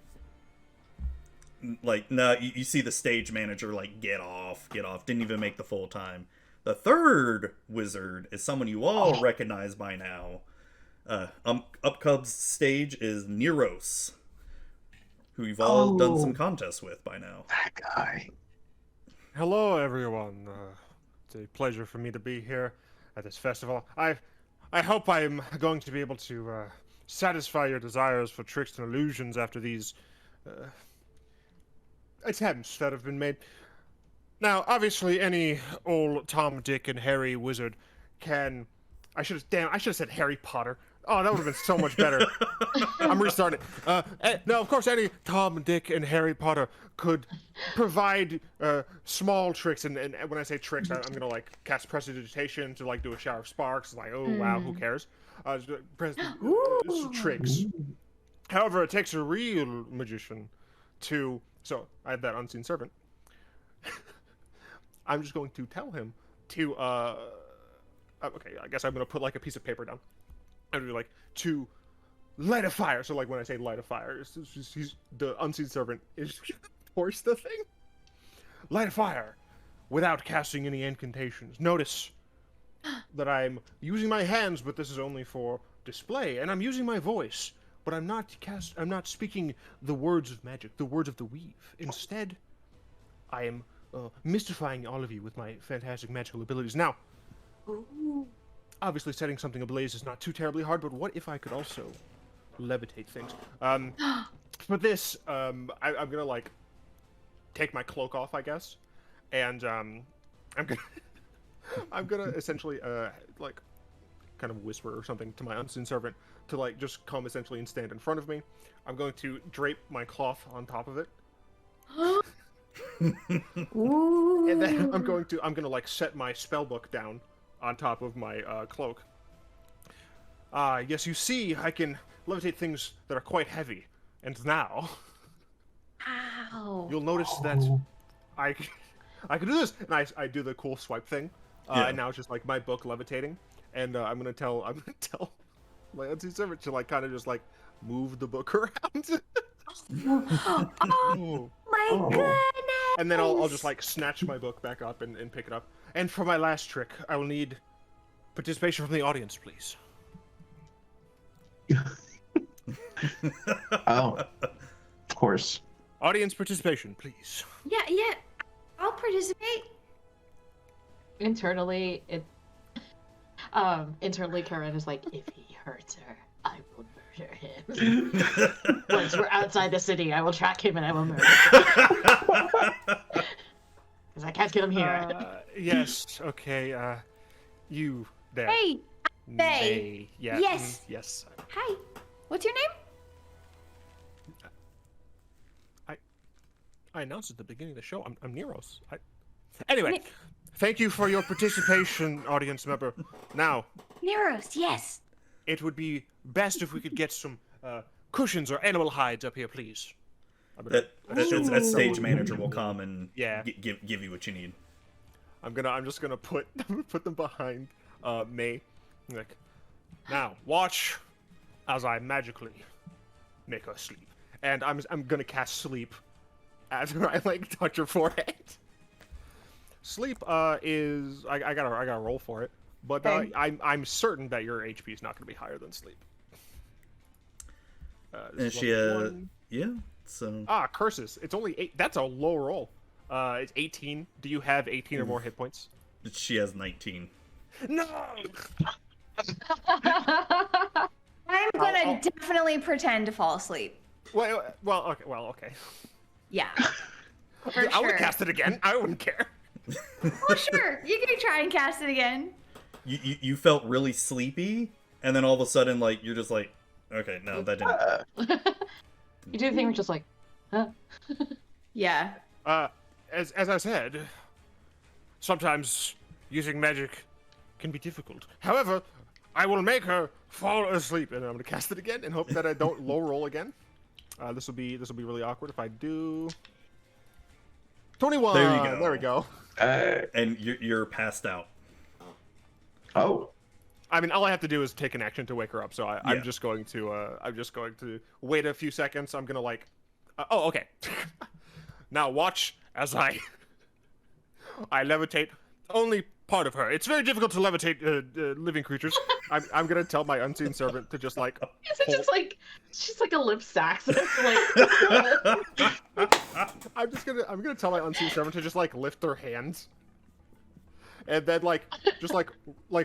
no, you see the stage manager like, get off, didn't even make the full time. The third wizard is someone you all recognize by now. Upcub's stage is Niros, who you've all done some contests with by now. That guy. Hello, everyone. It's a pleasure for me to be here at this festival. I hope I'm going to be able to satisfy your desires for tricks and illusions after these attempts that have been made. Now, obviously, any old Tom, Dick, and Harry wizard can... I should have said Harry Potter. Oh, that would have been so much better. I'm restarting. No, of course, any Tom, Dick, and Harry Potter could provide small tricks, and when I say tricks, I'm gonna like cast prestidigitation to like do a shower of sparks. Like, oh wow, who cares? Tricks. However, it takes a real magician to. So I have that unseen servant. I'm just going to tell him to. Okay, I guess I'm gonna put like a piece of paper down. I'm gonna be like, to light a fire. So like when I say light a fire, he's the unseen servant is force the thing. Light a fire without casting any incantations. Notice that I'm using my hands, but this is only for display, and I'm using my voice, but I'm not speaking the words of magic, the words of the weave. Instead, I am mystifying all of you with my fantastic magical abilities. Now, obviously setting something ablaze is not too terribly hard, but what if I could also levitate things? For this, I'm gonna like take my cloak off, I guess, and I'm gonna essentially like kind of whisper or something to my unseen servant to like just come essentially and stand in front of me. I'm going to drape my cloth on top of it. Ooh. And then I'm gonna like set my spell book down on top of my cloak. Yes, you see, I can levitate things that are quite heavy. And now, Ow. you'll notice that I can do this, and I do the cool swipe thing. And now it's just like my book levitating, and I'm gonna tell my unseen servant to like kind of just like move the book around. Oh my goodness! And then I'll just like snatch my book back up and pick it up. And for my last trick, I will need participation from the audience, please. Oh, of course. Audience participation, please. Yeah. I'll participate. Internally, Karen is like, if he hurts her, I will murder him. Once we're outside the city, I will track him and I will murder him. Because I can't kill him here. Yes, okay, you there. Hey, May. Yeah. Yes. Yes. hi. What's your name? I announced at the beginning of the show, I'm Niros. Anyway, thank you for your participation, audience member. Now, Niros. Yes. it would be best if we could get some cushions or animal hides up here, please. That stage manager will come and Yeah. give you what you need. I'm just gonna put them behind May. Like, now watch as I magically make her sleep, and I'm gonna cast sleep after I like touch her forehead. Sleep is I gotta roll for it, but Okay. I'm certain that your HP is not gonna be higher than sleep. And This is she level 1. yeah. So Curses. It's only 8. That's a low roll. It's 18. Do you have 18 or more hit points? she has 19. No. I'm gonna definitely pretend to fall asleep. Well, okay. Yeah. For I would sure. cast it again. I wouldn't care. Oh, sure. You can try and cast it again. You felt really sleepy, and then all of a sudden, like you're just like, okay, no, that didn't. You do the thing where it's just like, huh? Yeah. As I said, sometimes using magic can be difficult. However, I will make her fall asleep, and I'm gonna cast it again and hope that I don't low roll again. This will be really awkward if I do. 21. There you go. There we go. And you're passed out. Oh. I mean, all I have to do is take an action to wake her up. So I'm just going to wait a few seconds. I'm gonna like, oh, okay. Now watch as I levitate only part of her. It's very difficult to levitate living creatures. I'm gonna tell my unseen servant to just like. Is it just like she's like a lip saxophone? Like, I'm gonna tell my unseen servant to just like lift her hands, and then like just like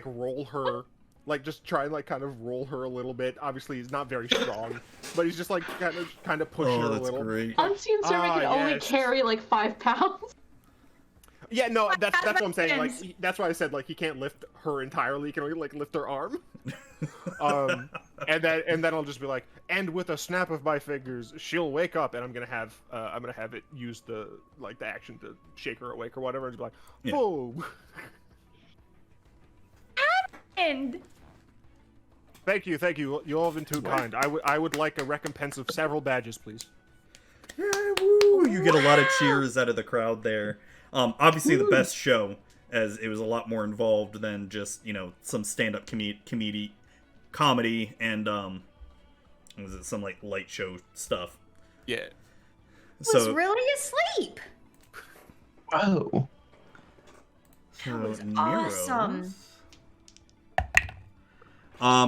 roll her, like just try and like kind of roll her a little bit. Obviously, he's not very strong, but he's just like kind of pushing her a Oh, that's little. great. unseen servant can only yes. carry like 5 pounds. Yeah, no, that's what I'm saying. Like hands. that's why I said like he can't lift her entirely. He can only like lift her arm. And then I'll just be like, and with a snap of my fingers, she'll wake up, and I'm gonna have it use the action to shake her awake or whatever, and just be like, Yeah. boom. And Thank you. You all have been too kind. I would like a recompense of several badges, please. Yeah, woo! You get a lot of cheers out of the crowd there. Obviously, the best show, as it was a lot more involved than just some stand-up comedy and was it some like light show stuff. Yeah. was really asleep. Oh. That was awesome.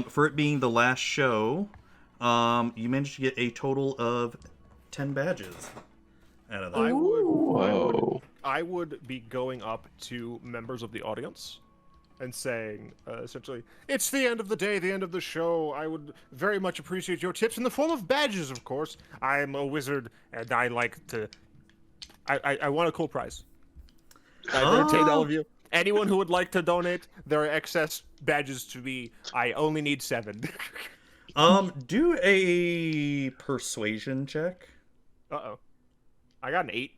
For it being the last show, you managed to get a total of 10 badges out of that. Whoa. I would be going up to members of the audience and saying, essentially, it's the end of the day, the end of the show. I would very much appreciate your tips in the form of badges, of course. I am a wizard, and I like to... I want a cool prize. I entertain all of you. Anyone who would like to donate their excess badges to me, I only need 7. Do a persuasion check. Uh-oh. I got an 8.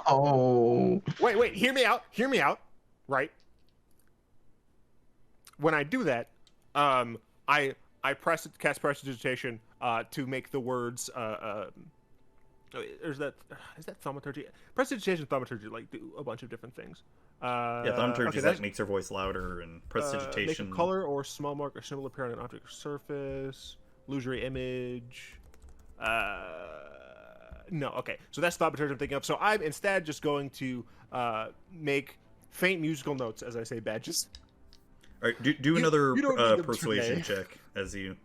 Oh. Wait, hear me out. Right? When I do that, I cast prestidigitation to make the words is that thaumaturgy? Prestidigitation and thaumaturgy like do a bunch of different things. Yeah, thaumaturgy like makes her voice louder, and prestidigitation. Make a color or small mark or symbol appear on an object or surface. Illusory image. No, okay. So that's thaumaturgy I'm thinking of. So I'm instead just going to make faint musical notes as I say badges. All right, do another you don't need them persuasion today. check as you.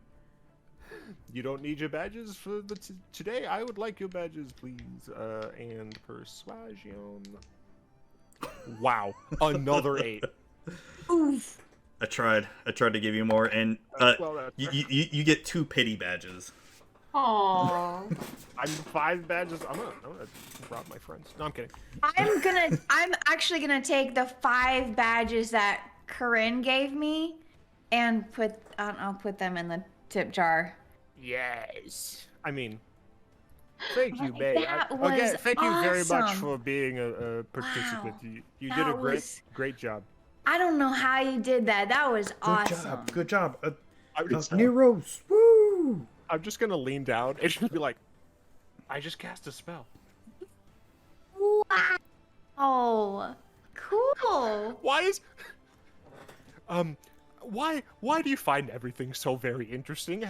You don't need your badges for today. I would like your badges, please. And persuasion. Wow, another 8. Oof. I tried to give you more, and Well, you get 2 pity badges. Aww. I'm 5 badges. I'm gonna rob my friends. No, I'm kidding. I'm actually gonna take the 5 badges that Corinne gave me and I'll put them in the tip jar. Yes. I mean, thank you, That May. was Again, thank you very much awesome. for being a participant. Wow. You That did a was- great job. I don't know how you did that. That was awesome. Good job. I'm just, Niros. Woo! I'm just gonna lean down and just be like, I just cast a spell. Wow. Oh, cool. Why do you find everything so very interesting?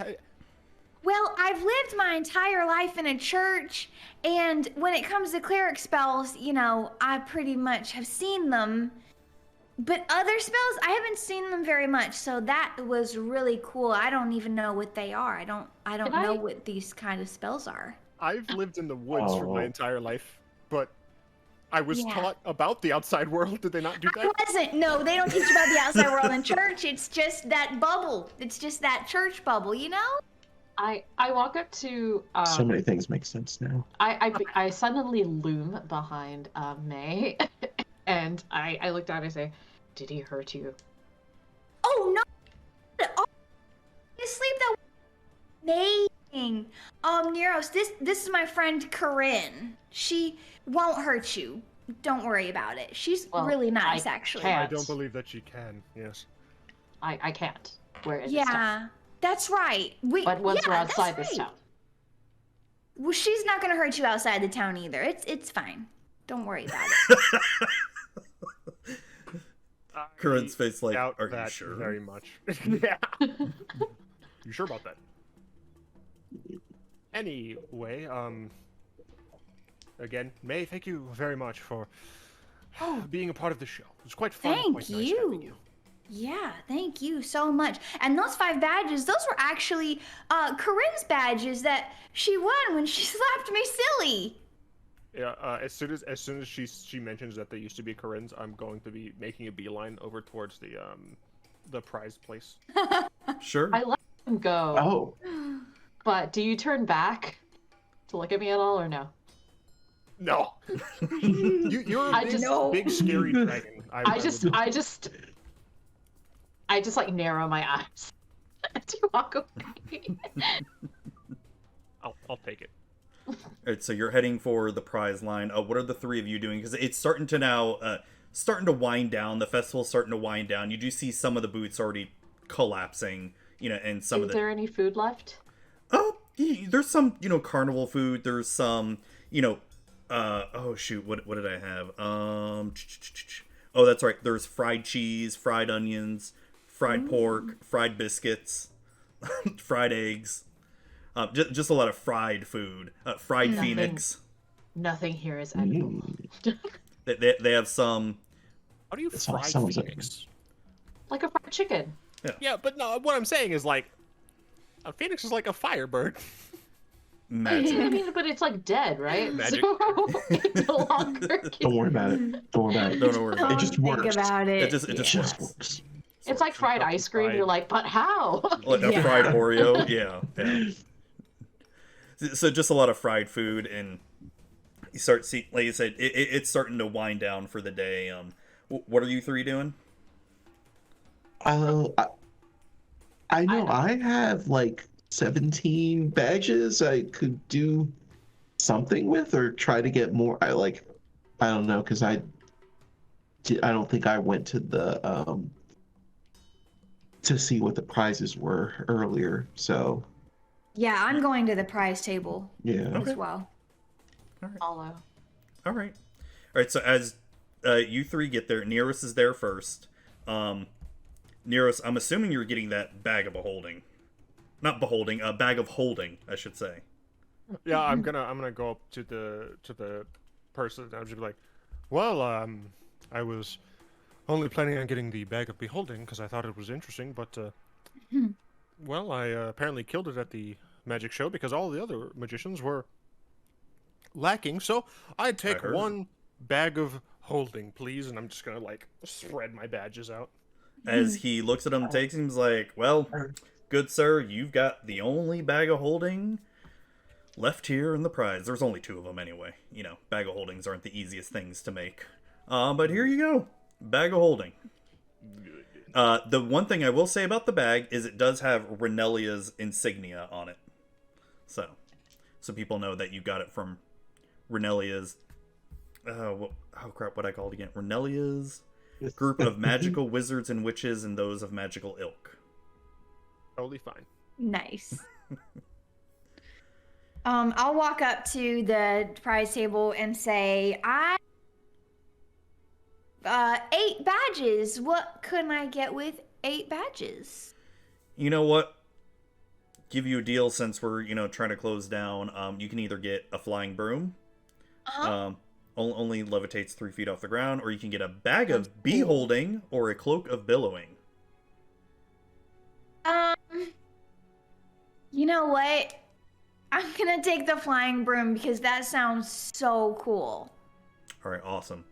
Well, I've lived my entire life in a church, and when it comes to cleric spells, I pretty much have seen them. But other spells, I haven't seen them very much, so that was really cool. I don't even know what they are. I don't know what these kind of spells are. I've lived in the woods for my Oh. entire life, but I was Yeah. taught about the outside world. Did they not do that? No, they don't teach about the outside world in church. It's just that bubble. It's just that church bubble, I walk up to So many things make sense now. I suddenly loom behind May, and I look down and I say, "Did he hurt you?" Oh, no. Oh, you sleep that amazing. Niros, this is my friend Corinne. She won't hurt you. Don't worry about it. She's Well, really nice, I actually. can't. I don't believe that she can. Yes. I can't. We're in this town. Yeah, that's right. But once we're that's outside this right. town. Well, she's not gonna hurt you outside the town either. It's fine. Don't worry about it. Corinne's face like, Doubt are you that sure? very much. Yeah. You sure about that? Anyway, again, May, thank you very much for being a part of the show. It was quite fun. Thank quite nice having you. Yeah, thank you so much. And those 5 badges, those were actually Corinne's badges that she won when she slapped me silly. Yeah, as soon as she mentions that they used to be Corinne's, I'm going to be making a beeline over towards the prize place. Sure. I let him go. Oh. But do you turn back to look at me at all, or no? No. You're a I big, just- big scary dragon. I just like narrow my eyes as you walk away. I'll take it. All right, so you're heading for the prize line. What are the 3 of you doing? Because it's starting to wind down. The festival's starting to wind down. You do see some of the booths already collapsing, and some Is of the. there any food left? Oh, there's some, carnival food. There's some, oh shoot, what did I have? Oh, that's right. There's fried cheese, fried onions, fried pork, fried biscuits, fried eggs. Just a lot of fried food. Fried Nothing. phoenix. Nothing here is edible. They have some. How do you That's all fry sounds like phoenix? Like a fried chicken. Yeah, but no. What I'm saying is like, a phoenix is like a firebird. I Magic. mean, but it's like dead, right? Magic. So it no longer Don't worry about it. Don't worry about it. Don't worry about It just Think works. about it. It just It just works. It's like fried ice cream. You're like, but how? Like a Yeah. fried Oreo. Yeah. So just a lot of fried food, and you start seeing, like I said, it's starting to wind down for the day. What are you three doing? Uh, I know I have like 17 badges I could do something with or try to get more. I don't know, because I don't think I went to the to see what the prizes were earlier. So Yeah, I'm going to the prize table yeah. Okay. as well. Follow. All right. So as you three get there, Niros is there first. Niros, I'm assuming you're getting that bag of beholding. Not beholding, a bag of holding, I should say. Yeah, I'm gonna go up to the person. I'm just be like, well, I was only planning on getting the bag of beholding because I thought it was interesting, but well, I apparently killed it at the magic show because all the other magicians were lacking. So I'd take heard. one bag of holding, please, and I'm just gonna like spread my badges out. As he looks at him, takes him, he's like, well, good sir, you've got the only bag of holding left here in the prize. There's only 2 of them anyway. You know, bag of holdings aren't the easiest things to make. But here you go. Bag of holding. The one thing I will say about the bag is it does have Renelia's insignia on it. So people know that you got it from Renelia's... oh crap, what I called again? Renelia's group of magical wizards and witches and those of magical ilk. Totally fine. Nice. I'll walk up to the prize table and say, 8 badges. What can I get with 8 badges? You know what? Give you a deal since we're, trying to close down. You can either get a flying broom. Only levitates 3 feet off the ground, or you can get a bag of beholding or a cloak of billowing. You know what? I'm gonna take the flying broom because that sounds so cool. All right, awesome.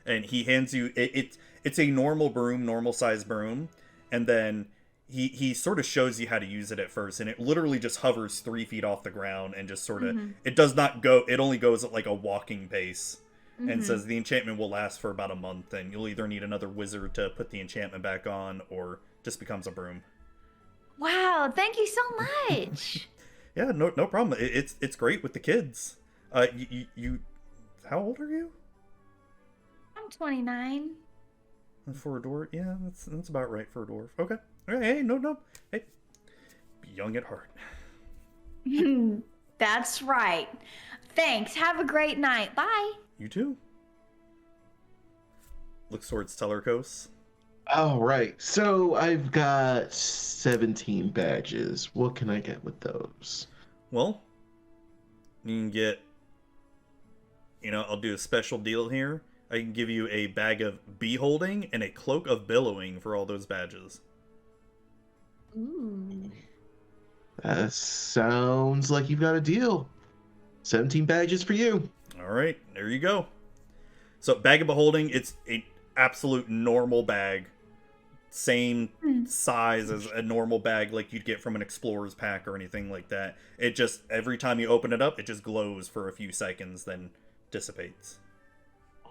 And he hands you it's a normal broom, normal size broom, and then he sort of shows you how to use it at first, and it literally just hovers 3 feet off the ground and just sort of it does not go. It only goes at like a walking pace. And says the enchantment will last for about a month, and you'll either need another wizard to put the enchantment back on, or just becomes a broom. Wow, thank you so much. Yeah, no problem. It's great with the kids. You how old are you? I'm 29. For a dwarf? Yeah, that's about right for a dwarf. Okay. All right, hey, no. Hey, be young at heart. That's right. Thanks. Have a great night. Bye. You too. Looks towards Tellercos. All right. So I've got 17 badges. What can I get with those? Well, you can get, I'll do a special deal here. I can give you a bag of beholding and a cloak of billowing for all those badges. Ooh. That sounds like you've got a deal. 17 badges for you. All right, there you go. So, bag of beholding, it's an absolute normal bag. Same size as a normal bag like you'd get from an explorer's pack or anything like that. It just, every time you open it up, it just glows for a few seconds, then dissipates.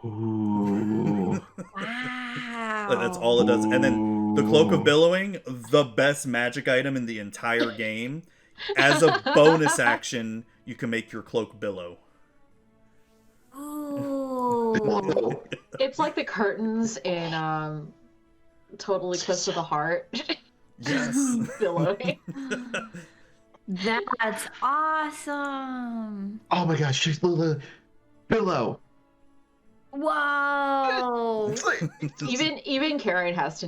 Ooh. Wow. That's all it does. And then the Cloak of Billowing, the best magic item in the entire game. As a bonus action, you can make your cloak billow. Ooh. It's like the curtains in Total Eclipse of the Heart. Yes. Billowing. That's awesome. Oh my gosh, she's Billow. Whoa. It's like, Even Karen has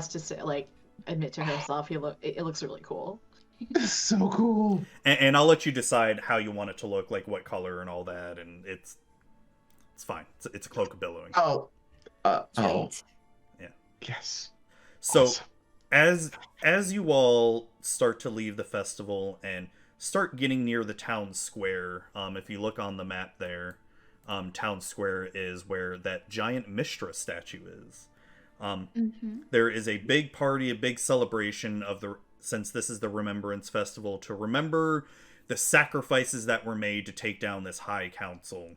to say, like, admit to herself, it looks really cool. it's so cool. And I'll let you decide how you want it to look, like what color and all that, and it's fine. It's a cloak of billowing. Oh. Sweet. Yeah. Yes. So Awesome. as you all start to leave the festival and start getting near the town square, if you look on the map there, town square is where that giant Mistra statue is. There is a big party, a big celebration since this is the Remembrance Festival, to remember the sacrifices that were made to take down this high council.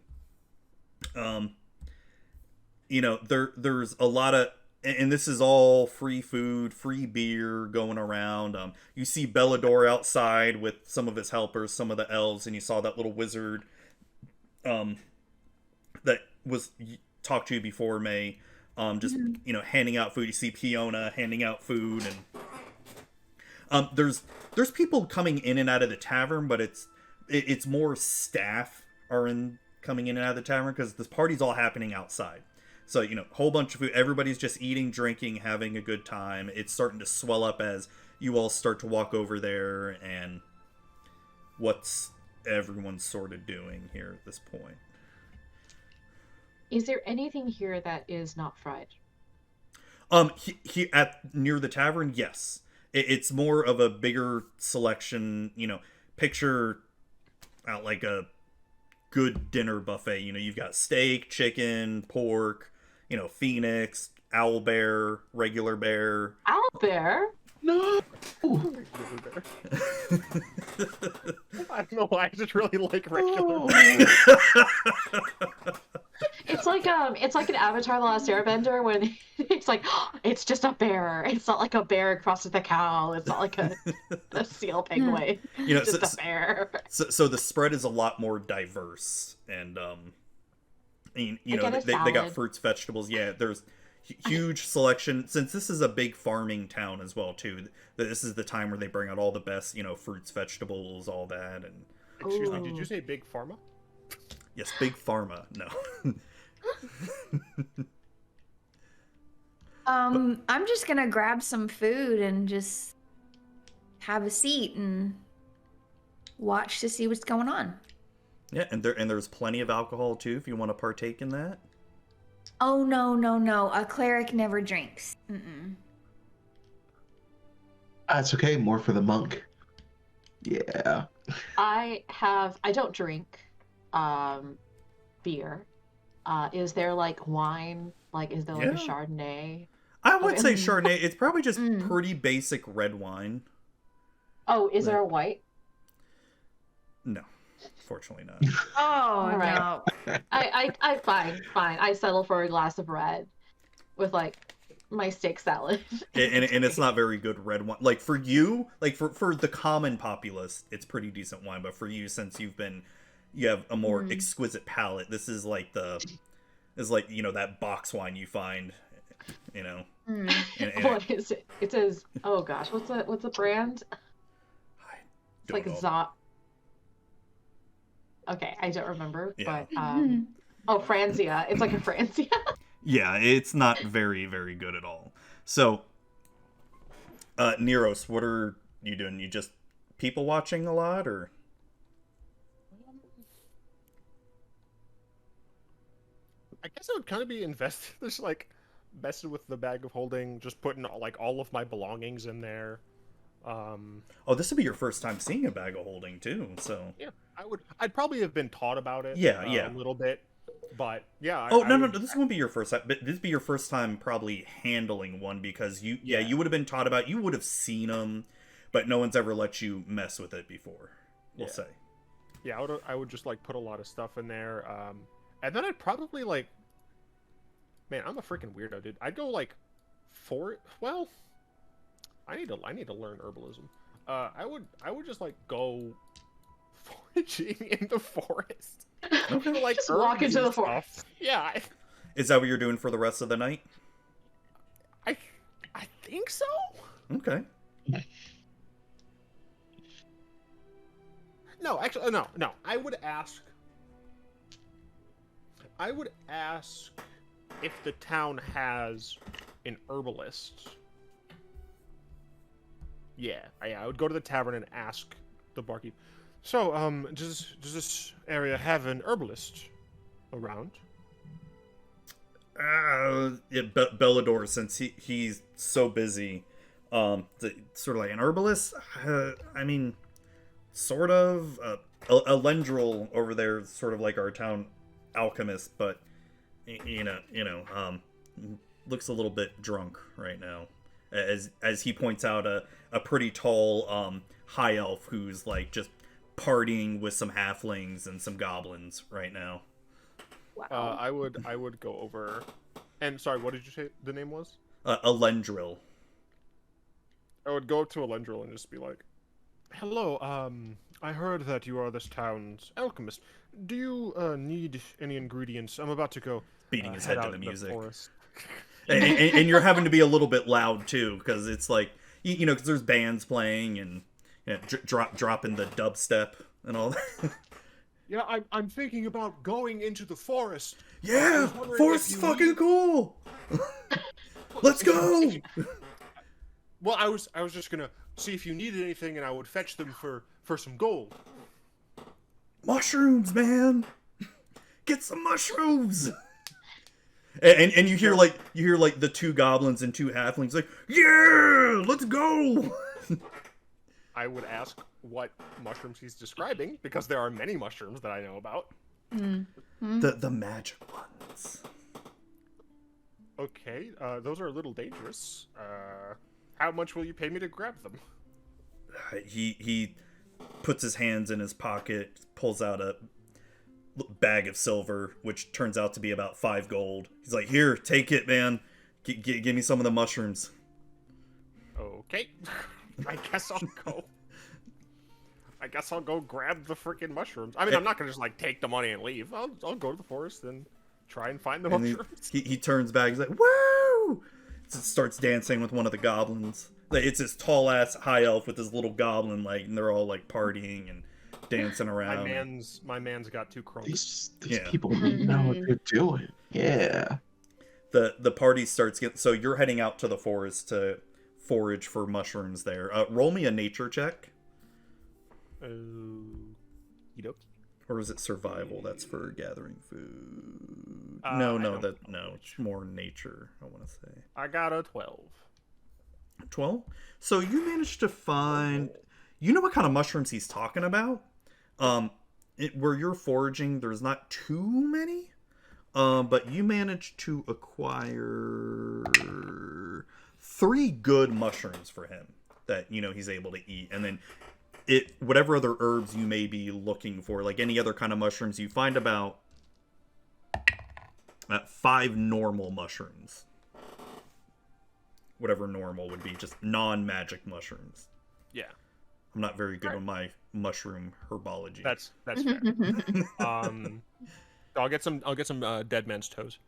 there's a lot of, and this is all free food, free beer going around. You see Bellador outside with some of his helpers, some of the elves, and you saw that little wizard that was talked to you before, May. Just handing out food. You see Fiona handing out food, and there's people coming in and out of the tavern, but it's more staff coming in and out of the tavern because this party's all happening outside. So, whole bunch of food. Everybody's just eating, drinking, having a good time. It's starting to swell up as you all start to walk over there. And what's everyone sort of doing here at this point? Is there anything here that is not fried? Near the tavern, yes. It's more of a bigger selection. Picture out like a good dinner buffet. You've got steak, chicken, pork. Phoenix, owlbear, regular bear. Owlbear? No. I don't know why I just really like regular. It's like an Avatar: The Last Airbender when it's like it's just a bear. It's not like a bear crossed with a cow. It's not like a seal penguin. It's just a bear. So the spread is a lot more diverse, and they got fruits, vegetables. Yeah, there's huge selection. Since this is a big farming town as well too, this is the time where they bring out all the best fruits, vegetables, all that. And excuse me, did you say big pharma? Yes, big pharma. No. I'm just gonna grab some food and just have a seat and watch to see what's going on. Yeah, and there's plenty of alcohol too if you want to partake in that. Oh no! A cleric never drinks. Mm-mm. That's okay. More for the monk. Yeah. I don't drink beer. Is there like wine? Like, is there like a Chardonnay? I would say Chardonnay. It's probably just pretty basic red wine. Oh, is there a white? No, fortunately not. Oh right. no! I fine. I settle for a glass of red with like my steak salad. and it's not very good red wine. Like for you, like for the common populace, it's pretty decent wine. But for you, since you have a more exquisite palate, this is like that box wine you find, And what is it? It says, oh gosh, what's the brand? It's like Zot. Okay, I don't remember, but Franzia. It's like a Franzia. Yeah, it's not very, very good at all. So, Niros, what are you doing? You just people watching a lot, or? I guess I would kind of be invested. Just like messing with the bag of holding, just putting like all of my belongings in there. Oh, this would be your first time seeing a bag of holding too, so. Yeah, I'd probably have been taught about it. Yeah. A little bit, but yeah. No, this won't be your first time. But this would be your first time probably handling one because you would have been taught about. You would have seen them, but no one's ever let you mess with it before. We'll say. Yeah, I would just like put a lot of stuff in there, and then I'd probably like. Man, I'm a freaking weirdo, dude. I'd go like well. I need to learn herbalism. I would just like go foraging in the forest. Okay. Like just walk into the forest. Yeah. Is that what you're doing for the rest of the night? I think so. Okay. No, actually, no. I would ask if the town has an herbalist. Yeah, I would go to the tavern and ask the barkeep. So, does this area have an herbalist around? Bellador, since he's so busy, sort of like an herbalist. I mean, sort of. Elendril over there, is sort of like our town alchemist, but looks a little bit drunk right now. As he points out, a pretty tall high elf who's like just partying with some halflings and some goblins right now. Wow. I would go over And sorry, what did you say the name was? Elendril. I would go up to Elendril and just be like, "Hello, I heard that you are this town's alchemist. Do you need any ingredients? I'm about to go Beating his head head to out the in music. forest." And you're having to be a little bit loud too, because it's like you know, because there's bands playing and dropping the dubstep and all that. Yeah, I'm thinking about going into the forest. Yeah, forest is fucking cool. Let's go. Well, I was just gonna see if you needed anything, and I would fetch them for some gold. Mushrooms, man. Get some mushrooms. And you hear like the two goblins and two halflings like, yeah, let's go. I would ask what mushrooms he's describing, because there are many mushrooms that I know about. The magic ones. Okay, those are a little dangerous. How much will you pay me to grab them? He puts his hands in his pocket, pulls out a bag of silver, which turns out to be about 5 gold. He's like, here, take it, man. Give me some of the mushrooms. Okay. I guess I'll go grab the freaking mushrooms. I mean, I'm not gonna just like take the money and leave. I'll go to the forest and try and find the mushrooms. He turns back. He's like, woo! Starts dancing with one of the goblins. Like, it's this tall ass high elf with this little goblin, like, and they're all like partying and dancing around. My man's got 2 crunk. These people know what they're doing. Yeah. The party starts getting. So you're heading out to the forest to forage for mushrooms there. Roll me a nature check. Or is it survival? That's for gathering food. No, it's more nature, I want to say. I got a 12. 12? So you managed to find... You know what kind of mushrooms he's talking about? Where you're foraging, there's not too many. But you managed to acquire 3 good mushrooms for him that, you know, he's able to eat. And then whatever other herbs you may be looking for, like any other kind of mushrooms, you find about 5 normal mushrooms. Whatever normal would be, just non-magic mushrooms. Yeah. I'm not very good with my mushroom herbology. That's fair. I'll get some dead man's toes.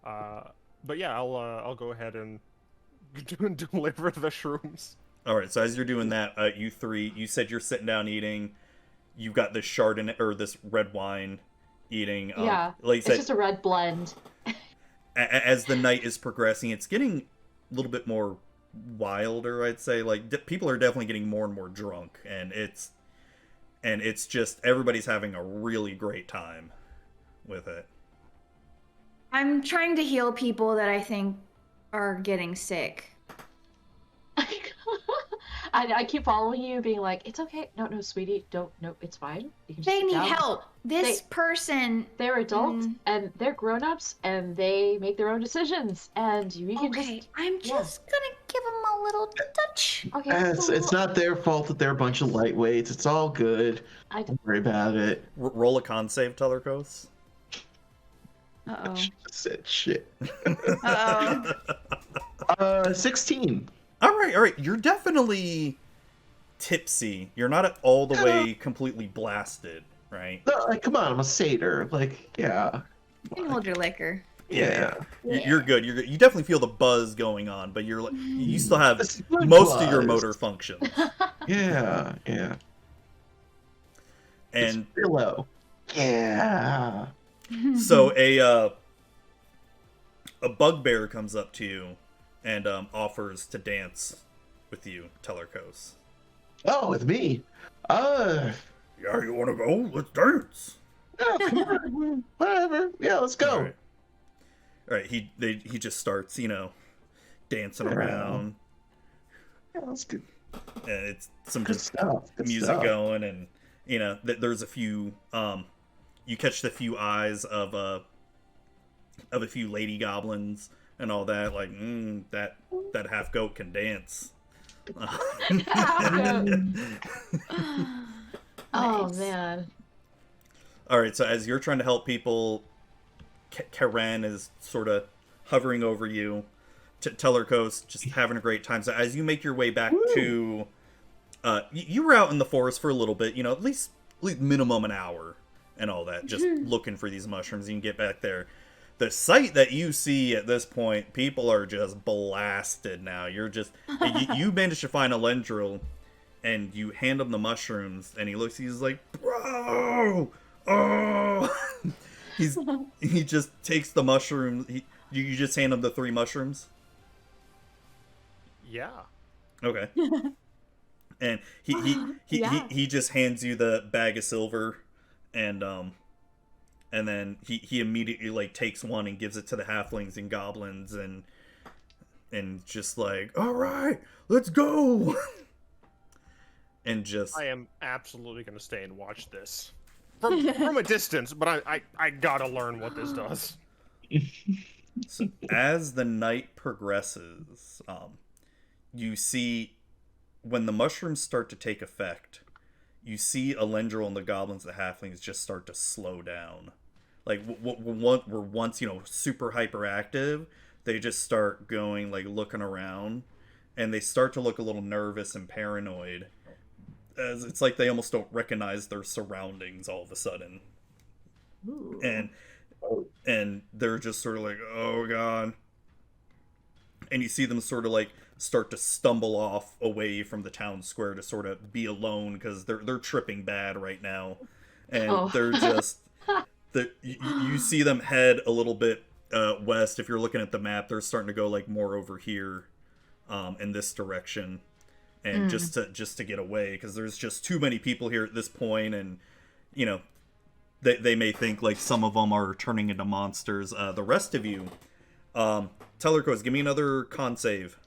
But yeah, I'll go ahead and deliver the shrooms. All right, so as you're doing that, you said you're sitting down eating. You've got this Chardonnay or this red wine eating. Yeah, like it's just a red blend. As the night is progressing, it's getting a little bit more wilder, I'd say. Like people are definitely getting more and more drunk, and it's just everybody's having a really great time with it. I'm trying to heal people that I think are getting sick. I keep following you, being like, it's okay. No, sweetie, don't. No, it's fine. You can just They sit need down. help. This person. They're adults, and they're grown-ups, and they make their own decisions. And you can just... I'm just gonna give them a little touch. Okay, It's not their fault that they're a bunch of lightweights. It's all good. Don't worry about it. Roll a con save, Tellercos. Uh-oh. Said shit. Uh-oh. 16. All right. You're definitely tipsy. You're not all the way completely blasted, right? No, like, come on, I'm a satyr. Like, yeah. You can hold your liquor. Yeah. You're good. You're good. You definitely feel the buzz going on, but you're like you still have It's good most of your buzz. motor functions. Yeah. And it's low. Yeah. so a bugbear comes up to you and offers to dance with you, Tellercos. Oh, with me. Yeah, you want to go? Let's dance. No, come on. Whatever. Yeah, let's go. All right. He just starts, dancing around. Yeah, that's good. And it's some Good just stuff. Good music stuff. going, and there's a few you catch the few eyes of a few lady goblins and all that, like that half goat can dance. Oh, Nice. man. All right, so as you're trying to help people, Karen is sort of hovering over you. Tellercos just having a great time. So as you make your way back to, you were out in the forest for a little bit, at least minimum an hour and all that, just looking for these mushrooms. You can get back there. The sight that you see at this point, people are just blasted now. You're just, you managed to find Elendril, and you hand him the mushrooms, and he's like, bro, oh, he just takes the mushrooms. You just hand him the 3 mushrooms. Yeah. Okay. And he just hands you the bag of silver, and then he immediately like takes one and gives it to the halflings and goblins, and just like, all right, let's go. And just, I am absolutely gonna stay and watch this from a distance, but I gotta learn what this does. So as the night progresses, you see when the mushrooms start to take effect, you see Elendril and the goblins, the halflings, just start to slow down. Like, were once, super hyperactive, they just start going, like, looking around, and they start to look a little nervous and paranoid. As it's like they almost don't recognize their surroundings all of a sudden. Ooh. And they're just sort of like, oh god. And you see them sort of like start to stumble off away from the town square to sort of be alone, because they're tripping bad right now. And they're just, you see them head a little bit west. If you're looking at the map, they're starting to go like more over here in this direction. And just to get away, because there's just too many people here at this point, and they may think like some of them are turning into monsters. The rest of you, Tellercos, give me another con save.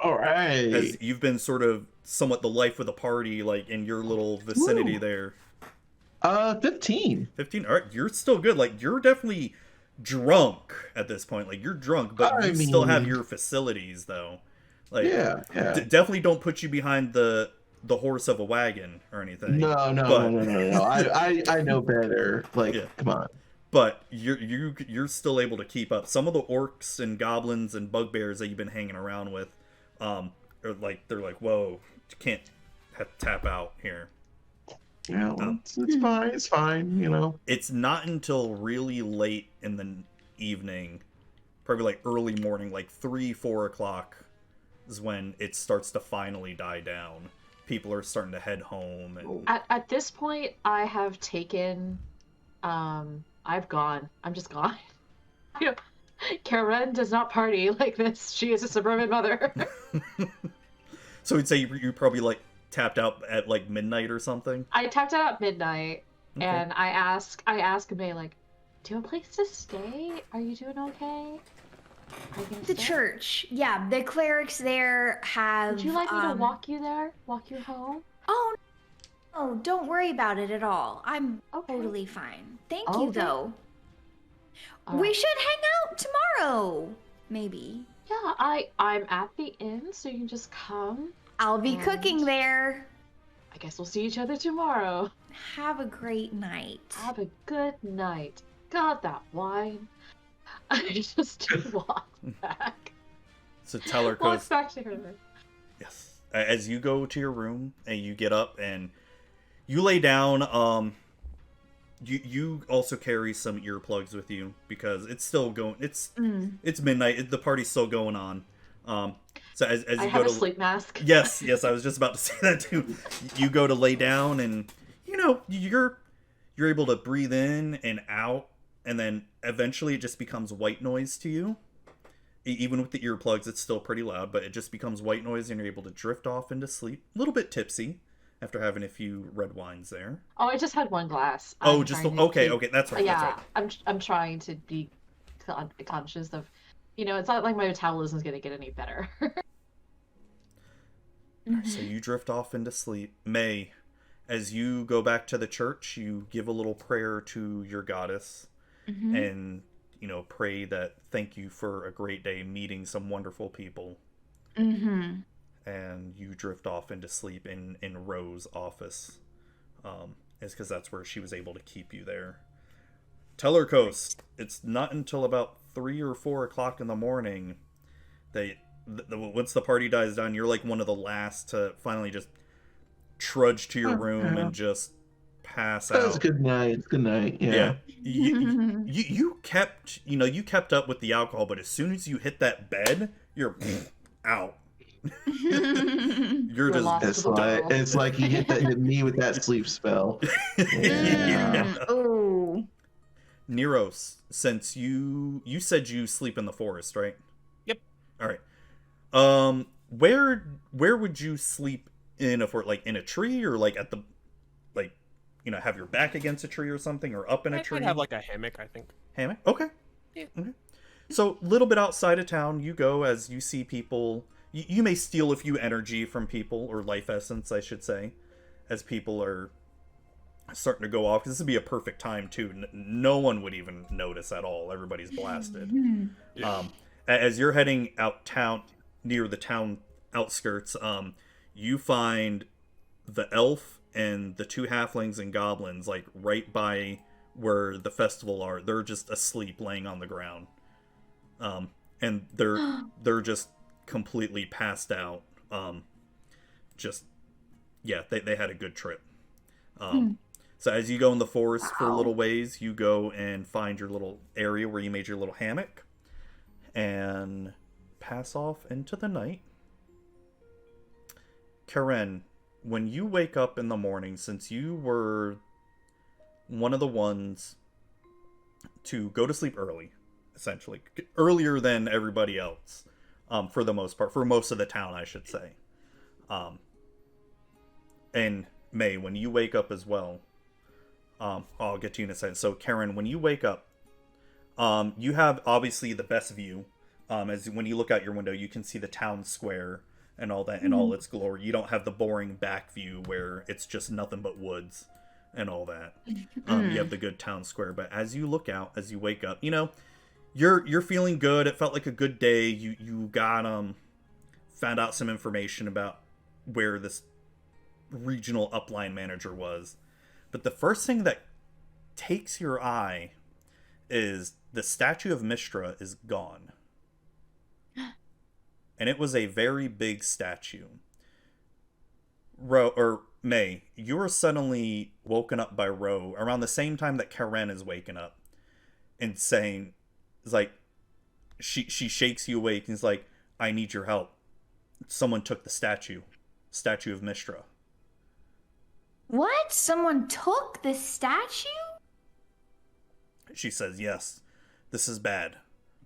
All right. As you've been sort of somewhat the life of the party, like in your little vicinity there. 15. 15. All right, you're still good. Like, you're definitely drunk at this point. Like, you're drunk, but you still have your facilities, though. Like, Yeah. Definitely don't put you behind the horse of a wagon or anything. No. I know better. Like, Yeah. come on. But you're still able to keep up. Some of the orcs and goblins and bugbears that you've been hanging around with, are like, they're like, whoa, you can't tap out here. Yeah, well, it's fine. It's fine. It's not until really late in the evening, probably like early morning, like 3-4 o'clock, is when it starts to finally die down. People are starting to head home. And At this point, I have taken, I've gone. I'm just gone. Karen does not party like this. She is a suburban mother. So we'd say you probably like tapped out at like midnight or something. I tapped out at midnight, Okay. and I ask May, like, do you have a place to stay? Are you doing okay? Are you gonna The stay? church. Yeah, the clerics there have. Would you like me to walk you there? Walk you home? Oh, no, don't worry about it at all. I'm Okay. totally fine. Thank Okay. you, though. All We right. should hang out tomorrow, maybe. Yeah, I'm at the inn, so you can just come. I'll be And- cooking there. I guess we'll see each other tomorrow. Have a great night. Have a good night. God, that wine. I just walked back. So Tellercos, Walks back to her. yes. As you go to your room and you get up and you lay down, you also carry some earplugs with you, because it's still going. It's midnight. The party's still going on. So as I you have go to a sleep mask. yes, I was just about to say that too. You go to lay down, and you're able to breathe in and out, and then eventually it just becomes white noise to you. Even with the earplugs, it's still pretty loud, but it just becomes white noise, and you're able to drift off into sleep, a little bit tipsy after having a few red wines there. Oh, I just had one glass. Oh, I'm just trying to okay, keep- that's right. Yeah, That's right. I'm trying to be conscious of, it's not like my metabolism's gonna get any better. So you drift off into sleep. May, as you go back to the church, you give a little prayer to your goddess, and pray that thank you for a great day meeting some wonderful people. Mm-hmm. And you drift off into sleep in Rose's office. Is because that's where she was able to keep you there. Tellercos, it's not until about 3 or 4 o'clock in the morning, once the party dies down, you're like one of the last to finally just trudge to your room and just pass out. That's good night. Good night. Yeah. You kept up with the alcohol, but as soon as you hit that bed, you're out. You're just it's like you hit me with that sleep spell. Oh. Niros, since you said you sleep in the forest, right? Yep. All right. Where would you sleep in in a tree, or like at the have your back against a tree or something, or up in a tree? I'd have like a hammock, I think. Hammock? Okay. Yeah. Okay. So a little bit outside of town, you go as you see people. You may steal a few energy from people, or life essence, I should say, as people are starting to go off. This would be a perfect time too. No one would even notice at all. Everybody's blasted. Yeah. As you're heading out town, near the town outskirts, you find the elf and the 2 halflings and goblins like right by where the festival are. They're just asleep, laying on the ground, and they're just completely passed out. They had a good trip. So as you go in the forest for a little ways, you go and find your little area where you made your little hammock and pass off into the night. Karen, when you wake up in the morning, since you were one of the ones to go to sleep early, essentially earlier than everybody else, for the most part, for most of the town, I should say. And May, when you wake up as well, I'll get to you in a second. So Karen, when you wake up, you have obviously the best view. As when you look out your window, you can see the town square and all that in all its glory. You don't have the boring back view where it's just nothing but woods and all that. You have the good town square. But as you look out, as you wake up, you're feeling good. It felt like a good day. You got found out some information about where this regional upline manager was. But the first thing that takes your eye is the statue of Mystra is gone. And it was a very big statue. May, you were suddenly woken up by Ro around the same time that Karen is waking up and saying, it's like, she shakes you awake and is like, I need your help. Someone took the statue of Mystra. What? Someone took the statue? She says, yes, this is bad.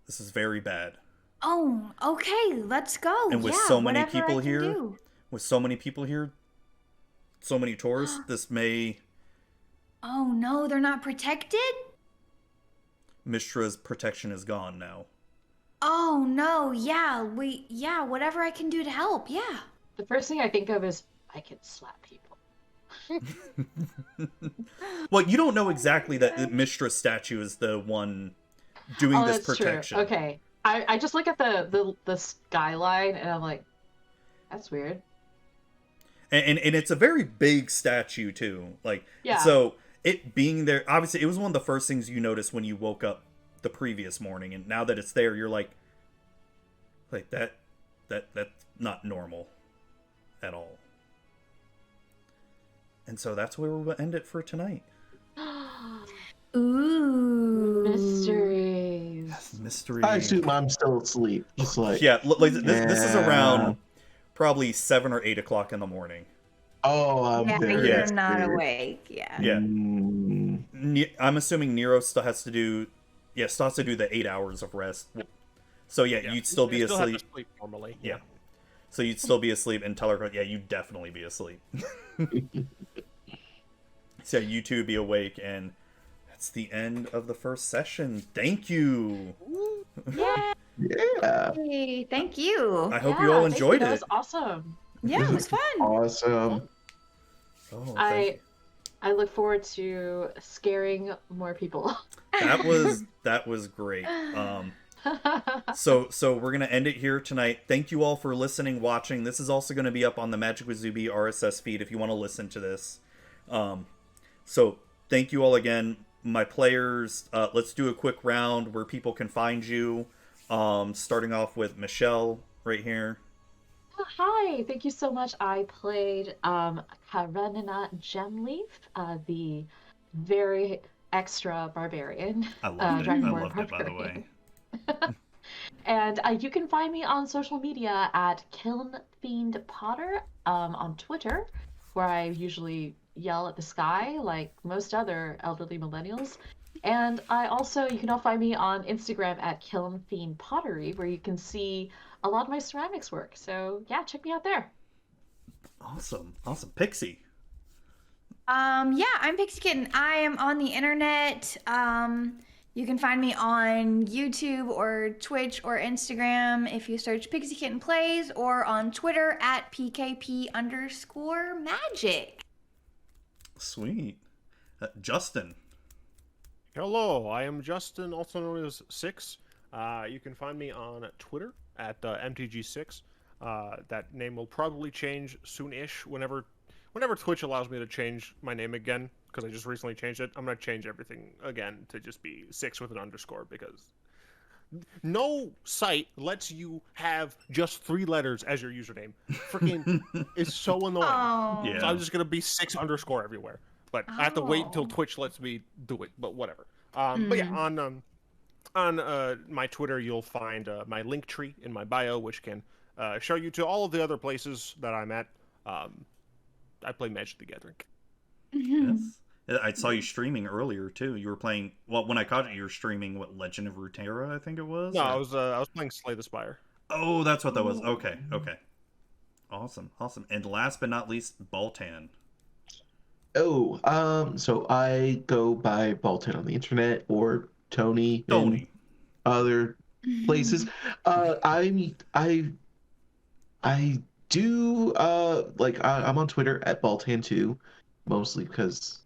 This is very bad. Oh, okay, let's go. And with so many people here, so many tourists, this may... Oh no, they're not protected? Mystra's protection is gone now. Oh no, yeah, whatever I can do to help, yeah. The first thing I think of is I can slap people. Well, you don't know exactly that Mystra's statue is the one doing this protection. True. Okay. I just look at the skyline and I'm like, that's weird. And it's a very big statue too. Like, yeah. So it being there, obviously it was one of the first things you noticed when you woke up the previous morning, and now that it's there, you're like that's not normal at all. And so that's where we'll end it for tonight. Ooh. Mysteries. Yes, mysteries. I assume I'm still asleep. Just like this is around probably 7 or 8 o'clock in the morning. Oh, I'm very you're not awake. Yeah. Yeah. I'm assuming Nero still has to do the 8 hours of rest. So you'd still be asleep. Have to sleep normally. Yeah. So you'd still be asleep, and Tellercos, you'd definitely be asleep. So you two would be awake, and that's the end of the first session. Thank you. Yeah. Hey, thank you. I hope you all enjoyed it. That was awesome. Yeah, it was fun. Awesome. Oh, I look forward to scaring more people. That was great. So we're gonna end it here tonight. Thank you all for listening, watching. This is also gonna be up on the Magic with Zuby RSS feed if you want to listen to this. So thank you all again. my players, let's do a quick round where people can find you. Starting off with Michelle right here. Oh, hi, thank you so much. I played K'aranina Gemleaf, the very extra barbarian, I loved it. I dragonborn loved it, by the barbarian. way. And you can find me on social media at KilnFiendPotter on Twitter, where I usually yell at the sky like most other elderly millennials. And you can all find me on Instagram at KilnFiendPottery, where you can see a lot of my ceramics work. So yeah, check me out there. Awesome. Pixie. Yeah, I'm Pixie Kitten. I am on the internet. You can find me on YouTube or Twitch or Instagram if you search Pixie Kitten Plays, or on Twitter at PKP_magic. Sweet. Justin. Hello, I am Justin, also known as Six. You can find me on Twitter at MTG6. That name will probably change soon-ish whenever Twitch allows me to change my name again, because I just recently changed it. I'm going to change everything again to just be 6 with an underscore, because no site lets you have just 3 letters as your username. Freaking, it's so annoying. Oh. Yeah. So I'm just going to be 6 underscore everywhere. But I have to wait until Twitch lets me do it, but whatever. But yeah, on my Twitter, you'll find my link tree in my bio, which can show you to all of the other places that I'm at. I play Magic the Gathering. Yes. I saw you streaming earlier too. You were playing. Well, when I caught you were streaming what, Legend of Runeterra, I think it was. No, I was playing Slay the Spire. Oh, that's what that was. Okay. Awesome. And last but not least, Baltan. Oh, so I go by Baltan on the internet, or Tony in other places. I do I'm on Twitter at Baltan2, mostly because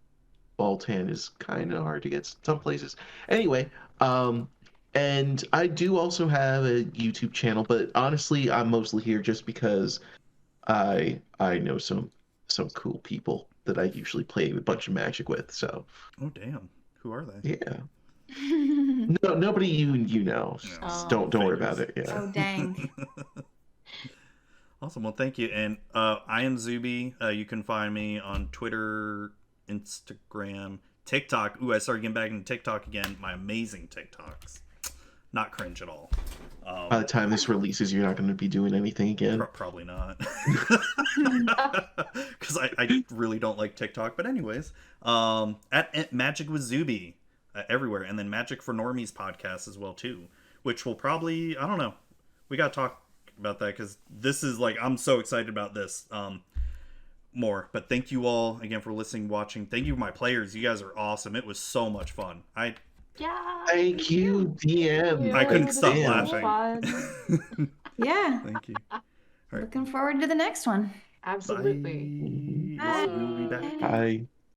Baltan is kind of hard to get some places. Anyway, and I do also have a YouTube channel, but honestly, I'm mostly here just because I know some cool people that I usually play a bunch of Magic with. So. Oh damn! Who are they? Yeah. No, nobody you know. No. Don't worry about it. Yeah. Oh dang. Awesome. Well, thank you. And I am Zuby. You can find me on Twitter, Instagram, TikTok. Ooh, I started getting back into TikTok again. My amazing TikToks. Not cringe at all. By the time this releases, you're not going to be doing anything again. Probably not. Because I really don't like TikTok. But anyways, at Magic with Zuby everywhere. And then Magic for Normies podcast as well, too. Which will probably, I don't know. We got to talk about that because this is like, I'm so excited about this more. But thank you all again for listening, watching. Thank you, my players. You guys are awesome. It was so much fun. Yeah. Thank you, DM. I couldn't stop laughing. Yeah. Thank you. All right. Looking forward to the next one. Absolutely. Bye. We'll be back. Bye.